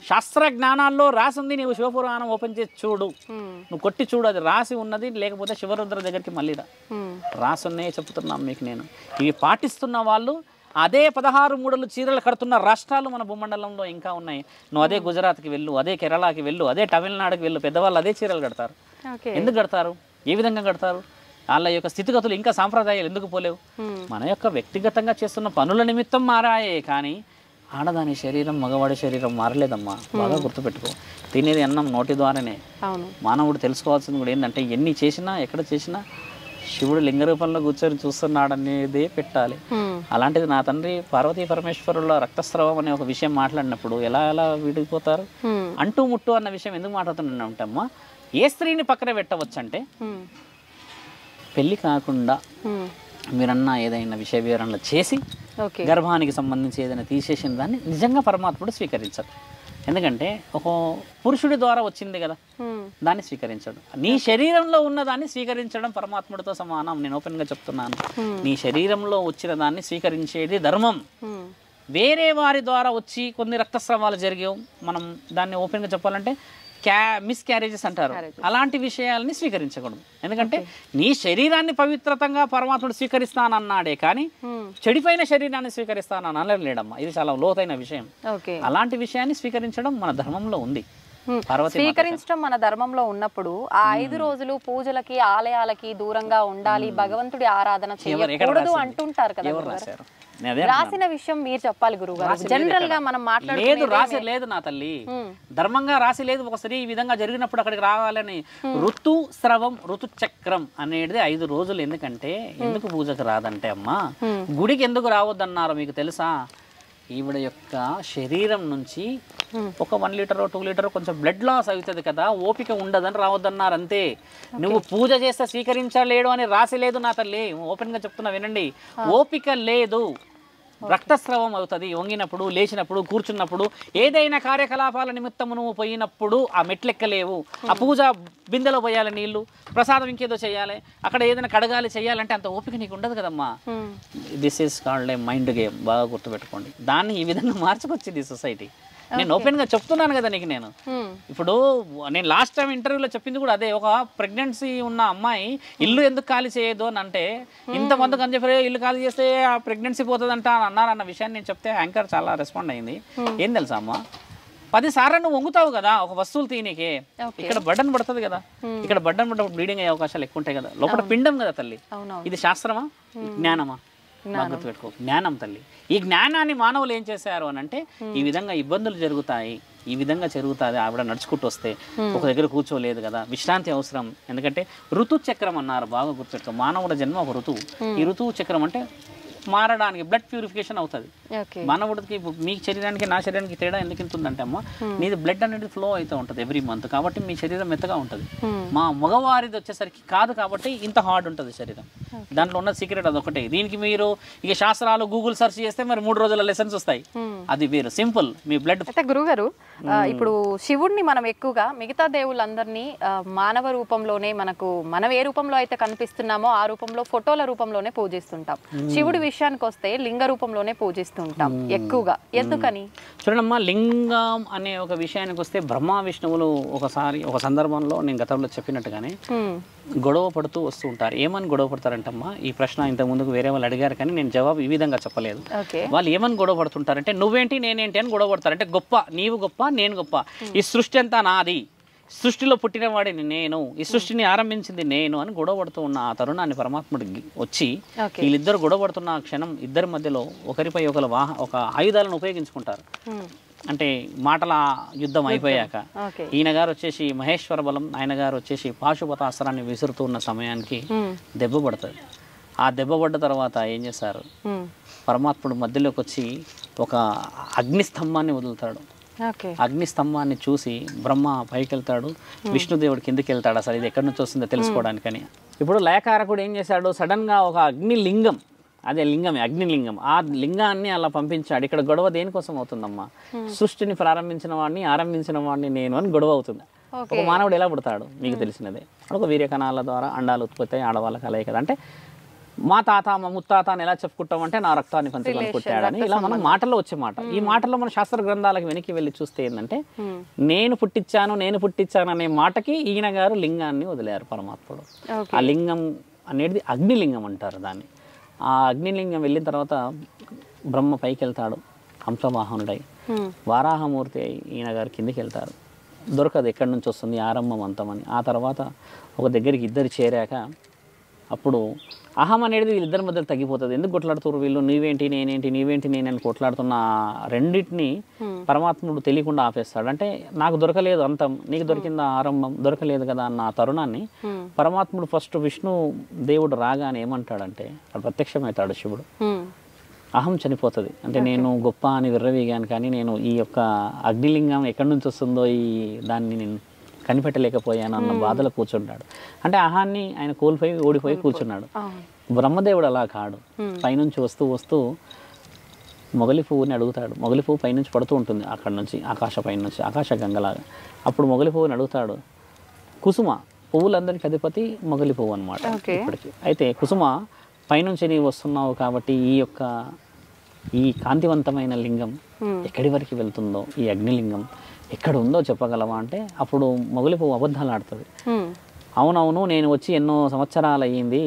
శాస్త్ర జ్ఞానాల్లో రాసి ఉంది. నీవు శివపురాణం ఓపెన్ చేసి చూడు, నువ్వు కొట్టి చూడు, అది రాసి ఉన్నది. లేకపోతే శివరుద్ర దగ్గరికి మళ్ళీ రాసి ఉన్నాయే చెప్తున్నాం మీకు నేను. ఇవి పాటిస్తున్న వాళ్ళు అదే 16 మూడలు చీరలు కడుతున్న రాష్ట్రాలు మన భూమండలంలో ఇంకా ఉన్నాయి. నువ్వు అదే గుజరాత్కి వెళ్ళు, అదే కేరళకి వెళ్ళు, అదే తమిళనాడుకి వెళ్ళు, పెద్దవాళ్ళు అదే చీరలు కడతారు. ఎందుకు కడతారు? ఏ విధంగా కడతారు? వాళ్ళ యొక్క స్థితిగతులు ఇంకా సాంప్రదాయాలు ఎందుకు పోలేవు? మన యొక్క వ్యక్తిగతంగా చేస్తున్న పనుల నిమిత్తం మారాయే కానీ ఆడదాని శరీరం మగవాడి శరీరం మారలేదమ్మా. బాగా గుర్తుపెట్టుకో. తినేది అన్నం నోటి ద్వారానే. మానవుడు తెలుసుకోవాల్సింది కూడా ఏంటంటే ఎన్ని చేసినా ఎక్కడ చేసినా శివుడు లింగ రూపంలో కూర్చొని చూస్తున్నాడనేదే పెట్టాలి. అలాంటిది నా తండ్రి పార్వతీ పరమేశ్వరుల రక్తస్రావం అనే ఒక విషయం మాట్లాడినప్పుడు ఎలా విడిపోతారు? అంటూ ముట్టు అన్న విషయం ఎందుకు మాట్లాడుతున్నానంటమ్మా, ఏ స్త్రీని పక్కన పెట్టవచ్చు అంటే పెళ్ళి కాకుండా మీరన్నా ఏదైనా విషయ వివరణలు చేసి గర్భానికి సంబంధించి ఏదైనా తీసేసిన దాన్ని నిజంగా పరమాత్ముడు స్వీకరించడు. ఎందుకంటే ఒక పురుషుడి ద్వారా వచ్చింది కదా, దాన్ని స్వీకరించడు. నీ శరీరంలో ఉన్న దాన్ని స్వీకరించడం పరమాత్ముడితో సమానం. నేను ఓపెన్గా చెప్తున్నాను, నీ శరీరంలో వచ్చిన దాన్ని స్వీకరించేది ధర్మం. వేరే వారి ద్వారా వచ్చి కొన్ని రక్తస్రావాలు జరిగావు, మనం దాన్ని ఓపెన్గా చెప్పాలంటే మిస్క్యారేజెస్ అంటారు. అలాంటి విషయాలని స్వీకరించకూడదు. ఎందుకంటే నీ శరీరాన్ని పవిత్రతంగా పరమాత్ముడు స్వీకరిస్తానన్నాడే కానీ చెడిపోయిన శరీరాన్ని స్వీకరిస్తానని అనలేడమ్మా. ఇది చాలా లోతైన విషయం. అలాంటి విషయాన్ని స్వీకరించడం మన ధర్మంలో ఉంది. స్వీకరించడం మన ధర్మంలో ఉన్నప్పుడు ఆ 5 రోజులు పూజలకి ఆలయాలకి దూరంగా ఉండాలి, భగవంతుడి ఆరాధన చేయకూడదు అంటుంటారు కదా. రాసిన విషయం మీరు చెప్పాలి గురువు గారు. జనరల్ గా మనం లేదు, రాసి లేదు నా తల్లి, ధర్మంగా రాసి లేదు. ఒక స్త్రీ ఈ విధంగా జరిగినప్పుడు అక్కడికి రావాలని ఋతు స్రవం ఋతు చక్రం అనేది 5 రోజులు. ఎందుకంటే ఎందుకు పూజకు రాదంటే అమ్మా, గుడికి ఎందుకు రావద్దన్నారు మీకు తెలుసా? ఈవిడ యొక్క శరీరం నుంచి ఒక 1 లీటర్ 2 లీటర్ కొంచెం బ్లడ్ లాస్ అవుతుంది కదా, ఓపిక ఉండదని రావద్దన్నారు అంతే. నువ్వు పూజ చేస్తే స్వీకరించలేడు అని రాసి లేదు నా తల్లి. ఓపెన్గా చెప్తున్నా వినండి, ఓపిక లేదు, రక్తస్రావం అవుతుంది వంగినప్పుడు, లేచినప్పుడు, కూర్చున్నప్పుడు, ఏదైనా కార్యకలాపాల నిమిత్తం నువ్వు పోయినప్పుడు ఆ మెట్లెక్కలేవు. ఆ పూజ బిందెలో పోయాలి నీళ్లు, ప్రసాదం ఇంకేదో చేయాలి, అక్కడ ఏదైనా కడగాలి చేయాలంటే అంత ఓపిక నీకు ఉండదు కదమ్మా. This is called a mind game. బాగా గుర్తుపెట్టుకోండి. దాన్ని ఈ విధంగా మార్చుకొచ్చింది సొసైటీ. నేను ఓపెన్గా చెప్తున్నాను కదా నీకు. నేను ఇప్పుడు నేను లాస్ట్ టైం ఇంటర్వ్యూలో చెప్పింది కూడా అదే. ఒక ప్రెగ్నెన్సీ ఉన్న అమ్మాయి ఇల్లు ఎందుకు ఖాళీ చేయదు అని అంటే, ఇంతమందికి అని చెప్పి ఇల్లు ఖాళీ చేస్తే ఆ ప్రెగ్నెన్సీ పోతుందంట అని అన్నారన్న విషయాన్ని నేను చెప్తే యాంకర్ చాలా రెస్పాండ్ అయింది. ఏం తెలుసా అమ్మా, 10 సార్లు నువ్వు వంగుతావు కదా ఒక వస్తువులు తీయనీకే, ఇక్కడ బడ్డన్ పడుతుంది కదా, ఇక్కడ బడ్డన్ పడ్డ బ్లీడింగ్ అయ్యే అవకాశాలు ఎక్కువ ఉంటాయి కదా. లోపల పిండం కదా తల్లి. ఇది శాస్త్రమా జ్ఞానమా? గుర్తుపెట్టుకో, జ్ఞానం తల్లి. ఈ జ్ఞానాన్ని మానవులు ఏం చేశారు అని అంటే, ఈ విధంగా ఇబ్బందులు జరుగుతాయి, ఈ విధంగా జరుగుతుంది, ఆవిడ నడుచుకుంటూ వస్తే ఒక దగ్గర కూర్చోలేదు కదా, విశ్రాంతి అవసరం. ఎందుకంటే ఋతు చక్రం అన్నారు, బాగా గుర్తుపెట్టుకో. మానవుడి జన్మ ఒక ఋతువు. ఈ ఋతువు చక్రం అంటే మారడానికి బ్లడ్ ప్యూరిఫికేషన్ అవుతుంది. మానవుడికి మీ శరీరానికి నా శరీరానికి తేడా ఎందుకు ఉంటుందంటే అమ్మ, నీది బ్లడ్ అనేది ఫ్లో అవుతూ ఉంటుంది ఎవ్రీ మంత్, కాబట్టి మీ శరీరం మెత్తగా ఉంటుంది. మా మగవారిది వచ్చేసరికి కాదు, కాబట్టి ఇంత హార్డ్ ఉంటుంది శరీరం. దాంట్లో ఉన్న సీక్రెట్ అదొకటే. దీనికి మీరు ఇక శాస్త్రాలు గూగుల్ సెర్చ్ చేస్తే మరి 3 రోజుల లెసన్స్ వస్తాయి. అది వేరు, సింపుల్. మీ బ్లడ్ అయితే గురుగారు, ఇప్పుడు శివుడిని మనం ఎక్కువగా మిగతా దేవుళ్ళందరినీ మానవ రూపంలోనే, మనం ఏ రూపంలో అయితే కనిపిస్తున్నామో ఆ రూపంలో ఫోటోల రూపంలోనే పూజిస్తుంటాం. శివుడి విషయానికి వస్తే లింగ రూపంలోనే పూజిస్తుంటాం ఎక్కువగా. ఎందుకని? చూడమ్మా, లింగం అనే ఒక విషయానికి వస్తే బ్రహ్మ విష్ణువులు ఒకసారి ఒక సందర్భంలో నేను గతంలో చెప్పినట్టుగానే గొడవ పడుతూ వస్తూ ఉంటారు. ఏమని గొడవ పడతారంటమ్మా, ఈ ప్రశ్న ఇంతకు ముందుకు వేరే వాళ్ళు అడిగారు కానీ నేను జవాబు ఈ విధంగా చెప్పలేదు. వాళ్ళు ఏమని గొడవ పడుతుంటారంటే, నువ్వేంటి నేనేంటి అని గొడవ పడతారు. అంటే గొప్ప, నీవు గొప్ప, నేను గొప్ప, ఈ సృష్టి అంతా నాది, సృష్టిలో పుట్టిన వాడిని నేను, ఈ సృష్టిని ఆరంభించింది నేను అని గొడవ పడుతూ ఉన్న ఆ తరుణాన్ని పరమాత్ముడికి వచ్చి వీళ్ళిద్దరు గొడవ పడుతున్న ఆ క్షణం ఇద్దరి మధ్యలో ఒకరిపై ఒక ఆయుధాలను ఉపయోగించుకుంటారు. అంటే మాటల యుద్ధం అయిపోయాక ఈయన గారు వచ్చేసి మహేశ్వర బలం, ఆయన గారు వచ్చేసి పాశుపతాస్త్రాన్ని విసురుతూ ఉన్న సమయానికి దెబ్బ పడుతుంది. ఆ దెబ్బ పడ్డ తర్వాత ఏం చేస్తారు, పరమాత్ముడు మధ్యలోకి వచ్చి ఒక అగ్నిస్తంభాన్ని వదులుతాడు. అగ్నిస్తంభాన్ని చూసి బ్రహ్మ పైకి వెళ్తాడు, విష్ణుదేవుడు కిందికి వెళ్తాడు. అసలు ఇది ఎక్కడి నుంచి వస్తుందో తెలుసుకోవడానికని. ఇప్పుడు లయకారకుడు ఏం చేశాడు, సడన్గా ఒక అగ్నిలింగం, అదే లింగమే అగ్నిలింగం, ఆ లింగాన్ని అలా పంపించాడు. ఇక్కడ గొడవ దేనికోసం అవుతుందమ్మా, సృష్టిని ప్రారంభించిన వాడిని నేను అని గొడవ అవుతుంది. ఒక మానవుడు ఎలా పుడతాడు మీకు తెలిసినదే, ఒక వీర్యకణాల ద్వారా అండాలు ఉత్పత్తి అయ్యి ఆడవాళ్ళ కలయిక. అంటే మా తాత మా ముత్తాత అని ఎలా చెప్పుకుంటామంటే నా రక్తాన్ని పంచుకొని పుట్టాడని, ఇలా మనం మాటల్లో వచ్చే మాట. ఈ మాటల్లో మన శాస్త్ర గ్రంథాలకు వెనక్కి వెళ్ళి చూస్తే ఏంటంటే, నేను పుట్టించాను అనే మాటకి ఈయన గారు లింగాన్ని వదిలేరు పరమాత్ముడు. ఆ లింగం అనేది అగ్నిలింగం అంటారు దాన్ని. ఆ అగ్నిలింగం వెళ్ళిన తర్వాత బ్రహ్మ పైకి వెళ్తాడు హంసవాహనుడై, వారాహమూర్తి అయి ఈయన గారు కిందికి వెళ్తారు. దొరకదు ఎక్కడి నుంచి వస్తుంది ఆరంభం అంతమని. ఆ తర్వాత ఒక దగ్గరికి ఇద్దరు చేరాక అప్పుడు అహం అనేది వీళ్ళిద్దరి మధ్యలో తగ్గిపోతుంది. ఎందుకు కొట్లాడుతున్నారు వీళ్ళు, నీవేంటి నేనేంటి, నీవేంటి నేనని కొట్లాడుతున్న రెండింటిని పరమాత్ముడు తెలియకుండా ఆపేస్తాడు. అంటే నాకు దొరకలేదు అంతం, నీకు దొరికిందా ఆరంభం, దొరకలేదు కదా అన్న ఆ తరుణాన్ని పరమాత్ముడు ఫస్ట్ విష్ణు దేవుడు రాగానే ఏమంటాడంటే, అక్కడ ప్రత్యక్షమవుతాడు శివుడు. అహం చనిపోతుంది. అంటే నేను గొప్ప అని విర్రవీగాను, కానీ నేను ఈ యొక్క అగ్నిలింగం ఎక్కడి నుంచి వస్తుందో ఈ దాన్ని నేను కనిపెట్టలేకపోయాను అన్న బాధలో కూర్చుంటాడు. అంటే అహాన్ని ఆయన కోల్పోయి ఓడిపోయి కూర్చున్నాడు. బ్రహ్మదేవుడు అలా కాడు, పైనుంచి వస్తూ వస్తూ మొగలి పువ్వుని అడుగుతాడు. మొగలి పువ్వు పైనుంచి పడుతూ ఉంటుంది అక్కడ నుంచి, ఆకాశ పైనుంచి, ఆకాశ గంగలాగా. అప్పుడు మొగలి పువ్వుని అడుగుతాడు. కుసుమ, పువ్వులందరికీ అధిపతి మొగలి పువ్వు అనమాట ఇప్పటికి. అయితే కుసుమ, పైనుంచి నీవు వస్తున్నావు కాబట్టి ఈ కాంతివంతమైన లింగం ఎక్కడి వరకు వెళ్తుందో, ఈ అగ్నిలింగం ఎక్కడ ఉందో చెప్పగలవా అంటే అప్పుడు మొగలి పువ్వు అబద్ధాలు ఆడుతుంది. అవునవును, నేను వచ్చి ఎన్నో సంవత్సరాలు అయ్యింది,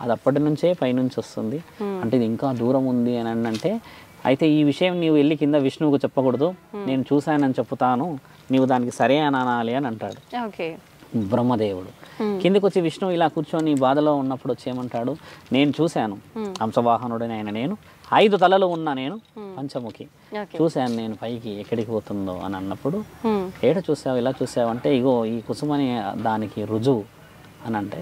అది అప్పటి నుంచే పైనుంచి వస్తుంది, అంటే ఇది ఇంకా దూరం ఉంది అని అంటే, అయితే ఈ విషయం నీవు వెళ్ళి కింద విష్ణువుకు చెప్పకూడదు, నేను చూశానని చెప్తాను, నీవు దానికి సరే అని అనాలి అని అంటాడు బ్రహ్మదేవుడు. కిందికి వచ్చి విష్ణువు ఇలా కూర్చొని బాధలో ఉన్నప్పుడు వచ్చి ఏమంటాడు, నేను చూశాను హంసవాహనుడని ఆయన, నేను 5 తలలు ఉన్నా, నేను పంచముఖి చూశాను, నేను పైకి ఎక్కడికి పోతుందో అని అన్నప్పుడు, ఏడ చూసావు, ఇలా చూసావు అంటే, ఇగో ఈ కుసుమని దానికి రుజువు అని అంటే,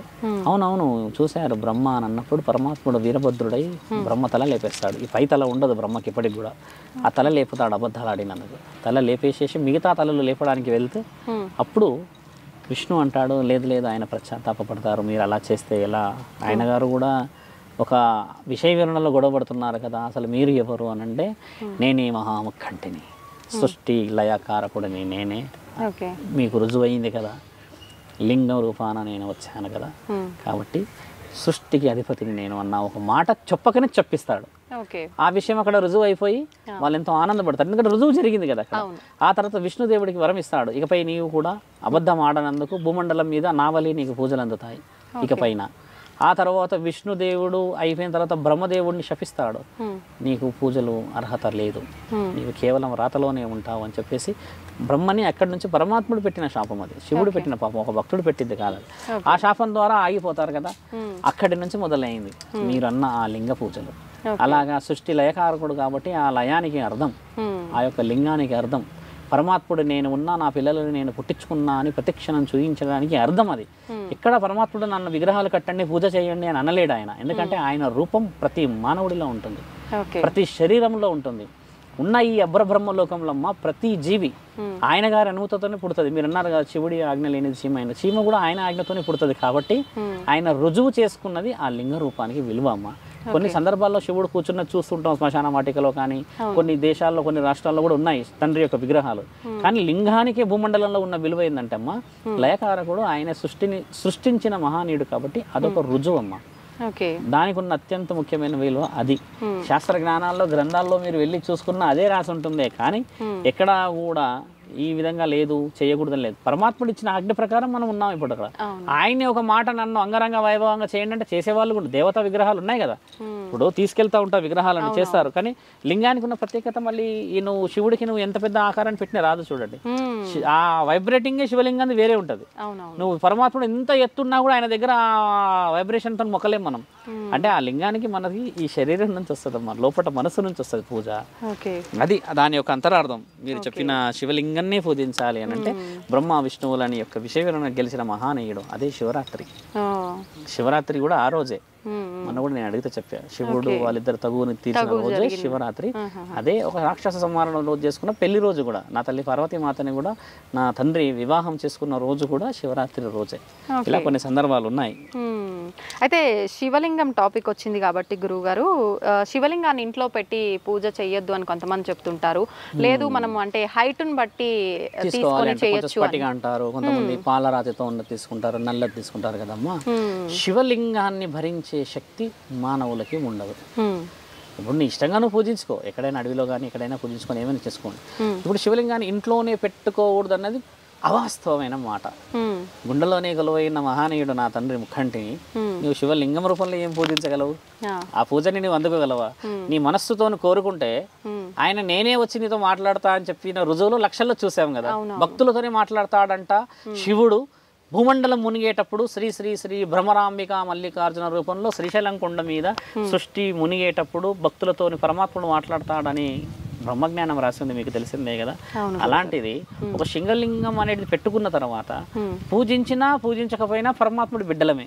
అవునవును చూశారు బ్రహ్మ అని అన్నప్పుడు పరమాత్ముడు వీరభద్రుడై బ్రహ్మ తల లేపేస్తాడు. ఈ పై తల ఉండదు బ్రహ్మకి ఇప్పటికి కూడా, ఆ తల లేపుతాడు అబద్ధాలు ఆడినందుకు. తల లేపేసేసి మిగతా తలలు లేపడానికి వెళ్తే అప్పుడు విష్ణు అంటాడు, లేదు లేదు ఆయన పశ్చాత్తాపడతారు, మీరు అలా చేస్తే ఎలా, ఆయన గారు కూడా ఒక విషయ వివరణలో గొడవపడుతున్నారు కదా, అసలు మీరు ఎవరు అని అంటే, నేనే మహాముఖంటిని, సృష్టి లయకారకుడిని నేనే, మీకు రుజువైంది కదా, లింగం రూపాన నేను వచ్చాను కదా, కాబట్టి సృష్టికి అధిపతిని నేను అన్న ఒక మాట చెప్పకనే చెప్పిస్తాడు. ఆ విషయం అక్కడ రుజువు అయిపోయి వాళ్ళు ఎంతో ఆనందపడతారు, ఎందుకంటే రుజువు జరిగింది కదా అక్కడ. ఆ తర్వాత విష్ణుదేవుడికి వరం ఇస్తాడు, ఇకపై నీవు కూడా అబద్ధం ఆడనందుకు భూమండలం మీద నావలి నీకు పూజలు అందుతాయి ఇకపైన. ఆ తర్వాత విష్ణుదేవుడు అయిపోయిన తర్వాత బ్రహ్మదేవుడిని శపిస్తాడు, నీకు పూజలు అర్హత లేదు, నీవు కేవలం రాతలోనే ఉంటావు అని చెప్పేసి బ్రహ్మని అక్కడి నుంచి పరమాత్ముడు పెట్టిన శాపం, అది శివుడు పెట్టిన పాపం, ఒక భక్తుడు పెట్టింది కాదు. ఆ శాపం ద్వారా ఆగిపోతారు కదా, అక్కడి నుంచి మొదలైంది మీరు అన్న ఆ లింగ పూజలు. అలాగా సృష్టి లయకారకుడు కాబట్టి ఆ లయానికి అర్థం, ఆ యొక్క లింగానికి అర్థం పరమాత్ముడు నేను ఉన్నా, నా పిల్లలను నేను పుట్టించుకున్నా అని ప్రతిక్షణం చూపించడానికి అర్థం అది. ఇక్కడ పరమాత్ముడు నన్ను విగ్రహాలు కట్టండి పూజ చేయండి అని అనలేడు ఆయన, ఎందుకంటే ఆయన రూపం ప్రతి మానవుడిలో ఉంటుంది, ప్రతి శరీరంలో ఉంటుంది. ఉన్న ఈ అబ్రబ్రహ్మలోకంలో ప్రతి జీవి ఆయన గారి అనుమతితోనే పుడుతుంది. మీరు అన్నారు కదా శివుడి ఆజ్ఞ లేనిది చీమ అయిన, చీమ కూడా ఆయన ఆజ్ఞతోనే పుడుతుంది. కాబట్టి ఆయన రుజువు చేసుకున్నది ఆ లింగ రూపానికి విలువ అమ్మ. కొన్ని సందర్భాల్లో శివుడు కూర్చున్నది చూస్తుంటాం శ్మశాన వాటికలో, కానీ కొన్ని దేశాల్లో కొన్ని రాష్ట్రాల్లో కూడా ఉన్నాయి తండ్రి యొక్క విగ్రహాలు. కానీ లింగానికి భూమండలంలో ఉన్న విలువ ఏంటంటే అమ్మ, లయకారకుడు ఆయన సృష్టించిన మహానీయుడు కాబట్టి అదొక రుజువు అమ్మ. దానికి ఉన్న అత్యంత ముఖ్యమైన విలువ అది. శాస్త్ర జ్ఞానాల్లో గ్రంథాల్లో మీరు వెళ్ళి చూసుకున్నా అదే రాసి ఉంటుందే, కానీ ఎక్కడా కూడా ఈ విధంగా లేదు, చేయకూడదని లేదు. పరమాత్ముడు ఇచ్చిన ఆజ్ఞ ప్రకారం మనం ఉన్నాం ఇప్పుడు అక్కడ. ఆయనే ఒక మాట నన్ను అంగరంగ వైభవంగా చేయండి అంటే చేసేవాళ్ళు కూడా, దేవతా విగ్రహాలు ఉన్నాయి కదా, ఇప్పుడు తీసుకెళ్తా ఉంటా విగ్రహాలను చేస్తారు, కానీ లింగానికి ఉన్న ప్రత్యేకత మళ్ళీ నువ్వు శివుడికి నువ్వు ఎంత పెద్ద ఆకారాన్ని పెట్టినా రాదు చూడండి, ఆ వైబ్రేటింగే శివలింగాన్ని వేరే ఉంటుంది. నువ్వు పరమాత్ముడు ఎంత ఎత్తున్నా కూడా ఆయన దగ్గర వైబ్రేషన్ తో మొక్కలేం మనం. అంటే ఆ లింగానికి మనకి ఈ శరీరం నుంచి వస్తుంది అమ్మా, లోపల మనసు నుంచి వస్తుంది పూజ. అది దాని యొక్క అంతరార్థం. మీరు చెప్పిన శివలింగాన్ని పూజించాలి అని అంటే బ్రహ్మ విష్ణువులని యొక్క విషయ గెలిచిన మహానీయుడు అదే శివరాత్రి. శివరాత్రి కూడా ఆ రోజే మొన్న కూడా నేను అడిగితే చెప్పా, శివుడు వాళ్ళిద్దరు తగుని తీర్చిన రోజే శివరాత్రి. అదే ఒక రాక్షస సంహారణ రోజు చేసుకున్న పెళ్లి రోజు కూడా, నా తల్లి పార్వతీ మాతని కూడా నా తండ్రి వివాహం చేసుకున్న రోజు కూడా శివరాత్రి రోజే. ఇలా కొన్ని సందర్భాలు ఉన్నాయి. అయితే శివలింగం టాపిక్ వచ్చింది కాబట్టి గురువుగారు, శివలింగాన్ని ఇంట్లో పెట్టి పూజ చేయొద్దు అని కొంతమంది చెప్తుంటారు. లేదు మనం అంటే హైట్ ని బట్టి తీసుకొని చేయొచ్చు అంటారు. కొంతమంది పాలరాతితో ఉన్నది తీసుకుంటారు, నల్లది తీసుకుంటారు కదమ్మా. శివలింగాన్ని భరించే శక్తి మానవులకి ఉండదు. ఇప్పుడు నీ ఇష్టంగా నువ్వు పూజించుకో, ఎక్కడైనా అడవిలో కానీ ఎక్కడైనా పూజించుకొని ఏమైనా చేసుకోండి. ఇప్పుడు శివలింగాన్ని ఇంట్లోనే పెట్టుకోకూడదు అన్నది అవాస్తవమైన మాట. గుండెలోనే కొలువైన మహానీయుడు నా తండ్రి ముఖంటిని నువ్వు శివలింగం రూపంలో ఏం పూజించగలవు? ఆ పూజని నువ్వు అందుకోగలవా? నీ మనస్సుతో కోరుకుంటే ఆయన నేనే వచ్చి నీతో మాట్లాడతా అని చెప్పిన రుజువులు లక్షల్లో చూసాం కదా. భక్తులతోనే మాట్లాడతాడంట శివుడు. భూమండలం మునిగేటప్పుడు శ్రీ శ్రీ శ్రీ భ్రమరాంబిక మల్లికార్జున రూపంలో శ్రీశైలం కొండ మీద సృష్టి మునిగేటప్పుడు భక్తులతోని పరమాత్ముడు మాట్లాడతాడని బ్రహ్మజ్ఞానం రాసింది, మీకు తెలిసిందే కదా. అలాంటిది ఒక శింగలింగం అనేది పెట్టుకున్న తర్వాత పూజించినా పూజించకపోయినా పరమాత్ముడి బిడ్డలమే.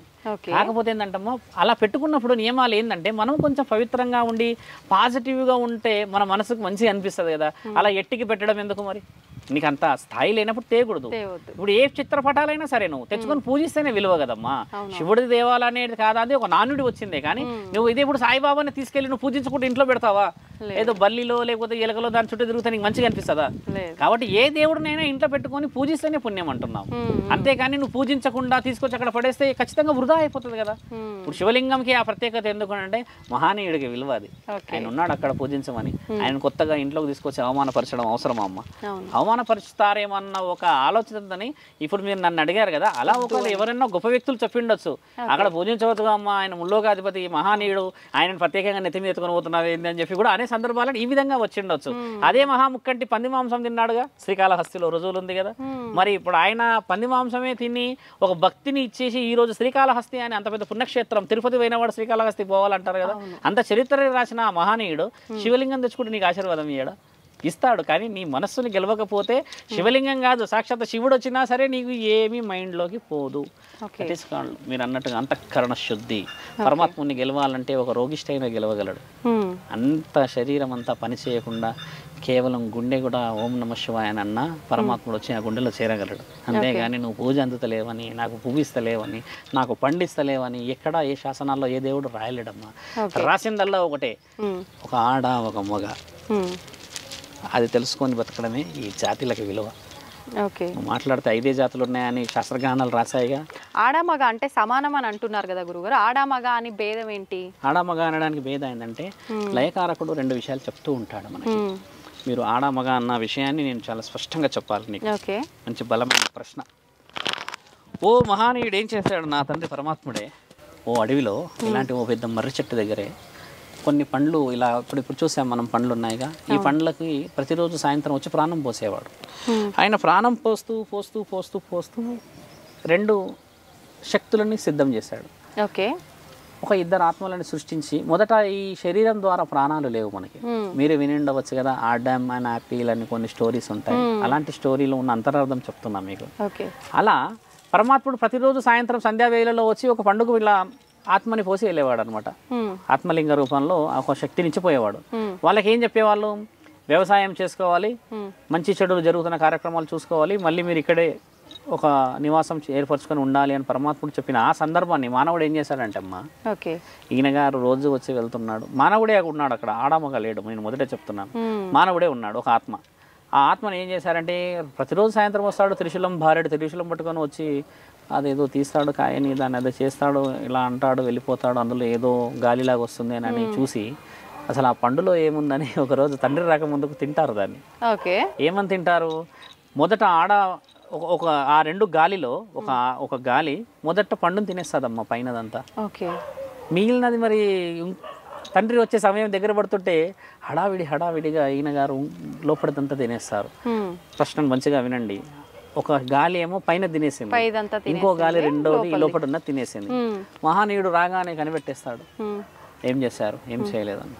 కాకపోతే ఏంటంటమ్మా, అలా పెట్టుకున్నప్పుడు నియమాలు ఏంటంటే మనం కొంచెం పవిత్రంగా ఉండి పాజిటివ్గా ఉంటే మన మనసుకు మంచిగా అనిపిస్తుంది కదా. అలా ఎట్టికి పెట్టడం ఎందుకు? మరి నీకు అంత స్థాయి లేనప్పుడు తేయకూడదు. ఇప్పుడు ఏ చిత్రపటాలైనా సరే నువ్వు తెచ్చుకొని పూజిస్తేనే విలువ కదమ్మా. శివుడి దేవాలయం అనేది కాదా, అది ఒక నానుడి వచ్చిందే. కానీ నువ్వు ఇదే ఇప్పుడు సాయిబాబాని తీసుకెళ్ళి నువ్వు పూజించుకుంటే ఇంట్లో పెడతావా? ఏదో బల్లిలో లేకపోతే ఎలకలో దాని చుట్టూ తిరుగుతా నీకు మంచిగా అనిపిస్తుందా? కాబట్టి ఏ దేవుడినైనా ఇంట్లో పెట్టుకొని పూజిస్తేనే పుణ్యం అంటున్నావు. అంతేకాని నువ్వు పూజించకుండా తీసుకొచ్చి అక్కడ పడేస్తే ఖచ్చితంగా వృధా అయిపోతుంది కదా. ఇప్పుడు శివలింగంకి ఆ ప్రత్యేకత ఎందుకంటే మహానీయుడికి విలువ అది. ఆయన ఉన్నాడు అక్కడ పూజించమని. ఆయన కొత్తగా ఇంట్లోకి తీసుకొచ్చి అవమానపరచడం అవసరమా అమ్మ? అవమానపరుస్తారేమన్న ఒక ఆలోచనని ఇప్పుడు మీరు నన్ను అడిగారు కదా, అలా ఒక ఎవరైనా గొప్ప వ్యక్తులు చెప్పిండొచ్చు అక్కడ పూజించవచ్చుగా అమ్మ, ఆయన ముల్లోకాధిపతి మహానీయుడు, ఆయన ప్రత్యేకంగా నెత్తి మీద ఎత్తుకొని పోతున్నారు ఏంటి అని చెప్పి కూడా అనే సందర్భాలను ఈ విధంగా వచ్చిండొచ్చు. అదే మహాముక్కంటి పంది మాంసం తిన్నాడుగా, శ్రీకాళహస్తిలో రుజువులు ఉంది కదా. మరి ఇప్పుడు ఆయన పంది మాంసమే తిని ఒక భక్తిని ఇచ్చేసి ఈ రోజు శ్రీకాళహస్తి అని అంత పెద్ద పుణ్యక్షేత్రం, తిరుపతి పోయినవాడు శ్రీకాళహస్తి పోవాలంటారు కదా. అంత చరిత్ర రాసిన మహానీయుడు శివలింగం తెచ్చుకుంటే నీకు ఆశీర్వాదం ఇయ్యడా? ఇస్తాడు. కానీ నీ మనస్సుని గెలవకపోతే శివలింగం కాదు సాక్షాత్ శివుడు వచ్చినా సరే నీకు ఏమీ మైండ్లోకి పోదు. మీరు అన్నట్టుగా అంతఃకరణ శుద్ధి. పరమాత్ముని గెలవాలంటే ఒక రోగిష్టైన గెలవగలడు. అంత శరీరం అంతా పని చేయకుండా కేవలం గుండె కూడా ఓం నమ శివాయ అని అన్నా పరమాత్ముడు వచ్చి ఆ గుండెలో చేరగలడు. అంతేగాని నువ్వు పూజ అందుతలేవని, నాకు పువ్విస్తలేవని, నాకు పండిస్తలేవని ఎక్కడా ఏ శాసనాల్లో ఏ దేవుడు రాయలేడమ్మా. రాసిందల్లా ఒకటే, ఒక ఆడ ఒక మగ. అది తెలుసుకొని బతకడమే ఈ జాతిలకు విలువ. మాట్లాడితే 5 జాతులు ఉన్నాయని శాస్త్రజ్ఞానాలు రాశాయిగా. ఆడామగ అంటే సమానం అని అంటున్నారు కదా గురుగారు, ఆడామగ అని భేదం ఏంటి? ఆడామగ అనడానికి భేదం ఏంటంటే లయకారకుడు 2 విషయాలు చెప్తూ ఉంటాడు మనకి. మీరు ఆడామగ అన్న విషయాన్ని నేను చాలా స్పష్టంగా చెప్పాలి నీకు. మంచి బలమైన ప్రశ్న. ఓ మహానీయుడు ఏం చేశాడు నా తండ్రి పరమాత్ముడే, ఓ అడవిలో ఇలాంటి ఓ పెద్ద మర్రి చెట్టు దగ్గరే కొన్ని పండ్లు ఇలా ఇప్పుడు చూసాం మనం, పండ్లు ఉన్నాయిగా. ఈ పండ్లకి ప్రతిరోజు సాయంత్రం వచ్చి ప్రాణం పోసేవాడు. ఆయన ప్రాణం పోస్తూ పోస్తూ పోస్తూ పోస్తూ 2 శక్తులని సిద్ధం చేశాడు. ఒక 2 ఆత్మలను సృష్టించి, మొదట ఈ శరీరం ద్వారా ప్రాణాలు లేవు మనకి. మీరు వినిండవచ్చు కదా, ఆడామ్ అండ్ యాపిల్ అని కొన్ని స్టోరీస్ ఉంటాయి. అలాంటి స్టోరీలో ఉన్న అంతరార్థం చెప్తున్నా మీకు. అలా పరమాత్ముడు ప్రతిరోజు సాయంత్రం సంధ్యావేళలో వచ్చి ఒక పండుగ ఇలా ఆత్మని పోసి వెళ్ళేవాడు అనమాట. ఆత్మలింగ రూపంలో ఒక శక్తిని ఇచ్చిపోయేవాడు. వాళ్ళకి ఏం చెప్పేవాళ్ళు? వ్యవసాయం చేసుకోవాలి, మంచి చెడులు జరుగుతున్న కార్యక్రమాలు చూసుకోవాలి, మళ్ళీ మీరు ఇక్కడే ఒక నివాసం ఏర్పరచుకొని ఉండాలి అని పరమాత్ముడు చెప్పిన ఆ సందర్భాన్ని మానవుడు ఏం చేశాడంటే అమ్మా, ఈయన గారు రోజు వచ్చి వెళ్తున్నాడు. మానవుడే ఉన్నాడు అక్కడ, ఆడామగ లేడు. నేను మొదటే చెప్తున్నాను, మానవుడే ఉన్నాడు ఒక ఆత్మ. ఆ ఆత్మను ఏం చేశారంటే ప్రతిరోజు సాయంత్రం వస్తాడు, త్రిశూలం భార్యడు త్రిశూలం పట్టుకొని వచ్చి అదేదో తీస్తాడు కాయని, దాన్ని అదే చేస్తాడు, ఇలా అంటాడు, వెళ్ళిపోతాడు. అందులో ఏదో గాలిలాగా వస్తుంది అని చూసి అసలు ఆ పండులో ఏముందని ఒకరోజు తండ్రి రాకముందుకు తింటారు దాన్ని. ఏమని తింటారు? మొదట ఒక ఆ 2 గాలిలో ఒక గాలి మొదట పండుని తినేస్తుందమ్మా పైనదంతా. మిగిలినది మరి తండ్రి వచ్చే సమయం దగ్గర పడుతుంటే హడావిడిగా ఈయన గారు లోపలిదంతా తినేస్తారు. ప్రశ్నను మంచిగా వినండి. ఒక గాలి ఏమో పైన తినేసింది, ఇంకో గాలి రెండోది లోపల ఉన్న తినేసింది. మహానీయుడు రాగానే కనిపెట్టేస్తాడు. ఏం చేశారు? ఏం చేయలేదన్న.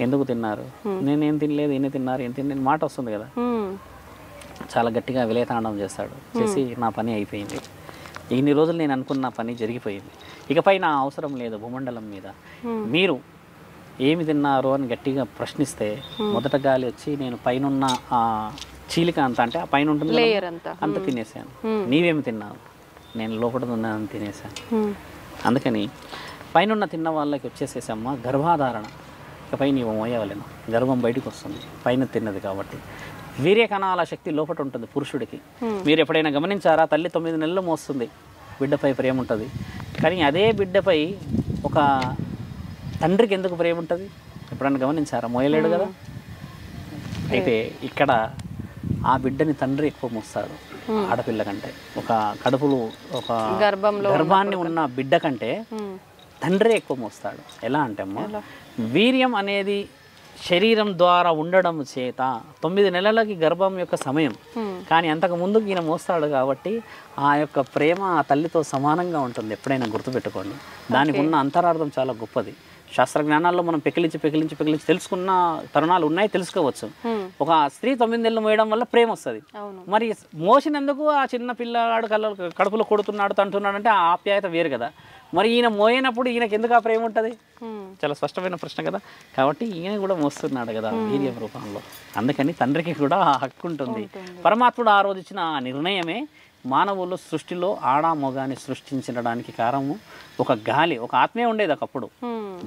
ఎందుకు తిన్నారు? నేనేం తినలేదు, ఈయన తిన్నారు, ఏం తినలేదు మాట వస్తుంది కదా. చాలా గట్టిగా విలేతాండం చేస్తాడు. చేసి నా పని అయిపోయింది, ఇన్ని రోజులు నేను అనుకున్న పని జరిగిపోయింది, ఇకపై నా అవసరం లేదు భూమండలం మీద. మీరు ఏమి తిన్నారు అని గట్టిగా ప్రశ్నిస్తే మొదట గాలి వచ్చి నేను పైన ఆ చీలిక అంత, అంటే ఆ పైన ఉంటుంది అంత తినేసాను. నీవేమి తిన్నావు? నేను లోపల ఉన్నానని తినేసాను. అందుకని పైన తిన్న వాళ్ళకి వచ్చేసేసమ్మా గర్భాధారణ, ఇకపై నీవు మోయవలేను, గర్భం బయటకు వస్తుంది పైన తిన్నది కాబట్టి. వీర్య కణాల శక్తి లోపల ఉంటుంది పురుషుడికి. మీరు ఎప్పుడైనా గమనించారా? తల్లి 9 నెలలు మోస్తుంది, బిడ్డపై ప్రేమ ఉంటుంది. కానీ అదే బిడ్డపై ఒక తండ్రికి ఎందుకు ప్రేమ ఉంటుంది? ఎప్పుడైనా గమనించారా? మోయలేడు కదా. అయితే ఇక్కడ ఆ బిడ్డని తండ్రి ఎక్కువ మోస్తాడు ఆడపిల్ల కంటే. ఒక కడుపులో ఒక గర్భాన్ని ఉన్న బిడ్డ కంటే తండ్రి ఎక్కువ మోస్తాడు. ఎలా అంటే అమ్మ, వీర్యం అనేది శరీరం ద్వారా ఉండడం చేత 9 నెలలకి గర్భం యొక్క సమయం, కానీ అంతకు ముందు ఈయన మోస్తాడు కాబట్టి ఆ యొక్క ప్రేమ ఆ తల్లితో సమానంగా ఉంటుంది. ఎప్పుడైనా గుర్తుపెట్టుకోండి. దానికి ఉన్న అంతరార్థం చాలా గొప్పది. శాస్త్రజ్ఞానాల్లో మనం పెకిలించి తెలుసుకున్న తరుణాలు ఉన్నాయి, తెలుసుకోవచ్చు. ఒక స్త్రీ 9 నెలలు మోయడం వల్ల ప్రేమ వస్తుంది. మరి మోసినందుకు ఆ చిన్న పిల్లగాడు కడుపులో కొడుతున్నాడు తంటున్నాడు అంటే ఆ ఆప్యాయత వేరు కదా. మరి ఈయన మోయినప్పుడు ఈయనకి ఎందుకు ఆ ప్రేమ ఉంటుంది? చాలా స్పష్టమైన ప్రశ్న కదా. కాబట్టి ఈయన కూడా మోస్తున్నాడు కదా వీర్యం రూపంలో. అందుకని తండ్రికి కూడా ఆ హక్కు ఉంటుంది. పరమాత్ముడు ఆ రోజు ఇచ్చిన ఆ నిర్ణయమే మానవులు సృష్టిలో ఆడా మొగాన్ని సృష్టించడానికి కారణము ఒక గాలి, ఒక ఆత్మే ఉండేది ఒకప్పుడు.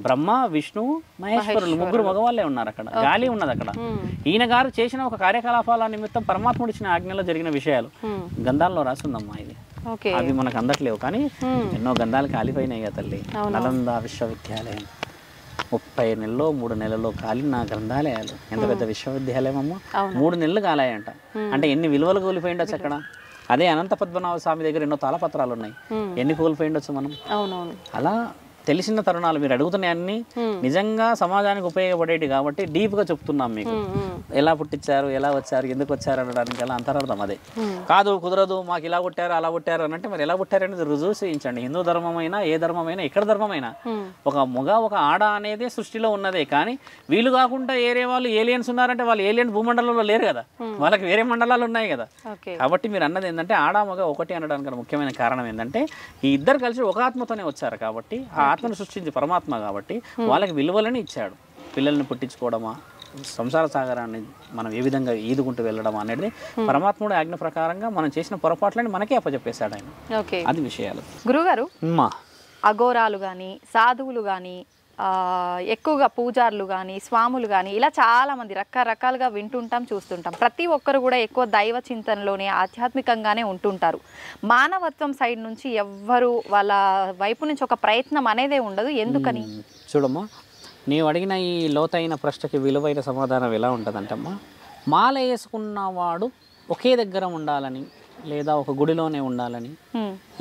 బ్రహ్మ, విష్ణువు, మహేశ్వరులు 3 మగవాళ్ళే ఉన్నారు అక్కడ. గాలి ఉన్నది అక్కడ. ఈయన గారు చేసిన ఒక కార్యకలాపాల నిమిత్తం పరమాత్ముడు ఇచ్చిన ఆజ్ఞలో జరిగిన విషయాలు గ్రంథాల్లో రాసిందమ్మా. ఇది అవి మనకు అందట్లేవు, కానీ ఎన్నో గ్రంథాలు కాలిపోయినాయి కదా తల్లి. నలంద విశ్వవిద్యాలయం 30 నెలల్లో 3 నెలల్లో కాలిన గ్రంథాలయాలు. ఎంత పెద్ద విశ్వవిద్యాలయం అమ్మో, 3 నెలలు కాలాయంట. అంటే ఎన్ని విలువలు కోల్పోయిండొచ్చు అక్కడ. అదే అనంత పద్మనాభ స్వామి దగ్గర ఎన్నో తాళపత్రాలు ఉన్నాయి, ఎన్ని కోల్పోయిండొచ్చు మనం. అలా తెలిసిన తరుణాలు మీరు అడుగుతున్నాయన్నీ నిజంగా సమాజానికి ఉపయోగపడేవి కాబట్టి డీప్గా చెప్తున్నాం మీకు. ఎలా పుట్టించారు, ఎలా వచ్చారు, ఎందుకు వచ్చారు అనడానికి అలా అంతరార్థం అదే కాదు. కుదరదు, మాకు ఇలా పుట్టారు అలా పుట్టారు అని అంటే మరి ఎలా పుట్టారు అనేది రుజువు చేయించండి. హిందూ ధర్మమైనా ఏ ధర్మమైనా ఎక్కడ ధర్మమైనా ఒక మగ ఒక ఆడ అనేది సృష్టిలో ఉన్నదే. కానీ వీళ్ళు కాకుండా ఏరే వాళ్ళు ఏలియన్స్ ఉన్నారంటే వాళ్ళు ఏలియన్స్ భూమండలంలో లేరు కదా, వాళ్ళకి వేరే మండలాలు ఉన్నాయి కదా. కాబట్టి మీరు అన్నది ఏంటంటే ఆడ మగ ఒకటి అనడానికి ముఖ్యమైన కారణం ఏంటంటే ఈ ఇద్దరు కలిసి ఒక ఆత్మతోనే వచ్చారు కాబట్టి, ఆ ఆత్మను సృష్టించి పరమాత్మ కాబట్టి వాళ్ళకి విలువలని ఇచ్చాడు. పిల్లల్ని పుట్టించుకోవడమా, సంసార సాగరాన్ని మనం ఏ విధంగా ఈదుకుంటూ వెళ్ళడం అనేది పరమాత్ముడు ఆజ్ఞ ప్రకారంగా మనం చేసిన పొరపాట్లని మనకే అప్పచెప్పేశాడు ఆయన. అది విషయాలు. గురుగారు, అఘోరాలు కానీ సాధువులు కానీ ఎక్కువగా పూజారులు కానీ స్వాములు కానీ ఇలా చాలామంది రకరకాలుగా వింటుంటాం, చూస్తుంటాం. ప్రతి ఒక్కరు కూడా ఎక్కువ దైవ చింతనలోనే ఆధ్యాత్మికంగానే ఉంటుంటారు. మానవత్వం సైడ్ నుంచి ఎవ్వరు వాళ్ళ వైపు నుంచి ఒక ప్రయత్నం అనేదే ఉండదు. ఎందుకని? చూడమ్మా, నీవు అడిగిన ఈ లోతైన ప్రశ్నకి విలువైన సమాధానం ఎలా ఉంటుందంటమ్మా, మాల వేసుకున్నవాడు ఒకే దగ్గర ఉండాలని, లేదా ఒక గుడిలోనే ఉండాలని,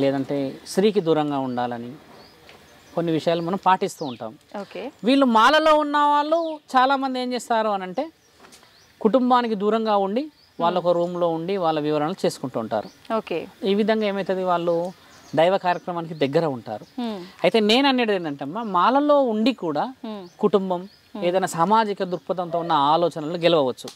లేదంటే స్త్రీకి దూరంగా ఉండాలని కొన్ని విషయాలు మనం పాటిస్తూ ఉంటాం. వీళ్ళు మాలలో ఉన్న వాళ్ళు చాలామంది ఏం చేస్తారు అని అంటే కుటుంబానికి దూరంగా ఉండి వాళ్ళొక రూమ్లో ఉండి వాళ్ళ వివరణలు చేసుకుంటూ ఉంటారు. ఈ విధంగా ఏమవుతుంది, వాళ్ళు దైవ కార్యక్రమానికి దగ్గర ఉంటారు. అయితే నేను అనేది ఏంటంటే అమ్మా, మాలలో ఉండి కూడా కుటుంబం ఏదైనా సామాజిక దృక్పథంతో ఉన్న ఆలోచనలు గెలవచ్చు.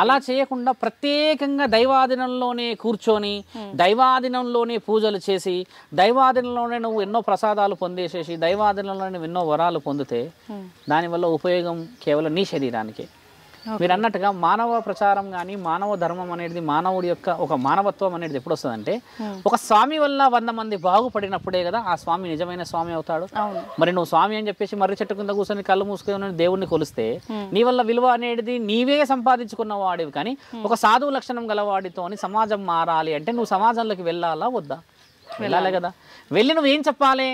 అలా చేయకుండా ప్రత్యేకంగా దైవాధీనంలోనే కూర్చొని దైవాధీనంలోనే పూజలు చేసి దైవాధీనంలోనే నువ్వు ఎన్నో ప్రసాదాలు పొందేసేసి దైవాధీనంలోనే నువ్వు ఎన్నో వరాలు పొందితే దానివల్ల ఉపయోగం కేవలం నీ శరీరానికే. మీరు అన్నట్టుగా మానవ ప్రచారం కానీ మానవ ధర్మం అనేది మానవుడి యొక్క ఒక మానవత్వం అనేది ఎప్పుడు వస్తుందంటే ఒక స్వామి వల్ల 100 మంది బాగుపడినప్పుడే కదా ఆ స్వామి నిజమైన స్వామి అవుతాడు. మరి నువ్వు స్వామి అని చెప్పేసి మర్రి చెట్టు కింద కూర్చొని కళ్ళు మూసుకొని దేవుడిని కొలిస్తే నీ వల్ల విలువ అనేది నీవే సంపాదించుకున్న వాడివి. కానీ ఒక సాధువు లక్షణం గలవాడితోని సమాజం మారాలి అంటే నువ్వు సమాజంలోకి వెళ్ళాలా వద్దా? వెళ్ళాలి కదా. వెళ్ళి నువ్వు ఏం చెప్పాలి?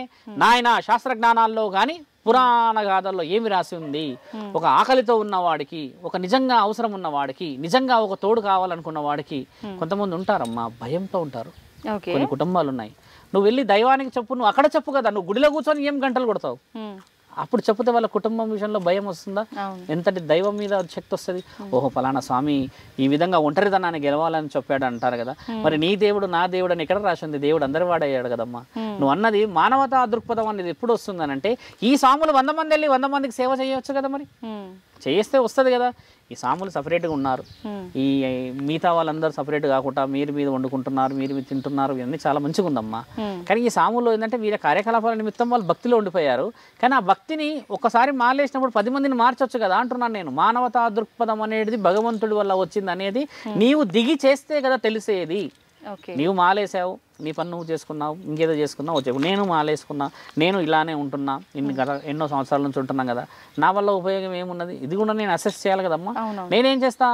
నాయన శాస్త్రజ్ఞానాల్లో కానీ పురాణ గాథల్లో ఏమి రాసి ఉంది, ఒక ఆకలితో ఉన్నవాడికి, ఒక నిజంగా అవసరం ఉన్నవాడికి, నిజంగా ఒక తోడు కావాలనుకున్న వాడికి కొంతమంది ఉంటారమ్మా, భయంతో ఉంటారు. కొన్ని కుటుంబాలు ఉన్నాయి. నువ్వు వెళ్ళి దైవానికి చెప్పు, నువ్వు అక్కడ చెప్పు కదా, నువ్వు గుడిలో కూర్చొని ఏం గంటలు కొడతావు? అప్పుడు చెప్తే వాళ్ళ కుటుంబం విషయంలో భయం వస్తుందా? ఎంతటి దైవం మీద శక్తి వస్తుంది? ఓహో పలానా స్వామి ఈ విధంగా ఒంటరిదనాన్ని గెలవాలని చెప్పాడు అంటారు కదా. మరి నీ దేవుడు నా దేవుడు అని ఎక్కడ రాసింది? దేవుడు అందరి వాడయ్యాడు కదమ్మా. నువ్వు అన్నది మానవతా దృక్పథం అనేది ఎప్పుడు వస్తుందనంటే ఈ స్వాములు 100 మంది వెళ్ళి 100 మందికి సేవ చేయవచ్చు కదా. మరి చేస్తే వస్తుంది కదా. ఈ సాములు సపరేట్గా ఉన్నారు, ఈ మిగతా వాళ్ళందరూ సపరేట్ కాకుండా మీరు మీద వండుకుంటున్నారు, మీరు మీద తింటున్నారు, ఇవన్నీ చాలా మంచిగా ఉందమ్మా. కానీ ఈ సాములు ఏంటంటే వీళ్ళ కార్యకలాపాల నిమిత్తం వాళ్ళు భక్తిలో ఉండిపోయారు. కానీ ఆ భక్తిని ఒక్కసారి మాలేసినప్పుడు 10 మందిని మార్చొచ్చు కదా అంటున్నాను నేను. మానవతా దృక్పథం అనేది భగవంతుడి వల్ల వచ్చింది అనేది నీవు దిగి చేస్తే కదా తెలిసేది. నీవు మాలేసావు, నీ పని నువ్వు చేసుకున్నావు, ఇంకేదో చేసుకున్నావు వచ్చావు. నేను మాలేసుకున్నా, నేను ఇలానే ఉంటున్నా, ఎన్నో సంవత్సరాల నుంచి ఉంటున్నాం కదా, నా వల్ల ఉపయోగం ఏమున్నది? ఇది కూడా నేను అసెస్ చేయాలి కదమ్మా. నేనేం చేస్తా?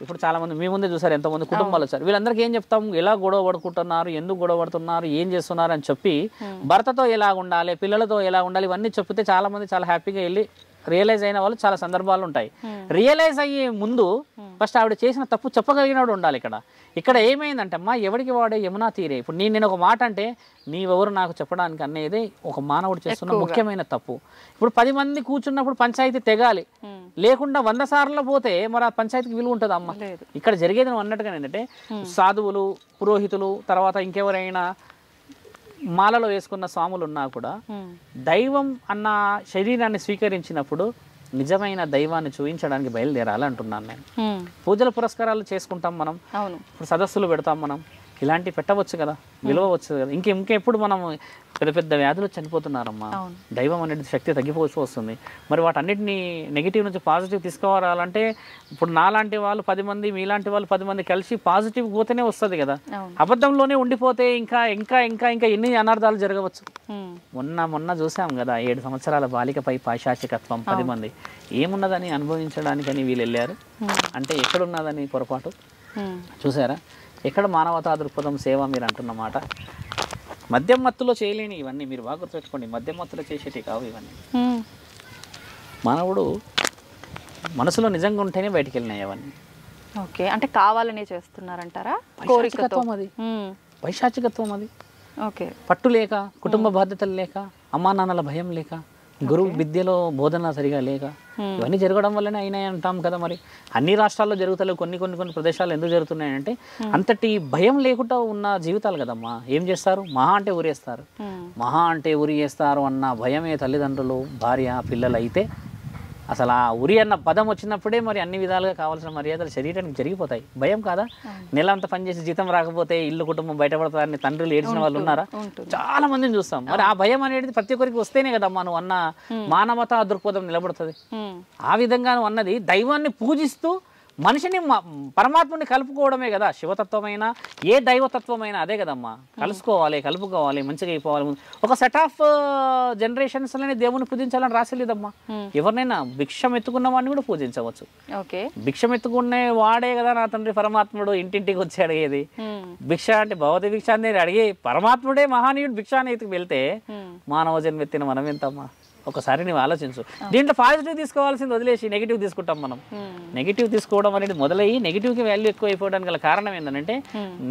ఇప్పుడు చాలా మంది మీ ముందే చూసారు, ఎంతమంది కుటుంబాలు వచ్చారు. వీళ్ళందరికీ ఏం చెప్తాం? ఎలా గొడవ పడుకుంటున్నారు, ఎందుకు గొడవ పడుతున్నారు, ఏం చేస్తున్నారు అని చెప్పి భర్తతో ఎలా ఉండాలి, పిల్లలతో ఎలా ఉండాలి, ఇవన్నీ చెప్తే చాలా మంది చాలా హ్యాపీగా వెళ్ళి రియలైజ్ అయిన వాళ్ళు చాలా సందర్భాలు ఉంటాయి. రియలైజ్ అయ్యే ముందు ఫస్ట్ ఆవిడ చేసిన తప్పు చెప్పగలిగినాడు ఉండాలి. ఇక్కడ ఏమైందంటే అమ్మా, ఎవరికి వాడే యమునా తీరే. ఇప్పుడు నేను ఒక మాట అంటే నీవెవరు నాకు చెప్పడానికి అనేది ఒక మానవుడు చేస్తున్న ముఖ్యమైన తప్పు. ఇప్పుడు 10 మంది కూర్చున్నప్పుడు పంచాయతీ తెగాలి, లేకుండా 100 సార్లు పోతే మరి ఆ పంచాయతీకి విలువ ఉంటుంది అమ్మ. ఇక్కడ జరిగేది నువ్వు అన్నట్టుగా ఏంటంటే సాధువులు, పురోహితులు, తర్వాత ఇంకెవరైనా మాలలో వేసుకున్న స్వాములు ఉన్నా కూడా దైవం అన్న శరీరాన్ని స్వీకరించినప్పుడు నిజమైన దైవాన్ని చూపించడానికి బయలుదేరాలి అంటున్నాను నేను. పూజల పురస్కారాలు చేసుకుంటాం మనం, ఇప్పుడు సదస్సులు పెడతాం మనం, ఇలాంటివి పెట్టవచ్చు కదా, విలువ వచ్చు కదా. ఇంకెప్పుడు మనం పెద్ద పెద్ద వ్యాధులు చనిపోతున్నారమ్మా. దైవం అనేది శక్తి తగ్గిపోవచ్చు వస్తుంది. మరి వాటన్నిటిని నెగిటివ్ నుంచి పాజిటివ్ తీసుకురావాలంటే ఇప్పుడు నాలాంటి వాళ్ళు 10 మంది, మీలాంటి వాళ్ళు 10 మంది కలిసి పాజిటివ్ పోతేనే వస్తుంది కదా. అబద్ధంలోనే ఉండిపోతే ఇంకా ఇంకా ఇంకా ఇంకా ఎన్ని అనర్థాలు జరగవచ్చు. మొన్న చూసాం కదా, 7 సంవత్సరాల బాలికపై పైశాచికత్వం 10 మంది. ఏమున్నదని అనుభవించడానికని వీళ్ళు వెళ్ళారు అంటే ఎక్కడున్నదని పొరపాటు చూసారా? ఎక్కడ మానవతా దృక్పథం, సేవ మీరు అంటున్న మాట. మద్యం మత్తులో చేయలేని ఇవన్నీ మీరు బాగా గుర్తుపెట్టుకోండి. మద్యం మత్తులో చేసేటి కావు ఇవన్నీ. మానవుడు మనసులో నిజంగా ఉంటేనే బయటికి వెళ్ళినాయి అవన్నీ. ఓకే, అంటే కావాలనే చేస్తున్నారంటారా? పైశాచికత్వం అది, పైశాచికత్వం అది. ఓకే, పట్టు లేక, కుటుంబ బాధ్యతలు లేక, అమ్మా నాన్నల భయం లేక, గురువు విద్యలో బోధన సరిగా లేక, ఇవన్నీ జరగడం వల్లనే అయినాయి అంటాం కదా. మరి అన్ని రాష్ట్రాల్లో జరుగుతలేవు, కొన్ని ప్రదేశాలు ఎందుకు జరుగుతున్నాయంటే అంతటి భయం లేకుండా ఉన్న జీవితాలు కదమ్మా. ఏం చేస్తారు? మహా అంటే ఊరేస్తారు, మహా అంటే ఉరి చేస్తారు అన్న భయమే తల్లిదండ్రులు, భార్య, పిల్లలు అయితే అసలు ఆ ఉరి అన్న పదం వచ్చినప్పుడే మరి అన్ని విధాలుగా కావాల్సిన మర్యాదలు శరీరానికి జరిగిపోతాయి. భయం కాదా? నెల అంతా పనిచేసి జీతం రాకపోతే ఇల్లు కుటుంబం బయటపడతారని తండ్రులు ఏడ్చిన వాళ్ళు ఉన్నారా? చాలా మందిని చూస్తాం. మరి ఆ భయం అనేది ప్రతి ఒక్కరికి వస్తేనే కదమ్మా నువ్వు అన్న మానవతా దృక్పథం నిలబడుతుంది. ఆ విధంగా నువ్వు అన్నది దైవాన్ని పూజిస్తూ మనిషిని పరమాత్మని కలుపుకోవడమే కదా. శివతత్వమైనా ఏ దైవతత్వమైనా అదే కదమ్మా. కలుపుకోవాలి, మంచిగా అయిపోవాలి. ఒక సెట్ ఆఫ్ జనరేషన్స్లోనే దేవుని పూజించాలని రాసేలేదమ్మా. ఎవరినైనా భిక్షం ఎత్తుకున్న వాడిని కూడా పూజించవచ్చు. భిక్షం ఎత్తుకునే వాడే కదా నా తండ్రి పరమాత్ముడు ఇంటింటికి వచ్చి అడిగేది. భిక్ష అంటే భగవతి భిక్ష అనేది అడిగే పరమాత్ముడే మహానీయుడు భిక్ష అనేది వెళ్తే మానవ జన్మెత్తిన మనం ఎంతమ్మా? ఒకసారి నువ్వు ఆలోచించు. దీంట్లో పాజిటివ్ తీసుకోవాల్సింది వదిలేసి నెగిటివ్ తీసుకుంటాం మనం. నెగిటివ్ తీసుకోవడం అనేది మొదలయ్యి నెగిటివ్కి వాల్యూ ఎక్కువ అయిపోవడానికి గల కారణం ఏంటంటే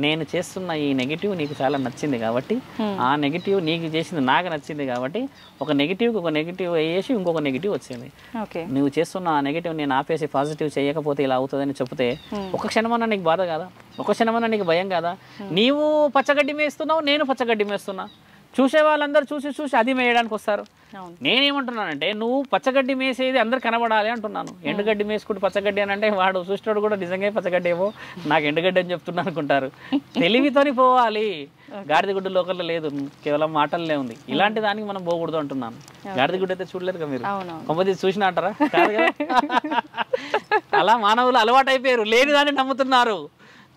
నేను చేస్తున్న ఈ నెగిటివ్ నీకు చాలా నచ్చింది కాబట్టి, ఆ నెగిటివ్ నీకు చేసింది నాకు నచ్చింది కాబట్టి ఒక నెగిటివ్కి ఒక నెగిటివ్ వేసి ఇంకొక నెగిటివ్ వచ్చింది. నువ్వు చేస్తున్న ఆ నెగిటివ్ నేను ఆపేసి పాజిటివ్ చేయకపోతే ఇలా అవుతుందని చెప్తే ఒక క్షణమన్నా నీకు బాధ కాదా? ఒక క్షణమన్నా నీకు భయం కాదా? నీవు పచ్చగడ్డి మేస్తున్నావు, నేను పచ్చగడ్డి మేస్తున్నా. చూసే వాళ్ళందరూ చూసి అది మేయడానికి వస్తారు. నేనేమంటున్నానంటే నువ్వు పచ్చగడ్డి మేసేది అందరు కనబడాలి అంటున్నాను. ఎండుగడ్డి మేసుకుంటూ పచ్చగడ్డి అని అంటే వాడు చూసినాడు కూడా నిజంగా పచ్చగడ్డి ఏమో నాకు ఎండుగడ్డి అని చెప్తున్నా అనుకుంటారు. తెలివితోని పోవాలి. గాడిదగుడ్డు లోకల్లో లేదు, కేవలం మాటలనే ఉంది. ఇలాంటి దానికి మనం పోకూడదు అంటున్నాను. గాడిదగుడ్డు అయితే చూడలేదు కదా మీరు, కొంపది చూసినా అంటారా? కాదు కదా. అలా మానవులు అలవాటు అయిపోయారు, లేని దాన్ని నమ్ముతున్నారు.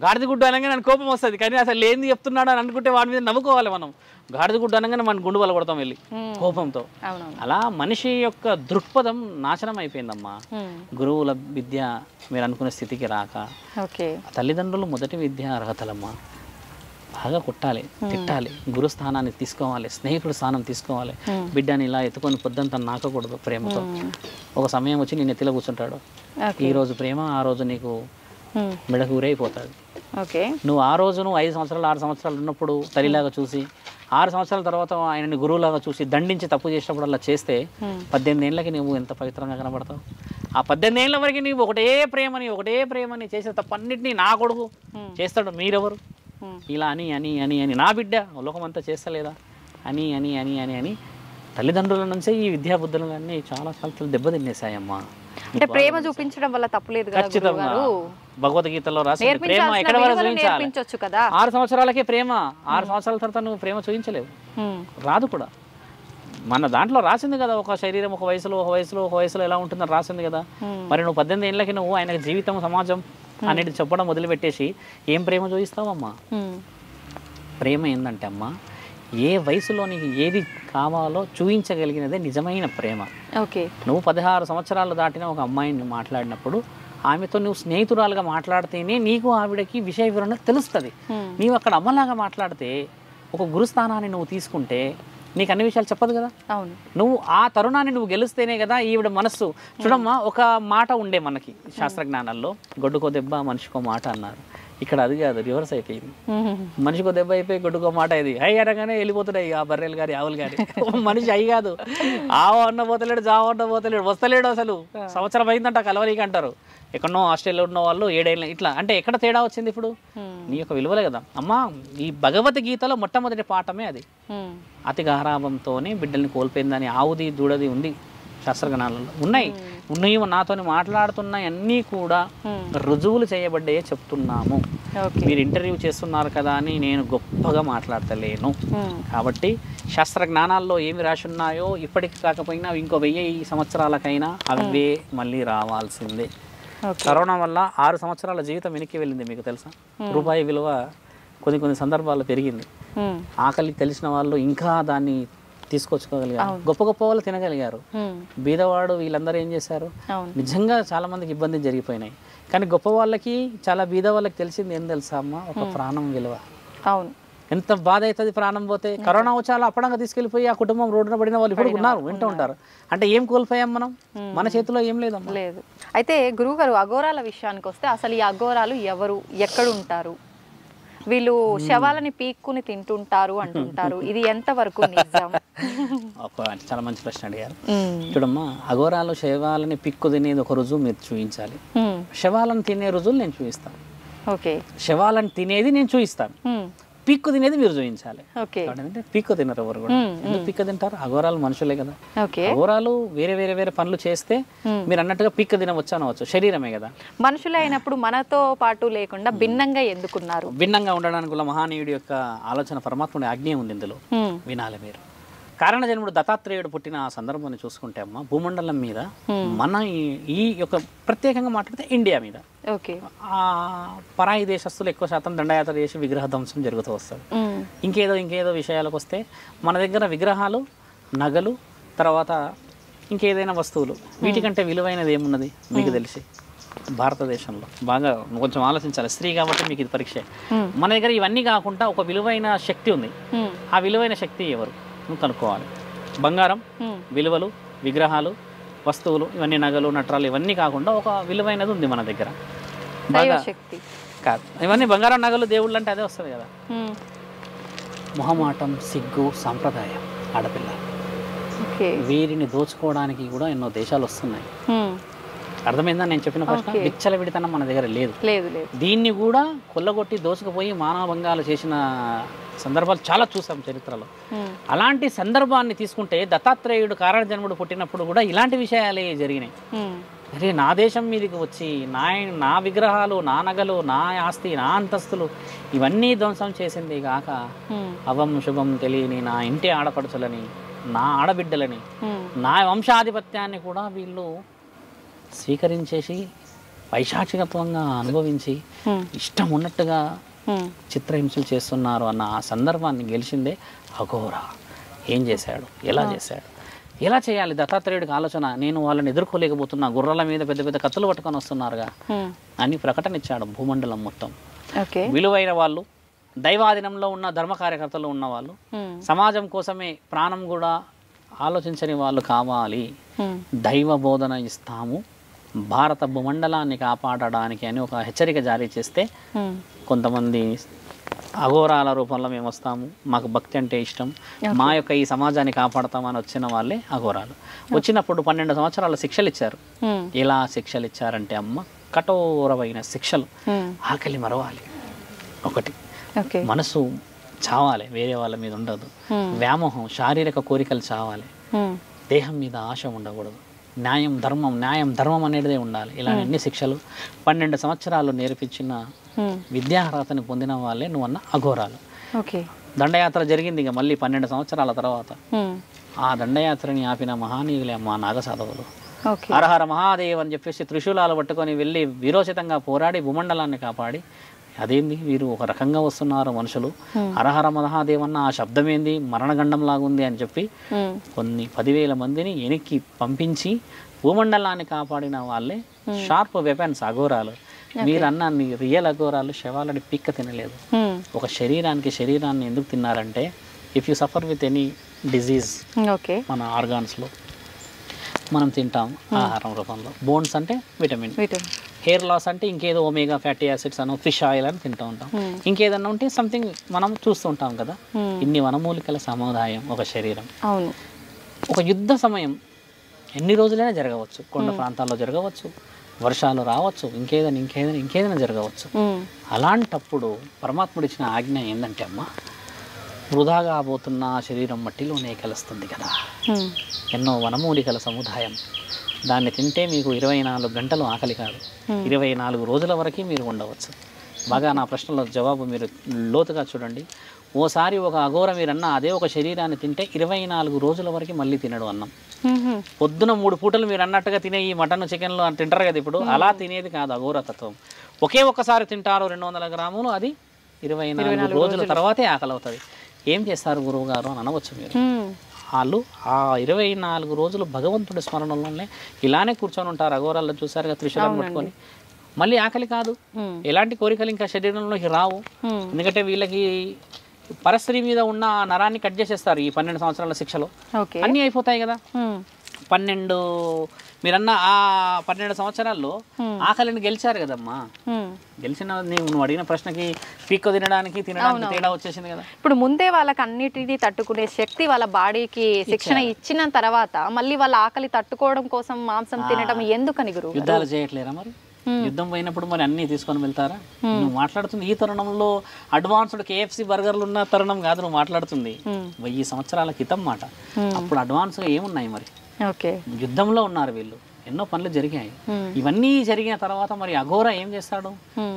గాడిదగుడ్డు అనగానే నన్ను కోపం వస్తుంది, కానీ అసలు లేనిది చెప్తున్నాడు అని అనుకుంటే వాడి మీద నవ్వుకోవాలి మనం. గాడిదగుడ్డు అనగానే మనం గుండు వల్ల కొడతాం వెళ్ళి కోపంతో. అలా మనిషి యొక్క దృక్పథం నాశనం అయిపోయిందమ్మా. గురువుల విద్య మీరు అనుకునే స్థితికి రాక, తల్లిదండ్రులు మొదటి విద్య అర్హతలమ్మా. బాగా కొట్టాలి, తిట్టాలి, గురు స్థానాన్ని తీసుకోవాలి, స్నేహితుడు స్థానం తీసుకోవాలి. బిడ్డని ఇలా ఎత్తుకొని పొద్దుంతా నాకకూడదు ప్రేమతో. ఒక సమయం వచ్చి నేను ఎత్తిలో కూర్చుంటాడు. ఈ రోజు ప్రేమ, ఆ రోజు నీకు మెడకు ఊరైపోతుంది. నువ్వు ఆ రోజు నువ్వు 5 సంవత్సరాలు 6 సంవత్సరాలు ఉన్నప్పుడు తల్లిలాగా చూసి 6 సంవత్సరాల తర్వాత ఆయనని గురువులాగా చూసి దండించి తప్పు చేసినప్పుడు అలా చేస్తే 18 ఏళ్ళకి నువ్వు ఎంత పవిత్రంగా కనబడతావు. ఆ 18 ఏళ్ళ వరకు నీవు ఒకటే ప్రేమని చేసే తప్పన్నిటినీ నా కొడుకు చేస్తాడు, మీరెవరు ఇలా అని అని అని అని నా బిడ్డ లోకమంతా చేస్తలేదా అని అని అని అని అని తల్లిదండ్రుల నుంచే ఈ విద్యాబుద్ధులు అన్నీ చాలా కాలం దెబ్బతిన్నేసాయమ్మా. అంటే ప్రేమ చూపించడం వల్ల తప్పులేదు కదా. ఖచ్చితంగా భగవద్గీతలో రాసి ప్రేమ ఎక్కడ వరకు చూపించవచ్చు కదా. 6 సంవత్సరాలకే ప్రేమ, 6 సంవత్సరాల తర్వాత నువ్వు ప్రేమ చూపించలేవు, రాదు కూడా. మన దాంట్లో రాసింది కదా, ఒక శరీరం ఒక వయసులో ఎలా ఉంటుందని రాసింది కదా. మరి నువ్వు 18 ఏళ్ళకి నువ్వు ఆయనకు జీవితం సమాజం అనేది చెప్పడం మొదలుపెట్టేసి ఏం ప్రేమ చూపిస్తావమ్మా? ప్రేమ ఏంటంటే అమ్మా, ఏ వయసులో నీకు ఏది కావాలో చూపించగలిగినదే నిజమైన ప్రేమ. నువ్వు 16 సంవత్సరాలు దాటిన ఒక అమ్మాయిని మాట్లాడినప్పుడు ఆమెతో నువ్వు స్నేహితురాలుగా మాట్లాడితేనే నీకు ఆవిడకి విషయ వివరణ తెలుస్తుంది. నీవు అక్కడ అమ్మలాగా మాట్లాడితే, ఒక గురుస్థానాన్ని నువ్వు తీసుకుంటే నీకు అన్ని విషయాలు చెప్పదు కదా. అవును. నువ్వు ఆ తరుణాన్ని నువ్వు గెలిస్తేనే కదా ఈవిడ మనస్సు. చూడమ్మా, ఒక మాట ఉండే మనకి శాస్త్రజ్ఞానాల్లో, గొడ్డుకో దెబ్బ మనిషికో మాట అన్నారు. ఇక్కడ అది కాదు, రివర్స్ అయిపోయింది. మనిషికో దెబ్బ అయిపోయి గొడ్డుకో మాట ఇది. అయ్యి అనగానే వెళ్ళిపోతున్నాయి ఆ బర్రెలు గారి ఆవులు గారి. మనిషి అయ్యి కాదు, ఆవు అన్న పోతలేడు, జావు అన్న పోతలేడు, వస్తలేడు. అసలు సంవత్సరం అయిందంట కలవరీకి అంటారు. ఎక్కడో ఆస్ట్రేలియా ఉన్న వాళ్ళు 7 ఏళ్ళు ఇట్లా. అంటే ఎక్కడ తేడా వచ్చింది ఇప్పుడు? నీ యొక్క విలువలే కదా అమ్మా. ఈ భగవద్గీతలో మొట్టమొదటి పాఠమే అది. అతి గారాభంతోనే బిడ్డల్ని కోల్పోయిందని ఆవుది దూడది ఉంది శాస్త్రజ్ఞానాలలో ఉన్నాయి. నాతోని మాట్లాడుతున్నాయి అన్నీ కూడా రుజువులు చేయబడ్డాయే చెప్తున్నాము. మీరు ఇంటర్వ్యూ చేస్తున్నారు కదా అని నేను గొప్పగా మాట్లాడతలేను. కాబట్టి శాస్త్రజ్ఞానాల్లో ఏమి రాసి ఉన్నాయో ఇప్పటికి కాకపోయినా ఇంకో 1000 సంవత్సరాలకైనా అవే మళ్ళీ రావాల్సిందే. కరోనా వల్ల 6 సంవత్సరాల జీవితం వెనక్కి వెళ్ళింది. మీకు తెలుసా? రూపాయి విలువ కొన్ని సందర్భాల్లో పెరిగింది. ఆకలి తెలిసిన వాళ్ళు ఇంకా దాన్ని తీసుకొచ్చుకోగలిగారు. గొప్ప గొప్ప వాళ్ళు తినగలిగారు. బీదవాడు వీళ్ళందరూ ఏం చేశారు? నిజంగా చాలా మందికి ఇబ్బంది జరిగిపోయినాయి. కానీ గొప్ప వాళ్ళకి, చాలా బీద వాళ్ళకి తెలిసింది ఏం తెలుసా అమ్మ? ఒక ప్రాణం విలువ. అవును. ఎంత బాధ అవుతుంది ప్రాణం పోతే. కరోనా వచ్చి అలా అప్పడంగా తీసుకెళ్ళిపోయి ఆ కుటుంబం రోడ్డున పడిన వాళ్ళు ఇప్పుడు ఉన్నారు, వింటూ ఉంటారు. అంటే ఏం కోల్పోయాం మనం? మన చేతిలో ఏం లేదమ్మా. లేదు. అయితే గురువుగారు, అఘోరాల విషయానికి వస్తే అసలు ఈ అఘోరాలు ఎవరు, ఎక్కడ ఉంటారు? వీళ్ళు శవాలని పీక్కుని తింటుంటారు అంటుంటారు. ఇది ఎంతవరకు నిజం? చాలా మంచి ప్రశ్న అడిగారు. చూడమ్మా, అఘోరాలు శవాలని పిక్కు తినేది ఒక రుజువు మీరు చూపించాలి. శవాలను తినే రుజువులు నేను చూపిస్తాను. ఓకే. శవాలను తినేది నేను చూపిస్తాను, పిక్కు తినేది మీరు చూపించాలి. అంటే పిక్కు తినరు ఎవరు కూడా. ఎందుకు పిక్కు తింటారు? అఘోరాలు మనుషులే కదా. అఘోరాలు వేరే వేరే వేరే పనులు చేస్తే మీరు అన్నట్టుగా పిక్కు తినవచ్చు అనవచ్చు, శరీరమే కదా. మనుషులే అయినప్పుడు మనతో పాటు లేకుండా భిన్నంగా ఎందుకున్నారు? భిన్నంగా ఉండడానికి మహానీయుడి యొక్క ఆలోచన, పరమాత్ముడి ఆజ్ఞ ఉంది ఇందులో, వినాలి మీరు. కారణ జన్ముడు దత్తాత్రేయుడు పుట్టిన ఆ సందర్భాన్ని చూసుకుంటే అమ్మ, భూమండలం మీద మన ఈ యొక్క ప్రత్యేకంగా మాట్లాడితే ఇండియా మీద పరాయి దేశస్తులు ఎక్కువ శాతం దండయాత్ర చేసి విగ్రహ ధ్వంసం జరుగుతూ వస్తుంది. ఇంకేదో విషయాలకు వస్తే మన దగ్గర విగ్రహాలు, నగలు, తర్వాత ఇంకేదైనా వస్తువులు, వీటికంటే విలువైనది ఏమున్నది మీకు తెలిసి? భారతదేశంలో బాగా కొంచెం ఆలోచించాలి. స్త్రీ కాబట్టి మీకు ఇది పరీక్ష. మన దగ్గర ఇవన్నీ కాకుండా ఒక విలువైన శక్తి ఉంది. ఆ విలువైన శక్తి ఎవరు నువ్వు కనుక్కోవాలి. బంగారం, విలువలు, విగ్రహాలు, వస్తువులు, ఇవన్నీ నగలు, నట్రాలు, ఇవన్నీ కాకుండా ఒక విలువైనది ఉంది మన దగ్గర. కాదు, ఇవన్నీ బంగారం, నగలు, దేవుళ్ళు అంటే అదే వస్తుంది కదా. మొహమాటం, సిగ్గు, సాంప్రదాయం, ఆడపిల్ల, వీరిని దోచుకోవడానికి కూడా ఎన్నో దేశాలు వస్తున్నాయి. అర్థమైందా నేను చెప్పిన ప్రశ్న? విచ్చలవిడితనం మన దగ్గర లేదు. దీన్ని కూడా కొల్లగొట్టి దోచుకుపోయి మానవభంగాలు చేసిన సందర్భాలు చాలా చూసాం చరిత్రలో. అలాంటి సందర్భాన్ని తీసుకుంటే దత్తాత్రేయుడు కారణ జన్ముడు పుట్టినప్పుడు కూడా ఇలాంటి విషయాలే జరిగినాయి. అరే, నా దేశం మీదకి వచ్చి నా విగ్రహాలు, నా నగలు, నా ఆస్తి, నా అంతస్తులు ఇవన్నీ ధ్వంసం చేసింది కాక అవం శుభం తెలియని నా ఇంటి ఆడపడుచులని, నా ఆడబిడ్డలని, నా వంశాధిపత్యాన్ని కూడా వీళ్ళు స్వీకరించేసి పైశాచికత్వంగా అనుభవించి ఇష్టం ఉన్నట్టుగా చిత్రహింసలు చేస్తున్నారు అన్న ఆ సందర్భాన్ని గెలిచిందే అఘోర. ఏం చేశాడు, ఎలా చేశాడు, ఎలా చేయాలి? దత్తాత్రేయుడికి ఆలోచన, నేను వాళ్ళని ఎదుర్కోలేకపోతున్నా, గుర్రాల మీద పెద్ద పెద్ద కత్తులు పట్టుకొని వస్తున్నారుగా అని ప్రకటన ఇచ్చాడు భూమండలం మొత్తం. విలువైన వాళ్ళు, దైవాధీనంలో ఉన్న ధర్మ కార్యకర్తలు ఉన్న వాళ్ళు, సమాజం కోసమే ప్రాణం కూడా ఆలోచించని వాళ్ళు కావాలి. దైవ బోధన ఇస్తాము, భారత భూమండలాన్ని కాపాడడానికి అని ఒక హెచ్చరిక జారీ చేస్తే కొంతమంది అఘోరాల రూపంలో మేము వస్తాము, మాకు భక్తి అంటే ఇష్టం, మా యొక్క ఈ సమాజాన్ని కాపాడతామని వచ్చిన వాళ్ళే అఘోరాలు. వచ్చినప్పుడు 12 సంవత్సరాల శిక్షలు ఇచ్చారు. ఎలా శిక్షలు ఇచ్చారంటే అమ్మ, కఠోరమైన శిక్షలు. ఆకలి మరవాలి, ఒకటి మనసు చావాలి, వేరే వాళ్ళ మీద ఉండదు. వ్యామోహం, శారీరక కోరికలు చావాలి, దేహం మీద ఆశ ఉండకూడదు. న్యాయం ధర్మం అనేదే ఉండాలి. ఇలా ఎన్ని శిక్షలు 12 సంవత్సరాలు నేర్పించిన విద్యార్హతని పొందిన వాళ్ళే నువ్వన్న అఘోరాలు. దండయాత్ర జరిగింది ఇక మళ్ళీ 12 సంవత్సరాల తర్వాత. ఆ దండయాత్రని ఆపిన మహానీయులే మా నాగసాధవులు. హరహర మహాదేవ్ అని చెప్పేసి త్రిశూలాలు పట్టుకొని వెళ్ళి వీరోచితంగా పోరాడి భూమండలాన్ని కాపాడి, అదేంది వీరు ఒక రకంగా వస్తున్నారు మనుషులు, హరహర మహాదేవ్ అన్న ఆ శబ్దం ఏంది, మరణగండం లాగుంది అని చెప్పి కొన్ని 10,000 మందిని వెనక్కి పంపించి భూమండలాన్ని కాపాడిన వాళ్ళే షార్ప్ వెపన్స్ అఘోరాలు. మీరు అన్న రియల్ అఘోరాలు శవాలని పిక్క తినలేదు. ఒక శరీరాన్ని ఎందుకు తిన్నారంటే if you suffer with any disease okay మన ఆర్గాన్స్లో మనం తింటాం ఆహారం రూపంలో. బోన్స్ అంటే విటమిన్, హెయిర్ లాస్ అంటే ఇంకేదో ఒమేగా ఫ్యాటీ యాసిడ్స్ అనో ఫిష్ ఆయిల్ అని తింటూ ఉంటాం. ఇంకేదన్నా ఉంటే సంథింగ్ మనం చూస్తుంటాం కదా. ఇన్ని వనమూలికల సముదాయం ఒక శరీరం. అవును. ఒక యుద్ధ సమయం ఎన్ని రోజులైనా జరగవచ్చు, కొండ ప్రాంతాల్లో జరగవచ్చు, వర్షాలు రావచ్చు, ఇంకేదైనా జరగవచ్చు. అలాంటప్పుడు పరమాత్ముడు ఇచ్చిన ఆజ్ఞ ఏంటంటే అమ్మ, వృధాగా పోతున్న శరీరం మట్టిలోనే కలుస్తుంది కదా. ఎన్నో వనమూలికల సముదాయం, దాన్ని తింటే మీకు 24 గంటలు ఆకలి కాదు, 24 రోజుల వరకు మీరు ఉండవచ్చు. బాగా నా ప్రశ్నలో జవాబు మీరు లోతుగా చూడండి. ఓసారి ఒక అఘోర మీరన్నా అదే ఒక శరీరాన్ని తింటే 24 రోజుల వరకు మళ్ళీ తినడు అన్నం. పొద్దున 3 పూటలు మీరు అన్నట్టుగా తినే ఈ మటన్ చికెన్లు తింటారు కదా ఇప్పుడు, అలా తినేది కాదు అఘోర తత్వం. ఒక్కసారి తింటారు 200 గ్రాములు, అది 24 రోజుల తర్వాతే ఆకలి అవుతుంది. ఏం చేస్తారు గురువు గారు అని అనవచ్చు మీరు. వాళ్ళు ఆ 24 రోజులు భగవంతుడి స్మరణలోనే ఇలానే కూర్చొని ఉంటారు. అఘోరాల్లో చూసారుగా త్రిశూలం పట్టుకొని. మళ్ళీ ఆకలి కాదు, ఎలాంటి కోరికలు ఇంకా శరీరంలోకి రావు. ఎందుకంటే వీళ్ళకి పరస్త్రీ మీద ఉన్న నరాన్ని కట్ చేసేస్తారు ఈ 12 సంవత్సరాల శిక్షలో. అన్నీ అయిపోతాయి కదా. 12 మీరన్న ఆ 12 సంవత్సరాల్లో ఆకలిని గెలిచారు కదమ్మా. గెలిచిన నువ్వు అడిగిన ప్రశ్నకి పీక్కు తినడానికి తేడా వచ్చేసింది కదా. ఇప్పుడు ముందే వాళ్ళకి అన్నిటినీ తట్టుకునే శక్తి వాళ్ళ బాడీకి శిక్షణ ఇచ్చిన తర్వాత మళ్ళీ వాళ్ళ ఆకలి తట్టుకోవడం కోసం మాంసం తినడం ఎందుకని గురువు? యుద్ధాలు చేయట్లేరా మరి? యుద్ధం పోయినప్పుడు మరి అన్నీ తీసుకొని వెళ్తారా? నువ్వు మాట్లాడుతుంది ఈ తరుణంలో అడ్వాన్స్డ్ KFC బర్గర్లు ఉన్న తరుణం కాదు నువ్వు మాట్లాడుతుంది. 1000 సంవత్సరాల క్రితం మాట. అప్పుడు అడ్వాన్స్గా ఏమున్నాయి మరి? యుద్ధంలో ఉన్నారు వీళ్ళు, ఎన్నో పనులు జరిగాయి. ఇవన్నీ జరిగిన తర్వాత మరి అఘోర ఏం చేస్తాడు?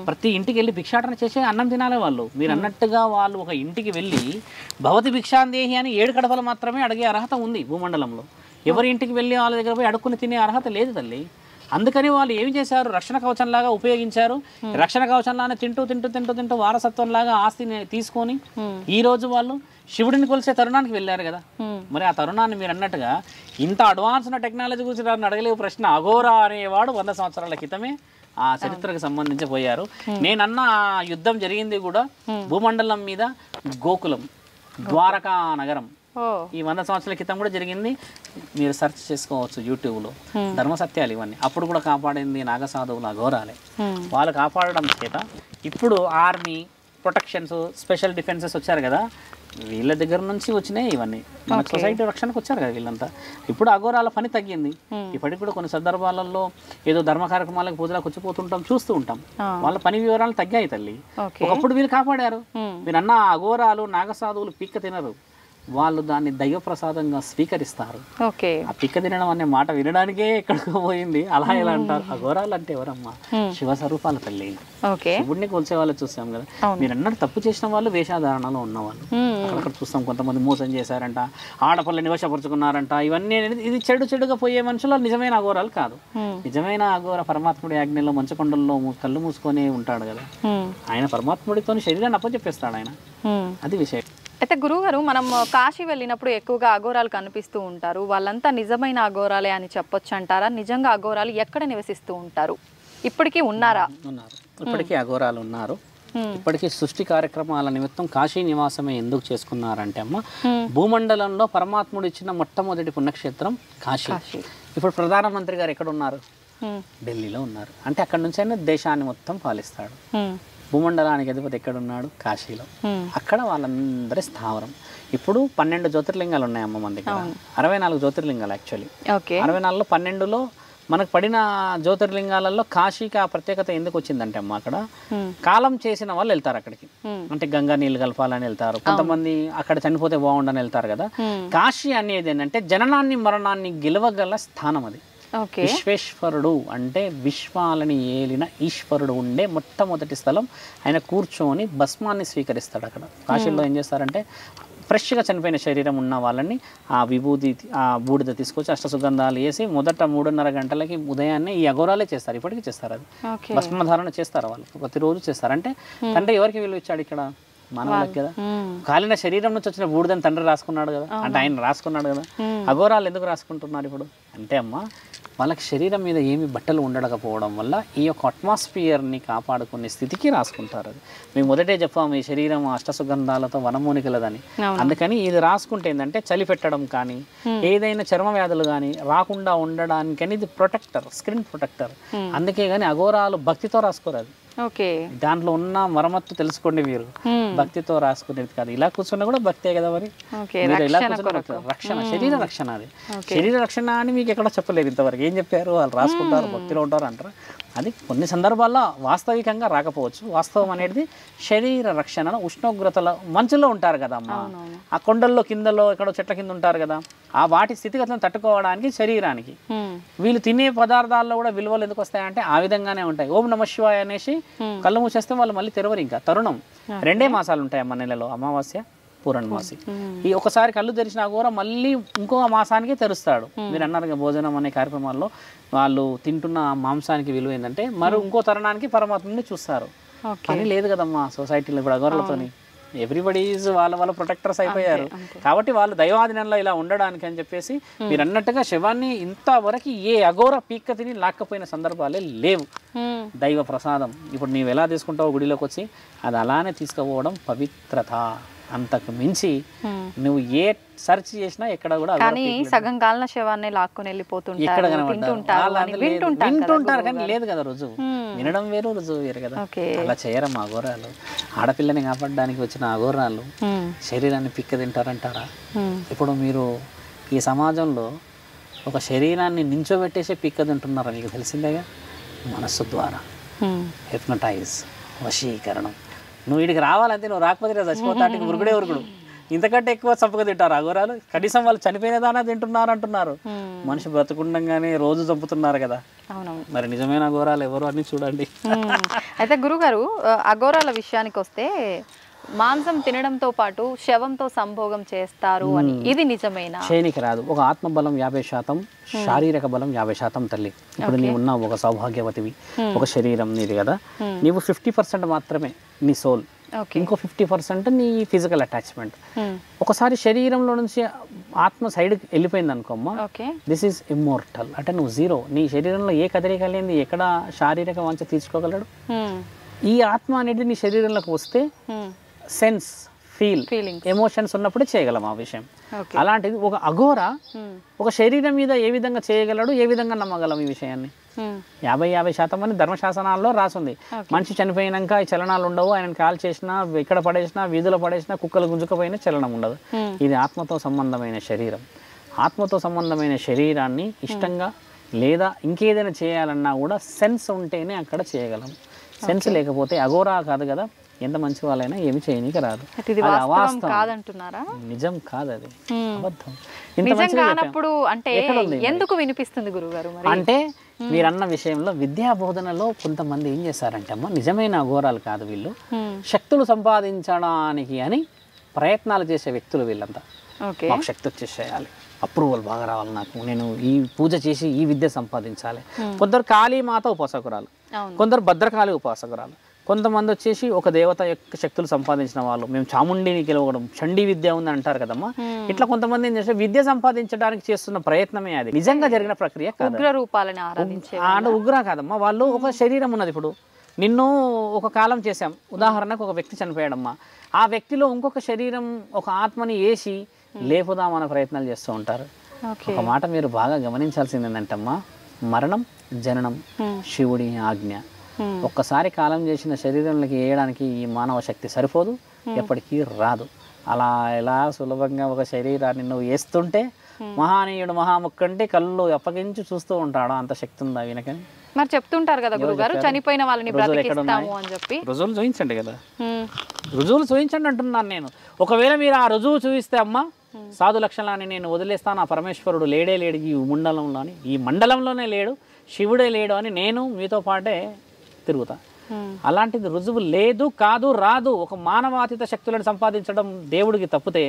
ప్రతి ఇంటికి వెళ్ళి భిక్షాటన చేసే అన్నం తినాలి వాళ్ళు. మీరు అన్నట్టుగా వాళ్ళు ఒక ఇంటికి వెళ్ళి భవతి భిక్షాందేహి అని 7 కడపలు మాత్రమే అడిగే అర్హత ఉంది భూమండలంలో. ఎవరి ఇంటికి వెళ్ళి వాళ్ళ దగ్గర పోయి అడుక్కుని తినే అర్హత లేదు తల్లి. అందుకని వాళ్ళు ఏం చేశారు? రక్షణ కవచంలాగా ఉపయోగించారు. రక్షణ కవచంలానే తింటూ వారసత్వంలాగా ఆస్తిని తీసుకొని ఈ రోజు వాళ్ళు శివుడిని కొలిసే తరుణానికి వెళ్ళారు కదా. మరి ఆ తరుణాన్ని మీరు అన్నట్టుగా ఇంత అడ్వాన్స్ టెక్నాలజీ గురించి నన్ను అడగలేవు ప్రశ్న. అఘోరా అనేవాడు 100 సంవత్సరాల క్రితమే ఆ చరిత్రకు సంబంధించి పోయారు. నేనన్న యుద్ధం జరిగింది కూడా భూమండలం మీద గోకులం, ద్వారకా నగరం ఈ 100 సంవత్సరాల క్రితం కూడా జరిగింది. మీరు సెర్చ్ చేసుకోవచ్చు యూట్యూబ్లో. ధర్మసత్యాలు ఇవన్నీ. అప్పుడు కూడా కాపాడింది నాగసాధువులు అఘోరాలే. వాళ్ళు కాపాడడం చేత ఇప్పుడు ఆర్మీ ప్రొటెక్షన్స్, స్పెషల్ డిఫెన్సెస్ వచ్చారు కదా, వీళ్ళ దగ్గర నుంచి వచ్చినాయి ఇవన్నీ. మన సొసైటీ రక్షణకు వచ్చారు కదా వీళ్ళంతా. ఇప్పుడు అఘోరాల పని తగ్గింది. ఇప్పటికి కూడా కొన్ని సందర్భాలలో ఏదో ధర్మ కార్యక్రమాలకు పూజలకు వచ్చిపోతుంటాం, చూస్తూ ఉంటాం. వాళ్ళ పని వివరాలు తగ్గాయి తల్లి. ఒకప్పుడు వీళ్ళు కాపాడారు. మీరు అన్న అఘోరాలు నాగసాధువులు పిక్క తినరు, వాళ్ళు దాన్ని దైవ ప్రసాదంగా స్వీకరిస్తారు. ఆ పిక్క తినడం అనే మాట వినడానికే ఎక్కడికో పోయింది. అలా ఎలా అంటారు? అఘోరాలు అంటే ఎవరమ్మా? శివస్వరూపాల తల్లి. శివుడిని కొలిసే వాళ్ళు చూసాం కదా. మీరు అన్నట్టు తప్పు చేసిన వాళ్ళు వేషాధారణలో ఉన్నవాళ్ళు అక్కడ చూస్తాం. కొంతమంది మోసం చేశారంట, ఆడపిల్లని వశపరుచుకున్నారంట. ఇవన్నీ ఇది చెడుగా పోయే మనుషులు నిజమైన అఘోరాలు కాదు. నిజమైన అఘోర పరమాత్ముడి ఆజ్ఞలో మంచకొండల్లో కళ్ళు మూసుకొని ఉంటాడు కదా. ఆయన పరమాత్ముడితో శరీరాన్ని అప్పచెప్పేస్తాడు ఆయన. అది విషయం. అయితే గురువుగారు, మనం కాశీ వెళ్ళినప్పుడు ఎక్కువగా అఘోరాలు కనిపిస్తూ ఉంటారు. వాళ్ళంతా నిజమైన అఘోరాలే అని చెప్పొచ్చు అంటారా? నిజంగా అఘోరాలు ఎక్కడ నివసిస్తూ ఉంటారు? ఇప్పటికీ ఉన్నారా? ఉన్నారు, ఇప్పటికీ అఘోరాలు ఉన్నారు. ఇప్పటికీ సృష్టి కార్యక్రమాల నిమిత్తం కాశీ నివాసమే ఎందుకు చేసుకున్నారంటే అమ్మ, భూమండలంలో పరమాత్ముడు ఇచ్చిన మొట్టమొదటి పుణ్యక్షేత్రం కాశీ. ఇప్పుడు ప్రధానమంత్రి గారు ఎక్కడ ఉన్నారు? ఢిల్లీలో ఉన్నారు. అంటే అక్కడ నుంచి ఆయన దేశాన్ని మొత్తం పాలిస్తాడు. భూమండలానికి అధిపతి ఎక్కడున్నాడు? కాశీలో. అక్కడ వాళ్ళందరి స్థావరం. ఇప్పుడు 12 జ్యోతిర్లింగాలు ఉన్నాయమ్మ మన దగ్గర. 64 జ్యోతిర్లింగాలు యాక్చువల్లీ. 64లో 12లో మనకు పడిన జ్యోతిర్లింగాలలో కాశీకి ఆ ప్రత్యేకత ఎందుకు వచ్చిందంటే అమ్మ, అక్కడ కాలం చేసిన వాళ్ళు వెళ్తారు అక్కడికి. అంటే గంగా నీళ్ళు కలపాలని వెళ్తారు, కొంతమంది అక్కడ చనిపోతే బాగుండని వెళ్తారు కదా. కాశీ అనేది ఏంటంటే జననాన్ని మరణాన్ని గెలవగల స్థానం అది. విశ్వేశ్వరుడు అంటే విశ్వాలని ఏలిన ఈశ్వరుడు ఉండే మొట్టమొదటి స్థలం. ఆయన కూర్చొని భస్మాన్ని స్వీకరిస్తాడు అక్కడ. కాశీలో ఏం చేస్తారంటే ఫ్రెష్గా చనిపోయిన శరీరం ఉన్న వాళ్ళని ఆ విభూతి, ఆ బూడిద తీసుకొచ్చి అష్టసుగంధాలు వేసి మొదట 3:30 గంటలకి ఉదయాన్నే ఈ అఘోరాలే చేస్తారు. ఇప్పటికీ చేస్తారు. అది భస్మధారణ చేస్తారు వాళ్ళు, ప్రతిరోజు చేస్తారు. అంటే ఎవరికి విలువ ఇచ్చాడు ఇక్కడ? మానవులకి కదా. కాలిన శరీరం నుంచి వచ్చిన బూడిదని తండ్రి రాసుకున్నాడు కదా, అంటే ఆయన రాసుకున్నాడు కదా. అఘోరాలు ఎందుకు రాసుకుంటున్నారు ఇప్పుడు అంటే అమ్మ, వాళ్ళకి శరీరం మీద ఏమి బట్టలు ఉండకపోవడం వల్ల ఈ యొక్క అట్మాస్ఫియర్ని కాపాడుకునే స్థితికి రాసుకుంటారు. అది మేము మొదటే చెప్పాము, ఈ శరీరం అష్టసుగంధాలతో వనమూలికలదని. అందుకని ఇది రాసుకుంటే ఏంటంటే చలి పెట్టడం కానీ ఏదైనా చర్మ వ్యాధులు కానీ రాకుండా ఉండడానికని ఇది ప్రొటెక్టర్, స్క్రీన్ ప్రొటెక్టర్. అందుకే కానీ అఘోరాలు భక్తితో రాసుకోరు. అది దాంట్లో ఉన్న మరమ్మత్తు తెలుసుకోండి మీరు, భక్తితో రాసుకునేది కాదు. ఇలా కూర్చున్నా కూడా భక్తే కదా మరి. మీరు ఇలా కూర్చున్న రక్షణ, శరీర రక్షణ. అది శరీర రక్షణ అని మీకు ఎక్కడ చెప్పలేదు ఇంతవరకు. ఏం చెప్పారు? వాళ్ళు రాసుకుంటారు, భక్తిలో ఉంటారు అంటారు. అది కొన్ని సందర్భాల్లో వాస్తవికంగా రాకపోవచ్చు. వాస్తవం అనేది శరీర రక్షణ. ఉష్ణోగ్రతలో మంచులో ఉంటారు కదా అమ్మ, ఆ కొండల్లో కిందలో ఎక్కడో చెట్ల కింద ఉంటారు కదా, ఆ వాటి స్థితిగతులను తట్టుకోవడానికి శరీరానికి వీళ్ళు తినే పదార్థాల్లో కూడా విలువలు ఎందుకు వస్తాయంటే ఆ విధంగానే ఉంటాయి. ఓం నమ శివాయ అనేసి కళ్ళు మూసేస్తే వాళ్ళు మళ్ళీ తెరవరు. ఇంకా తరుణం 2 మాసాలు ఉంటాయి అమ్మ నెలలో, అమావాస్య పూర్ణమాసి. ఈ ఒకసారి కళ్ళు తెరిచినా కూడా మళ్ళీ ఇంకో మాసానికి తెరుస్తాడు. మీరు అన్నారు భోజనం అనే కార్యక్రమాల్లో వాళ్ళు తింటున్న మాంసానికి విలువ ఏంటంటే మరి ఇంకో తరుణానికి పరమాత్మని చూస్తారు. పని లేదు కదమ్మా సొసైటీలో ఇప్పుడు అఘోరాలతోని. ఎవ్రీబడి ఈజ్ వాళ్ళ ప్రొటెక్టర్స్ అయిపోయారు. కాబట్టి వాళ్ళు దైవాధీనంలో ఇలా ఉండడానికి అని చెప్పేసి మీరు అన్నట్టుగా శవాన్ని ఇంతవరకు ఏ అఘోర పీక్క తిని లాక్కపోయిన సందర్భాలే లేవు. దైవ ప్రసాదం. ఇప్పుడు నీవు ఎలా తీసుకుంటావు గుడిలోకి వచ్చి, అది అలానే తీసుకుపోవడం పవిత్రత. అంతకు మించి నువ్వు ఏ సెర్చ్ చేసినా ఎక్కడ కూడా సగం కాలిన శవాన్ని లాక్కొని వెళ్ళిపోతుంటారు, వింటుంటారు కానీ లేదు కదా రుజువు. వినడం వేరు, రుజువు వేరు కదా. అలా చేయరమ్మా అఘోరాలు. ఆడపిల్లని కాపాడడానికి వచ్చిన అఘోరాలు శరీరాన్ని పిక్క తింటారంటారా? ఇప్పుడు మీరు ఈ సమాజంలో ఒక శరీరాన్ని నించోబెట్టేసే పిక్క తింటున్నారా? మీకు తెలిసిందేగా. మనస్సు ద్వారా హిప్నటైజ్, వశీకరణం. నువ్వు వీడికి రావాలంటే నువ్వు రాకపోతే చచ్చిపోతాటికి ఉరుగుడే ఉరుగుడు. ఇంతకంటే ఎక్కువ చంపక తింటారు అఘోరాలు. కనీసం వాళ్ళు చనిపోయినదానా తింటున్నారు అంటున్నారు. మనిషి బ్రతుకుండగానే రోజు చంపుతున్నారు కదా. మరి నిజమైన అఘోరాలు ఎవరు అని చూడండి. అయితే గురుగారు, అఘోరాల విషయానికి వస్తే మాంసం తినడంతో పాటు శవంతో సంభోగం చేస్తారు అని, ఇది నిజమేనా? చేయనికి రాదు. ఒక ఆత్మబలం 50%, శారీరక బలం 50% తల్లి. ఇప్పుడు నీవు ఉన్నావు ఒక సౌభాగ్యవతివి, ఒక శరీరం నీది కదా. నీవు 50% మాత్రమే నీ సోల్, ఇంకో 50% నీ ఫిజికల్ అటాచ్మెంట్. ఒకసారి శరీరంలో నుంచి ఆత్మ సైడ్కి వెళ్ళిపోయింది అనుకోమ్మా, దిస్ ఈజ్ ఇమ్మోర్టల్. అంటే నువ్వు జీరో. నీ శరీరంలో ఏ కదలిక లేని ఎక్కడ శారీరక వాంఛ తీర్చుకోగలడు? ఈ ఆత్మ అనేది నీ శరీరంలోకి వస్తే సెన్స్, ఫీలింగ్, ఎమోషన్స్ ఉన్నప్పుడే చేయగలం ఆ విషయం. అలాంటిది ఒక అఘోర ఒక శరీరం మీద ఏ విధంగా చేయగలడు, ఏ విధంగా నమ్మగలం ఈ విషయాన్ని? 50% అని ధర్మశాసనాల్లో రాసుంది. మనిషి చనిపోయినాక ఈ చలనాలు ఉండవు. ఆయన కాల్ చేసినా, ఇక్కడ పడేసినా, వీధులో పడేసినా, కుక్కలు గుంజుకపోయినా చలనం ఉండదు. ఇది ఆత్మతో సంబంధమైన శరీరం. ఆత్మతో సంబంధమైన శరీరాన్ని ఇష్టంగా లేదా ఇంకేదైనా చేయాలన్నా కూడా సెన్స్ ఉంటేనే అక్కడ చేయగలం. సెన్స్ లేకపోతే అఘోరా కాదు కదా, ఎంత మంచి వాళ్ళైనా ఏమి చేయనీకి రాదు. నిజం కాదు, అది అబద్ధం. ఎందుకు వినిపిస్తుంది గురుగారు? అంటే మీరన్న విషయంలో విద్యా బోధనలో కొంతమంది ఏం చేశారంటే అమ్మ, నిజమైన అఘోరాలు కాదు వీళ్ళు, శక్తులు సంపాదించడానికి అని ప్రయత్నాలు చేసే వ్యక్తులు వీళ్ళంతా. మాకు శక్తి వచ్చేసేయాలి, అప్రూవల్ బాగా రావాలి, నాకు నేను ఈ పూజ చేసి ఈ విద్య సంపాదించాలి. కొందరు కాళీమాత ఉపాసకురాలు, కొందరు భద్రకాళి ఉపాసకురాలు, కొంతమంది వచ్చేసి ఒక దేవత యొక్క శక్తులు సంపాదించిన వాళ్ళు. మేము చాముండిని గెలవడం, చండీ విద్య ఉంది అంటారు కదమ్మా. ఇట్లా కొంతమంది ఏం చేస్తే విద్య సంపాదించడానికి చేస్తున్న ప్రయత్నమే అది. నిజంగా జరిగిన ప్రక్రియ కాదు. ఉగ్ర కాదమ్మా. వాళ్ళు ఒక శరీరం ఉన్నది. ఇప్పుడు నిన్ను ఒక కాలం చేశాం, ఉదాహరణకు ఒక వ్యక్తి చనిపోయాడమ్మా. ఆ వ్యక్తిలో ఇంకొక శరీరం, ఒక ఆత్మని వేసి లేపుదామన్న ప్రయత్నాలు చేస్తూ ఉంటారు. ఒక మాట మీరు బాగా గమనించాల్సింది ఏంటంటమ్మా, మరణం జననం శివుడి ఆజ్ఞ. ఒక్కసారి కాలం చేసిన శరీరంలోకి వేయడానికి ఈ మానవ శక్తి సరిపోదు, ఎప్పటికీ రాదు. అలా ఎలా సులభంగా ఒక శరీరాన్ని నువ్వు వేస్తుంటే మహానీయుడు మహాముక్కంటే కళ్ళు అప్పగించి చూస్తూ ఉంటాడు. అంత శక్తి ఉందా వీనకని? మరి చెప్తుంటారు కదా గురుగారు, చనిపోయిన వాళ్ళని బ్రతికిస్తాము అని చెప్పి. రుజువులు చూపించండి కదా, రుజువులు చూపించండి అంటున్నాను నేను. ఒకవేళ మీరు ఆ రుజువు చూపిస్తే అమ్మ, సాధు లక్షణాన్ని నేను వదిలేస్తాను, ఆ పరమేశ్వరుడు లేడే లేడు ఈ మండలంలోని, ఈ మండలంలోనే లేడు, శివుడే లేడు అని నేను మీతో పాటే తిరుగుతా. అలాంటిది రుజువు లేదు, కాదు, రాదు. ఒక మానవాతీత శక్తులను సంపాదించడం దేవుడికి తప్పితే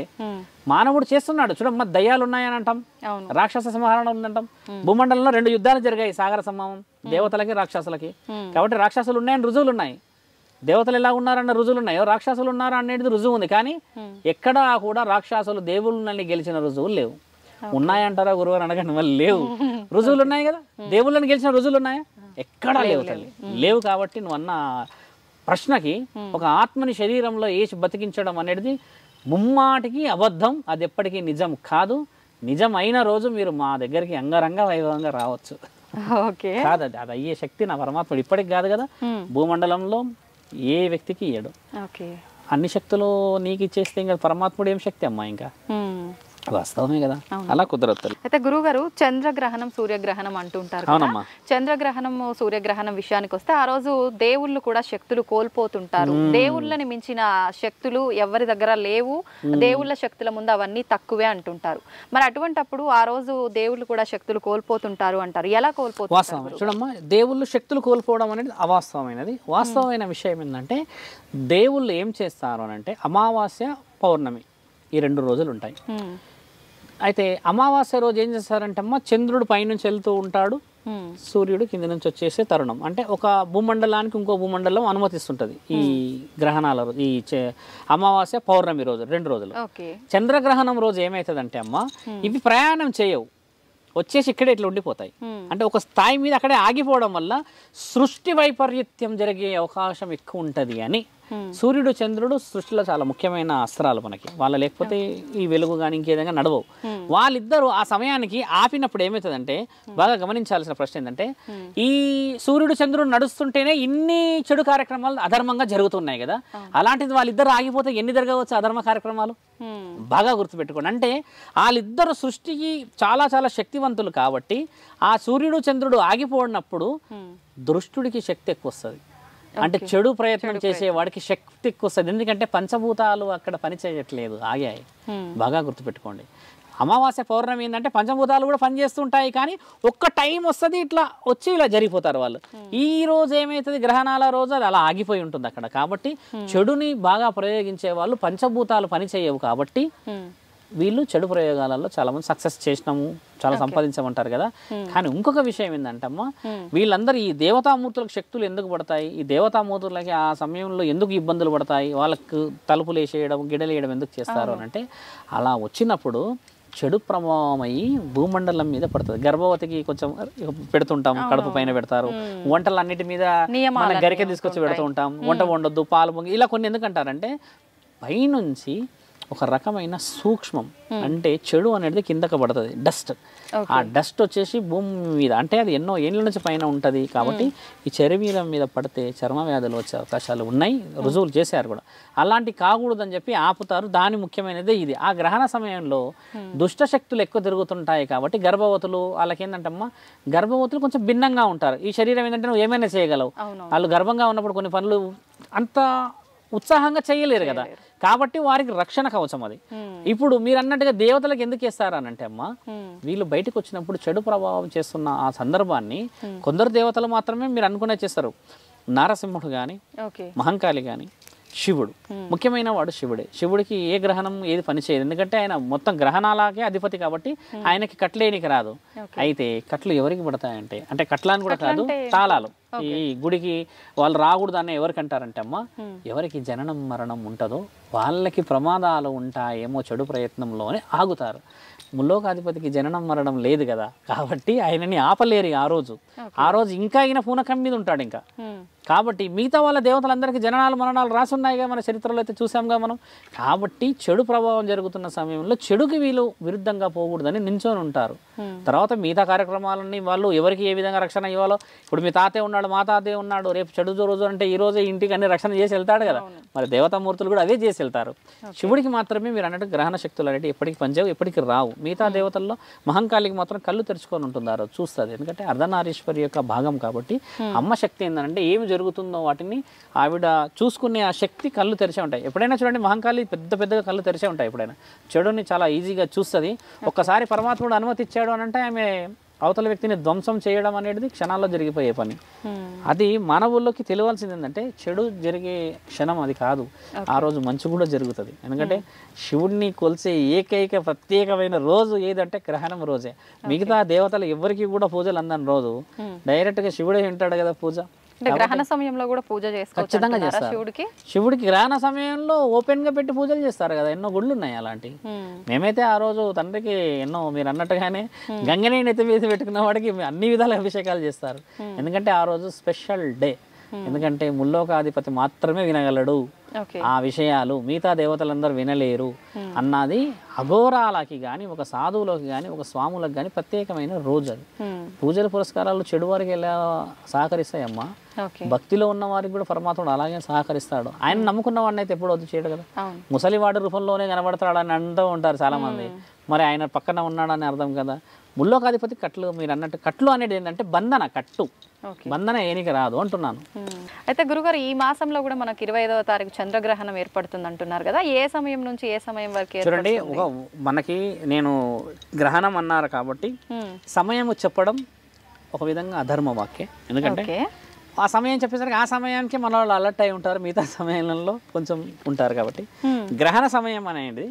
మానవుడు చేస్తున్నాడు. చూడమ్మా, దయ్యాలు ఉన్నాయని అంటాం, రాక్షస సంహారణ ఉందంటాం. భూమండలంలో 2 యుద్ధాలు జరిగాయి, సాగర సంగమం, దేవతలకి రాక్షసులకి. కాబట్టి రాక్షసులు ఉన్నాయని రుజువులు ఉన్నాయి. దేవతలు ఎలా ఉన్నారన్న రుజువులు ఉన్నాయో, రాక్షసులు ఉన్నారా అనేది రుజువు ఉంది. కానీ ఎక్కడా కూడా రాక్షసులు దేవుళ్ళని గెలిచిన రుజువులు లేవు. ఉన్నాయంటారా గురువు అని అడగండి, మళ్ళీ లేవు. రుజువులు ఉన్నాయి కదా, దేవుళ్ళని గెలిచిన రుజువులు ఉన్నాయా? ఎక్కడా లేవు తల్లి, లేవు. కాబట్టి నువ్వు అన్న ప్రశ్నకి ఒక ఆత్మని శరీరంలో వేసి బతికించడం అనేది ముమ్మాటికి అబద్ధం, అది ఎప్పటికీ నిజం కాదు. నిజం అయిన రోజు మీరు మా దగ్గరికి అంగరంగ వైభవంగా రావచ్చు. ఓకే, కాదు అది అది అయ్యే శక్తి నా పరమాత్ముడు ఇప్పటికి కాదు కదా, భూమండలంలో ఏ వ్యక్తికి ఇయ్యడు. ఓకే, అన్ని శక్తులు నీకు ఇచ్చేస్తే ఇంకా పరమాత్ముడు ఏం శక్తి అమ్మా, ఇంకా వాస్తవమే కదా, అలా కుదరదు. అయితే గురువుగారు చంద్రగ్రహణం సూర్యగ్రహణం అంటుంటారు కదా, చంద్రగ్రహణం సూర్యగ్రహణం విషయానికి వస్తే ఆ రోజు దేవుళ్ళు కూడా శక్తులు కోల్పోతుంటారు. దేవుళ్ళని మించిన శక్తులు ఎవరి దగ్గర లేవు, దేవుళ్ళ శక్తుల ముందు అవన్నీ తక్కువే అంటుంటారు. మరి అటువంటప్పుడు ఆ రోజు దేవుళ్ళు కూడా శక్తులు కోల్పోతుంటారు అంటారు, ఎలా కోల్పోతుంటారు? వాస్తవం చూడమ్మా, దేవుళ్ళు శక్తులు కోల్పోవడం అనేది అవాస్తవమైనది. వాస్తవమైన విషయం ఏంటంటే దేవుళ్ళు ఏం చేస్తారు అని అంటే అమావాస్య పౌర్ణమి ఈ 2 రోజులు ఉంటాయి. అయితే అమావాస్య రోజు ఏం చేస్తారంటే అమ్మ, చంద్రుడు పైనుంచి వెళ్తూ ఉంటాడు, సూర్యుడు కింద నుంచి వచ్చేసే తరుణం. అంటే ఒక భూమండలానికి ఇంకో భూమండలం అనుమతిస్తుంటది ఈ గ్రహణాల రోజు, ఈ అమావాస్య పౌర్ణమి రోజు 2 రోజులు. చంద్రగ్రహణం రోజు ఏమవుతుందంటే అమ్మ, ఇవి ప్రయాణం చేయవు, వచ్చేసి ఇక్కడే ఇట్లా ఉండిపోతాయి. అంటే ఒక స్థాయి మీద అక్కడే ఆగిపోవడం వల్ల సృష్టి వైపరీత్యం జరిగే అవకాశం ఎక్కువ ఉంటుంది అని. సూర్యుడు చంద్రుడు సృష్టిలో చాలా ముఖ్యమైన అస్త్రాలు మనకి, వాళ్ళ లేకపోతే ఈ వెలుగు కానీ ఇంకేదైనా నడవవు. వాళ్ళిద్దరూ ఆ సమయానికి ఆపినప్పుడు ఏమవుతుందంటే, బాగా గమనించాల్సిన ప్రశ్న ఏంటంటే, ఈ సూర్యుడు చంద్రుడు నడుస్తుంటేనే ఇన్ని చెడు కార్యక్రమాలు అధర్మంగా జరుగుతున్నాయి కదా, అలాంటిది వాళ్ళిద్దరు ఆగిపోతే ఎన్ని జరగవచ్చు అధర్మ కార్యక్రమాలు? బాగా గుర్తుపెట్టుకోండి. అంటే వాళ్ళిద్దరు సృష్టికి చాలా చాలా శక్తివంతులు కాబట్టి ఆ సూర్యుడు చంద్రుడు ఆగిపోయినప్పుడు దుష్టుడికి శక్తి ఎక్కువ వస్తుంది. అంటే చెడు ప్రయత్నం చేసేవాడికి శక్తి ఎక్కువ వస్తుంది. ఎందుకంటే పంచభూతాలు అక్కడ పని చేయట్లేదు, ఆగాయి. బాగా గుర్తుపెట్టుకోండి. అమావాస్య పౌర్ణమి ఏంటంటే పంచభూతాలు కూడా పనిచేస్తుంటాయి, కానీ ఒక్క టైం వస్తుంది ఇట్లా వచ్చి ఇలా జరిగిపోతారు వాళ్ళు. ఈ రోజు ఏమవుతుంది, గ్రహణాల రోజు అది అలా ఆగిపోయి ఉంటుంది అక్కడ. కాబట్టి చెడుని బాగా ప్రయోగించే వాళ్ళు పంచభూతాలు పని చేయవు కాబట్టి వీళ్ళు చెడు ప్రయోగాలలో చాలా మంది సక్సెస్ చేసినాము, చాలా సంపాదించమంటారు కదా. కానీ ఇంకొక విషయం ఏంటంటమ్మా, వీళ్ళందరూ ఈ దేవతామూర్తులకు శక్తులు ఎందుకు పడతాయి, ఈ దేవతామూర్తులకి ఆ సమయంలో ఎందుకు ఇబ్బందులు పడతాయి, వాళ్ళకు తలుపులు వేసేయడం గిడలేయడం ఎందుకు చేస్తారు అని అంటే, అలా వచ్చినప్పుడు చెడు ప్రభావం అయ్యి భూమండలం మీద పడుతుంది. గర్భవతికి కొంచెం పెడుతుంటాం, కడుపు పైన పెడతారు. వంటలు అన్నిటి మీద మనం గరికె తీసుకొచ్చి పెడుతూ ఉంటాం, వంట వండొద్దు, పాలు పొంగి, ఇలా కొన్ని ఎందుకంటారంటే పైనుంచి ఒక రకమైన సూక్ష్మం అంటే చెడు అనేది కిందకు పడుతుంది, డస్ట్. ఆ డస్ట్ వచ్చేసి భూమి మీద, అంటే అది ఎన్నో ఏళ్ళ నుంచి పైన ఉంటుంది కాబట్టి ఈ శరీరం మీద పడితే చర్మ వ్యాధులు వచ్చే అవకాశాలు ఉన్నాయి, రుజువులు చేశారు కూడా. అలాంటి కాకూడదని చెప్పి ఆపుతారు. దాని ముఖ్యమైనదే ఇది. ఆ గ్రహణ సమయంలో దుష్ట శక్తులు ఎక్కువ తిరుగుతుంటాయి కాబట్టి గర్భవతులు వాళ్ళకి ఏంటంటమ్మా, గర్భవతులు కొంచెం భిన్నంగా ఉంటారు. ఈ శరీరం ఏంటంటే నువ్వు ఏమైనా చేయగలవు, వాళ్ళు గర్భంగా ఉన్నప్పుడు కొన్ని పనులు అంత ఉత్సాహంగా చేయలేరు కదా, కాబట్టి వారికి రక్షణ కవచం అది. ఇప్పుడు మీరు అన్నట్టుగా దేవతలకు ఎందుకు వేస్తారనంటే అమ్మా, వీళ్ళు బయటకు వచ్చినప్పుడు చెడు ప్రభావం చేస్తున్న ఆ సందర్భాన్ని కొందరు దేవతలు మాత్రమే మీరు అనుకునే చేస్తారు. నారసింహుడు కానీ, మహంకాళి కానీ, శివుడు ముఖ్యమైన వాడు శివుడే. శివుడికి ఏ గ్రహణం ఏది పనిచేయదు, ఎందుకంటే ఆయన మొత్తం గ్రహణాలకే అధిపతి కాబట్టి ఆయనకి కట్లేనికి రాదు. అయితే కట్లు ఎవరికి పడతాయంటే, అంటే కట్లాని కూడా కాదు, తాళాలు. ఈ గుడికి వాళ్ళు రాకూడదు అని ఎవరికి అంటారంటే అమ్మ, ఎవరికి జననం మరణం ఉంటుందో వాళ్ళకి ప్రమాదాలు ఉంటాయేమో చెడు ప్రయత్నంలో అని ఆగుతారు. ముల్లోకాధిపతికి జననం మరణం లేదు కదా, కాబట్టి ఆయనని ఆపలేరు. ఆ రోజు ఇంకా ఆయన పూనకం మీద ఉంటాడు ఇంకా. కాబట్టి మిగతా వాళ్ళ దేవతలందరికీ జననాలు మరణాలు రాసున్నాయిగా, మన చరిత్రలో అయితే చూసాంగా మనం. కాబట్టి చెడు ప్రభావం జరుగుతున్న సమయంలో చెడుకి వీళ్ళు విరుద్ధంగా పోకూడదని నించొని ఉంటారు. తర్వాత మిగతా కార్యక్రమాలన్నీ వాళ్ళు ఎవరికి ఏ విధంగా రక్షణ ఇవ్వాలో, ఇప్పుడు మీ తాతే ఉన్నాడు, మా తాతే ఉన్నాడు, రేపు చెడు రోజు అంటే ఈ రోజే ఇంటికి అన్ని రక్షణ చేసి వెళ్తాడు కదా, మరి దేవతామూర్తులు కూడా అదే చేసి వెళ్తారు. శివుడికి మాత్రమే మీరు అన్నట్టు గ్రహణ శక్తులు అనేవి ఎప్పటికి పనిచేయవు, ఎప్పటికి రావు. మిగతా దేవతల్లో మహంకాళికి మాత్రం కళ్ళు తెరుచుకొని ఉంటుంది, ఆ రోజు చూస్తుంది. ఎందుకంటే అర్ధనారీశ్వరి యొక్క భాగం కాబట్టి అమ్మ శక్తి ఏంటంటే ఏమి జరుగుతుందో వాటిని ఆవిడ చూసుకునే ఆ శక్తి కళ్ళు తెరిచే ఉంటాయి. ఎప్పుడైనా చూడండి, మహంకాళి పెద్దగా కళ్ళు తెరిచే ఉంటాయి. ఎప్పుడైనా చెడుని చాలా ఈజీగా చూస్తుంది. ఒక్కసారి పరమాత్ముడు అనుమతి ఇచ్చాడు అని అంటే ఆమె అవతల వ్యక్తిని ధ్వంసం చేయడం అనేది క్షణాల్లో జరిగిపోయే పని. అది మానవుల్లోకి తెలియాల్సింది ఏంటంటే చెడు జరిగే క్షణం అది కాదు, ఆ రోజు మంచు కూడా జరుగుతుంది. ఎందుకంటే శివుడిని కొలిసే ఏకైక ప్రత్యేకమైన రోజు ఏదంటే గ్రహణం రోజే. మిగతా దేవతలు ఎవరికి కూడా పూజలు అందని రోజు డైరెక్ట్గా శివుడే వింటాడు కదా పూజ. అంటే గ్రహణ సమయంలో కూడా పూజ చేసుకోవచ్చు ఖచ్చితంగా అంటున్నారా చేస్తారు. శివుడికి? శివుడికి గ్రహణ సమయంలో ఓపెన్గా పెట్టి పూజలు చేస్తారు కదా, ఎన్నో గుళ్ళు ఉన్నాయి అలాంటివి. మేమైతే ఆ రోజు తండ్రికి ఎన్నో మీరు అన్నట్టుగానే గంగని నెత్తి మీద పెట్టుకున్న వాడికి అన్ని విధాల అభిషేకాలు చేస్తారు. ఎందుకంటే ఆ రోజు స్పెషల్ డే. ఎందుకంటే ముల్లోకాధిపతి మాత్రమే వినగలడు ఓకే. ఆ విషయాలు, మిగతా దేవతలందరూ వినలేరు అన్నది అఘోరాలకి కానీ ఒక సాధువులకి కానీ ఒక స్వాములకు కానీ ప్రత్యేకమైన రోజు అది. పూజల పురస్కారాలు చెడు వారికి ఎలా సహకరిస్తాయమ్మా, ఓకే. భక్తిలో ఉన్న వారికి కూడా పరమాత్ముడు అలాగే సహకరిస్తాడు. ఆయన నమ్ముకున్న వాడిని అయితే ఎప్పుడు వద్దు చేయడు కదా. అవును. ముసలివాడి రూపంలోనే కనబడతాడని అంటూ ఉంటారు చాలామంది. మరి ఆయన పక్కన ఉన్నాడని అర్థం కదా. ముల్లోకాధిపతి కట్లు, మీరు అన్నట్టు కట్లు అనేది ఏంటంటే బంధన, కట్టు ఓకే. బంధన ఏనికి రాదు అంటున్నాను. అయితే గురుగారు ఈ మాసంలో కూడా మనకు 25వ తారీఖు చంద్రగ్రహణం ఏర్పడుతుంది అంటున్నారు కదా, ఏ సమయం నుంచి ఏ సమయం వరకు చూడండి, ఒక మనకి నేను గ్రహణం అన్నారు కాబట్టి సమయం చెప్పడం ఒక విధంగా అధర్మ వాక్యం. ఎందుకంటే ఓకే. ఆ సమయం చెప్పేసరికి ఆ సమయానికి మన వాళ్ళు అలర్ట్ అయి ఉంటారు, మిగతా సమయంలో కొంచెం ఉంటారు. కాబట్టి గ్రహణ సమయం అనేది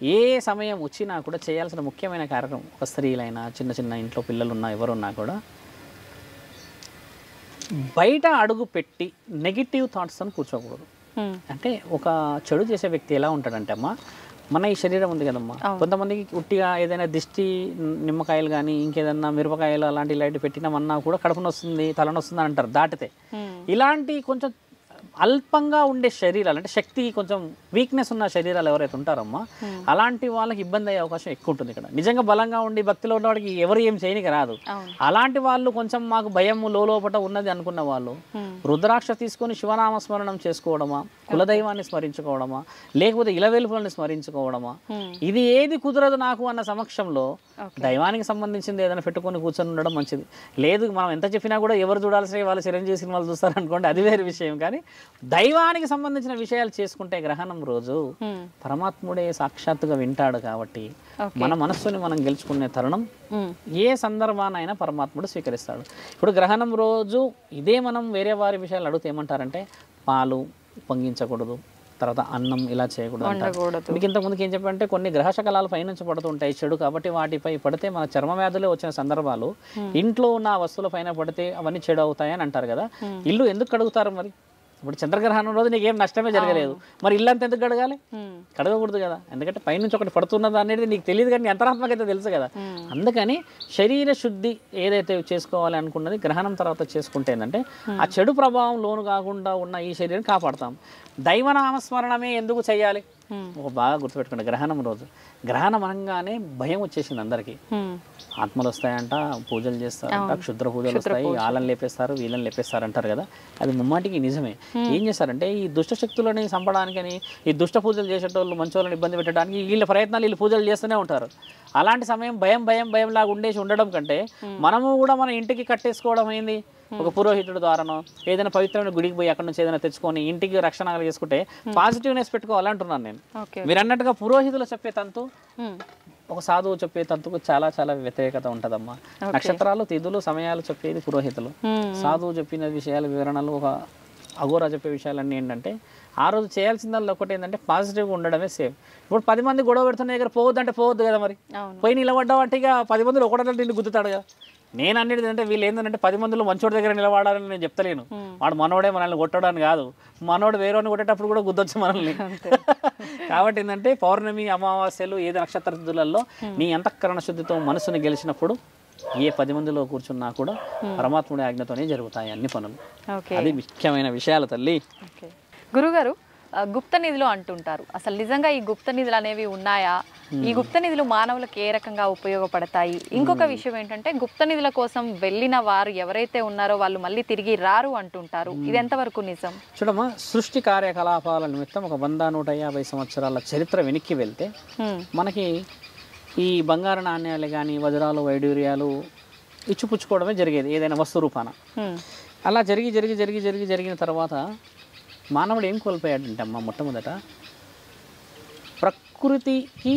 ఏ సమయం వచ్చినా కూడా చేయాల్సిన ముఖ్యమైన కార్యక్రమం, ఒక స్త్రీలైనా చిన్న చిన్న ఇంట్లో పిల్లలున్నా ఎవరున్నా కూడా బయట అడుగు పెట్టి నెగిటివ్ థాట్స్ అని కూర్చోకూడదు. అంటే ఒక చెడు చేసే వ్యక్తి ఎలా ఉంటాడంటే అమ్మా, మన ఈ శరీరం ఉంది కదమ్మా, కొంతమందికి ఉట్టిగా ఏదైనా దిష్టి నిమ్మకాయలు కానీ ఇంకేదన్నా మిరపకాయలు అలాంటి ఇలాంటి పెట్టినామన్నా కూడా కడుపున వస్తుంది, తలనొస్తుంది అని అంటారు దాటితే. ఇలాంటి కొంచెం అల్పంగా ఉండే శరీరాలు, అంటే శక్తి కొంచెం వీక్నెస్ ఉన్న శరీరాలు ఎవరైతే ఉంటారమ్మా, అలాంటి వాళ్ళకి ఇబ్బంది అయ్యే అవకాశం ఎక్కువ ఉంటుంది. ఇక్కడ నిజంగా బలంగా ఉండి భక్తిలో ఉన్నవాడికి ఎవరు ఏం చేయనికి రాదు. అలాంటి వాళ్ళు కొంచెం మాకు భయం లోపట ఉన్నది అనుకున్న వాళ్ళు రుద్రాక్ష తీసుకొని శివనామస్మరణం చేసుకోవడమా, కులదైవాన్ని స్మరించుకోవడమా, లేకపోతే ఇలవెలుపులను స్మరించుకోవడమా, ఇది ఏది కుదరదు నాకు అన్న సమక్షంలో దైవానికి సంబంధించింది ఏదైనా పెట్టుకొని కూర్చొని ఉండడం మంచిది. లేదు మనం ఎంత చెప్పినా కూడా ఎవరు చూడాల్సిన వాళ్ళు చిరంజీవి సినిమాలు చూస్తారు అనుకోండి, అది వేరే విషయం. కానీ దైవానికి సంబంధించిన విషయాలు చేసుకుంటే గ్రహణం రోజు పరమాత్ముడే సాక్షాత్తుగా వింటాడు. కాబట్టి మన మనస్సుని మనం గెలుచుకునే తరుణం ఏ సందర్భానైనా పరమాత్ముడు స్వీకరిస్తాడు. ఇప్పుడు గ్రహణం రోజు ఇదే మనం వేరే వారి విషయాలు అడిగితే ఏమంటారంటే పాలు పొంగించకూడదు, తర్వాత అన్నం ఇలా చేయకూడదు అంటారు. మీకు ఇంతకుముందుకు ఏం చెప్పంటే కొన్ని గ్రహశకలాలు పైనుంచి పడుతుంటాయి చెడు, కాబట్టి వాటిపై పడితే మన చర్మ వ్యాధులే వచ్చిన సందర్భాలు ఇంట్లో ఉన్న వస్తువుల పైన పడితే అవన్నీ చెడు అవుతాయని అంటారు కదా. ఇల్లు ఎందుకు కడుగుతారు మరి? ఇప్పుడు చంద్రగ్రహణం రోజు నీకేం నష్టమే జరగలేదు, మరి ఇల్లంతా ఎందుకు కడగాలి? కడగకూడదు కదా, ఎందుకంటే పైనుంచి ఒకటి పడుతున్నది అనేది నీకు తెలియదు, కానీ అంతరాత్మక అయితే తెలుసు కదా. అందుకని శరీర శుద్ధి ఏదైతే చేసుకోవాలి అనుకున్నది గ్రహణం తర్వాత చేసుకుంటే ఏంటంటే ఆ చెడు ప్రభావం లోను కాకుండా ఉన్న ఈ శరీరం కాపాడుతాం. దైవనామస్మరణమే ఎందుకు చేయాలి? ఒక బాగా గుర్తుపెట్టుకోండి, గ్రహణం రోజు గ్రహణం అనగానే భయం వచ్చేసింది అందరికీ. ఆత్మలు వస్తాయంట, పూజలు చేస్తారంట, క్షుద్ర పూజలు వస్తాయి, వాళ్ళని లేపేస్తారు వీళ్ళని లేపేస్తారు అంటారు కదా. అది ముమ్మాటికి నిజమే. ఏం చేస్తారంటే ఈ దుష్ట శక్తులని చంపడానికని, ఈ దుష్ట పూజలు చేసేటోళ్ళు మంచోళ్ళని ఇబ్బంది పెట్టడానికి వీళ్ళ ప్రయత్నాలు వీళ్ళు పూజలు చేస్తూనే ఉంటారు. అలాంటి సమయం భయం లాగా ఉండేసి ఉండడం కంటే మనము కూడా మన ఇంటికి కట్టేసుకోవడం అయింది. ఒక పురోహితుడి ద్వారానో ఏదైనా పవిత్రమైన గుడికి పోయి అక్కడ నుంచి ఏదైనా తెచ్చుకొని ఇంటికి రక్షణ చేసుకుంటే పాజిటివ్నెస్ పెట్టుకోవాలంటున్నాను నేను. మీరు అన్నట్టుగా పురోహితులు చెప్పే తంతు ఒక సాధువు చెప్పే తంతుకు చాలా చాలా వ్యతిరేకత ఉంటుందమ్మా. నక్షత్రాలు తిథులు సమయాలు చెప్పేది పురోహితులు, సాధువు చెప్పిన విషయాల వివరణలు ఒక అఘోరా చెప్పే విషయాలన్నీ ఏంటంటే ఆ రోజు చేయాల్సిందల్లా ఒకటి ఏంటంటే పాజిటివ్గా ఉండడమే సేఫ్. ఇప్పుడు 10 మంది గొడవ పెడుతున్న దగ్గర పోవద్దు అంటే పోవద్దు కదా, మరి పోయి నిలబడ్డావు అంటే ఇక 10 మందిలో ఒకటే నిన్ను గుద్దుతాడు కదా. నేను అనేది ఏంటంటే వీళ్ళు ఏంటంటే 10 మందిలో మంచోడి దగ్గర నిలబడాలని నేను చెప్తలేను. వాడు మనోడే మనల్ని కొట్టడానికి కాదు, మనోడు వేరేవాడిని కొట్టేటప్పుడు కూడా గుద్దొచ్చు మనల్ని. కాబట్టి ఏంటంటే పౌర్ణమి అమావాస్యలు ఏది నక్షత్ర తిథులలో నీ అంతఃకరణ శుద్ధితో మనసుని గెలిచినప్పుడు ఏ 10 మందిలో కూర్చున్నా కూడా పరమాత్ముడి ఆజ్ఞతోనే జరుగుతాయి అన్ని పనులు. అది ముఖ్యమైన విషయాలు తల్లి. గురుగారు, గుప్త నిధులు అంటుంటారు, అసలు నిజంగా ఈ గుప్త నిధులు అనేవి ఉన్నాయా? ఈ గుప్త నిధులు మానవులకు ఏ రకంగా ఉపయోగపడతాయి? ఇంకొక విషయం ఏంటంటే గుప్త నిధుల కోసం వెళ్ళిన వారు ఎవరైతే ఉన్నారో వాళ్ళు మళ్ళీ తిరిగి రారు అంటుంటారు, ఇది ఎంతవరకు నిజం? చూడమ్మా, సృష్టి కార్యకలాపాల నిమిత్తం ఒక 100-150 సంవత్సరాల చరిత్ర వెనక్కి వెళ్తే మనకి ఈ బంగారు నాణ్యాలు కానీ వజ్రాలు వైడూర్యాలు ఇచ్చిపుచ్చుకోవడమే జరిగేది ఏదైనా వస్తు రూపాన. అలా జరిగిన తర్వాత మానవుడు ఏం కోల్పోయాడంటే అమ్మ, మొట్టమొదట ప్రకృతికి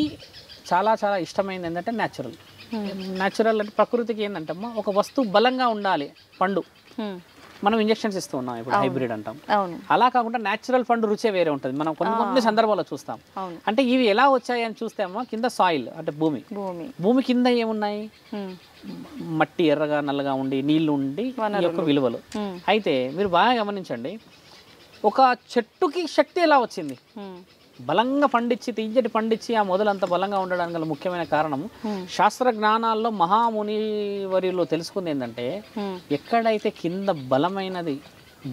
చాలా చాలా ఇష్టమైంది ఏంటంటే న్యాచురల్ అంటే ప్రకృతికి ఏంటంటే అమ్మ ఒక వస్తువు బలంగా ఉండాలి. పండు మనం ఇంజెక్షన్స్ ఇస్తూ ఉన్నాం ఇప్పుడు హైబ్రిడ్ అంటాం. అవును. అలా కాకుండా న్యాచురల్ ఫండ్ రుచే వేరే ఉంటుంది. మనం కొన్ని సందర్భాల్లో చూస్తాం. అవును. అంటే ఇవి ఎలా వచ్చాయి అని చూస్తే అమ్మా, కింద సాయిల్ అంటే భూమి కింద ఏమున్నాయి, మట్టి ఎర్రగా నల్లగా ఉండి నీళ్లు ఉండి ఈ యొక్క విలువలు. అయితే మీరు బాగా గమనించండి, ఒక చెట్టుకి శక్తి ఎలా వచ్చింది, బలంగా పండించి తీయటి పండించి ఆ మొదలంత బలంగా ఉండడానికి గల ముఖ్యమైన కారణం శాస్త్ర జ్ఞానాల్లో మహాముని వర్యులు తెలుసుకుంది ఏంటంటే, ఎక్కడైతే కింద బలమైనది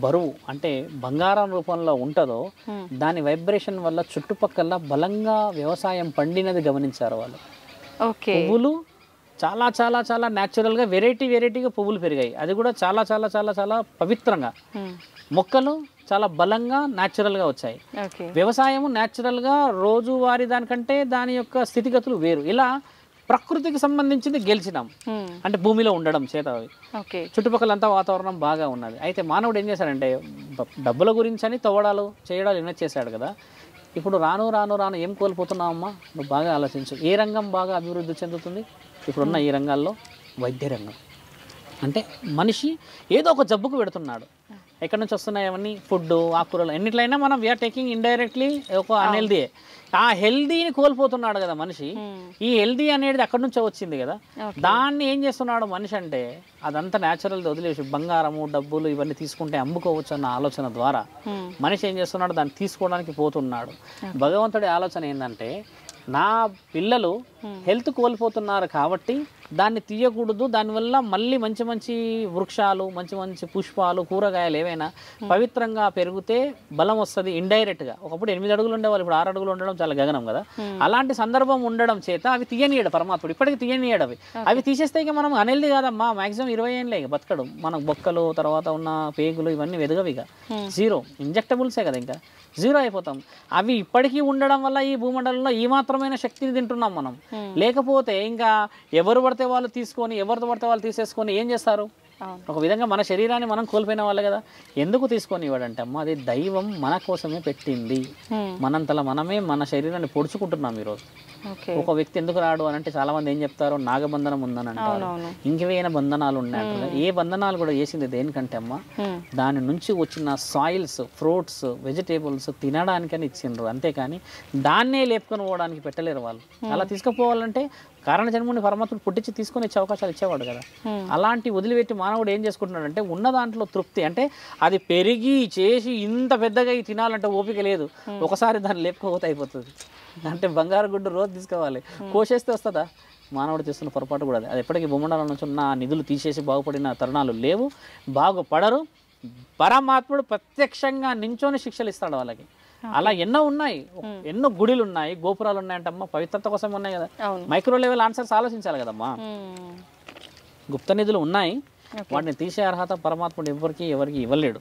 బరువు అంటే బంగారం రూపంలో ఉంటుందో దాని వైబ్రేషన్ వల్ల చుట్టుపక్కల బలంగా వ్యవసాయం పండినది గమనించారు వాళ్ళు. పువ్వులు చాలా చాలా చాలా న్యాచురల్గా వెరైటీగా పువ్వులు పెరిగాయి, అది కూడా చాలా చాలా చాలా చాలా పవిత్రంగా. మొక్కలు చాలా బలంగా న్యాచురల్గా వచ్చాయి. వ్యవసాయము న్యాచురల్గా రోజువారీ దానికంటే దాని యొక్క స్థితిగతులు వేరు. ఇలా ప్రకృతికి సంబంధించింది గెలిచినాం అంటే భూమిలో ఉండడం చేత అవి చుట్టుపక్కలంతా వాతావరణం బాగా ఉన్నది. అయితే మానవుడు ఏం చేశాడంటే డబ్బుల గురించి అని తవ్వడాలు చేయడాలు ఇన్వెస్ట్ చేశాడు కదా. ఇప్పుడు రాను రాను రాను ఏం కోల్పోతున్నావమ్మా, నువ్వు బాగా ఆలోచించు. ఏ రంగం బాగా అభివృద్ధి చెందుతుంది ఇప్పుడున్న ఈ రంగాల్లో? వైద్య రంగం. అంటే మనిషి ఏదో ఒక జబ్బుకు పెడుతున్నాడు. ఎక్కడి నుంచి వస్తున్నాయి అవన్నీ? ఫుడ్, ఆకుకూరలు, ఎన్నిట్లయినా మనం వీఆర్ టేకింగ్ ఇండైరెక్ట్లీ ఒక అన్హెల్దీ. ఆ హెల్దీని కోల్పోతున్నాడు కదా మనిషి. ఈ హెల్దీ అనేది అక్కడి నుంచే వచ్చింది కదా. దాన్ని ఏం చేస్తున్నాడు మనిషి అంటే అదంతా న్యాచురల్ వదిలేసి బంగారము డబ్బులు ఇవన్నీ తీసుకుంటే అమ్ముకోవచ్చు అన్న ఆలోచన ద్వారా మనిషి ఏం చేస్తున్నాడు, దాన్ని తీసుకోవడానికి పోతున్నాడు. భగవంతుడి ఆలోచన ఏంటంటే, నా పిల్లలు హెల్త్ కోల్పోతున్నారు కాబట్టి దాన్ని తీయకూడదు, దానివల్ల మళ్ళీ మంచి మంచి వృక్షాలు, మంచి మంచి పుష్పాలు, కూరగాయలు ఏవైనా పవిత్రంగా పెరిగితే బలం వస్తుంది ఇండైరెక్ట్గా. ఒకప్పుడు 8 అడుగులు ఉండేవాళ్ళు, ఇప్పుడు 6 అడుగులు ఉండడం చాలా గగనం కదా. అలాంటి సందర్భం ఉండడం చేత అవి తీయనీయడు పరమాత్ముడు, ఇప్పటికీ తీయనీయడు. అవి తీసేస్తే ఇక మనం అనేది కాదమ్మా, మాక్సిమం 20 ఏళ్ళే ఇక బతకడు. మనకు బొక్కలు తర్వాత ఉన్న పేగులు ఇవన్నీ వెదగవి, ఇక జీరో. ఇంజెక్టబుల్సే కదా, ఇంకా జీరో అయిపోతాం. అవి ఇప్పటికీ ఉండడం వల్ల ఈ భూమండలంలో ఈ మాత్రమైన శక్తిని తింటున్నాం మనం. లేకపోతే ఇంకా ఎవరు పడితే వాళ్ళు తీసుకొని, ఎవరితో పడితే వాళ్ళు తీసేసుకొని ఏం చేస్తారు? ఒక విధంగా మన శరీరాన్ని మనం కోల్పోయిన వాళ్ళే కదా. ఎందుకు తీసుకొని ఇవ్వడంటే అమ్మ, అది దైవం మన కోసమే పెట్టింది. మనంతలా మనమే మన శరీరాన్ని పొడుచుకుంటున్నాం ఈరోజు. ఒక వ్యక్తి ఎందుకు రాడు అని అంటే చాలా మంది ఏం చెప్తారు, నాగబంధనం ఉందని అంటారు, ఇంకేమైనా బంధనాలు ఉన్నాయంటారు. ఏ బంధనాలు కూడా చేసింది దేనికంటే అమ్మ, దాని నుంచి వచ్చిన సాయిల్స్, ఫ్రూట్స్, వెజిటేబుల్స్ తినడానికని ఇచ్చిండ్రు, అంతేకాని దాన్నే లేపుకొని పోవడానికి పెట్టలేరు వాళ్ళు. అలా తీసుకుపోవాలంటే కారణ జన్ముని పరమాత్ముడు పుట్టించి తీసుకొని ఇచ్చే అవకాశాలు ఇచ్చేవాడు కదా. అలాంటి వదిలిపెట్టి మానవుడు ఏం చేసుకుంటున్నాడు అంటే, ఉన్న దాంట్లో తృప్తి అంటే అది పెరిగి చేసి ఇంత పెద్దగా తినాలంటే ఓపిక లేదు, ఒకసారి దాన్ని లేపుకోపోతే అయిపోతుంది. అంటే బంగారు గుడ్డు రోజు తీసుకోవాలి, కోసేస్తే వస్తుందా? మానవుడు చేస్తున్న పొరపాటు కూడా అది ఎప్పటికీ భూమండలం నుంచి ఉన్న నిధులు తీసేసి బాగుపడిన తరుణాలు లేవు, బాగుపడరు. పరమాత్ముడు ప్రత్యక్షంగా నించొని శిక్షలు ఇస్తాడు వాళ్ళకి. అలా ఎన్నో ఉన్నాయి, ఎన్నో గుడిలు ఉన్నాయి, గోపురాలు ఉన్నాయంటమ్మా, పవిత్రత కోసం ఉన్నాయి కదా. మైక్రో లెవెల్ ఆన్సర్స్ ఆలోచించాలి కదమ్మా. గుప్త నిధులు ఉన్నాయి, వాటిని తీసే అర్హత పరమాత్ముడు ఎవరికి ఇవ్వలేడు.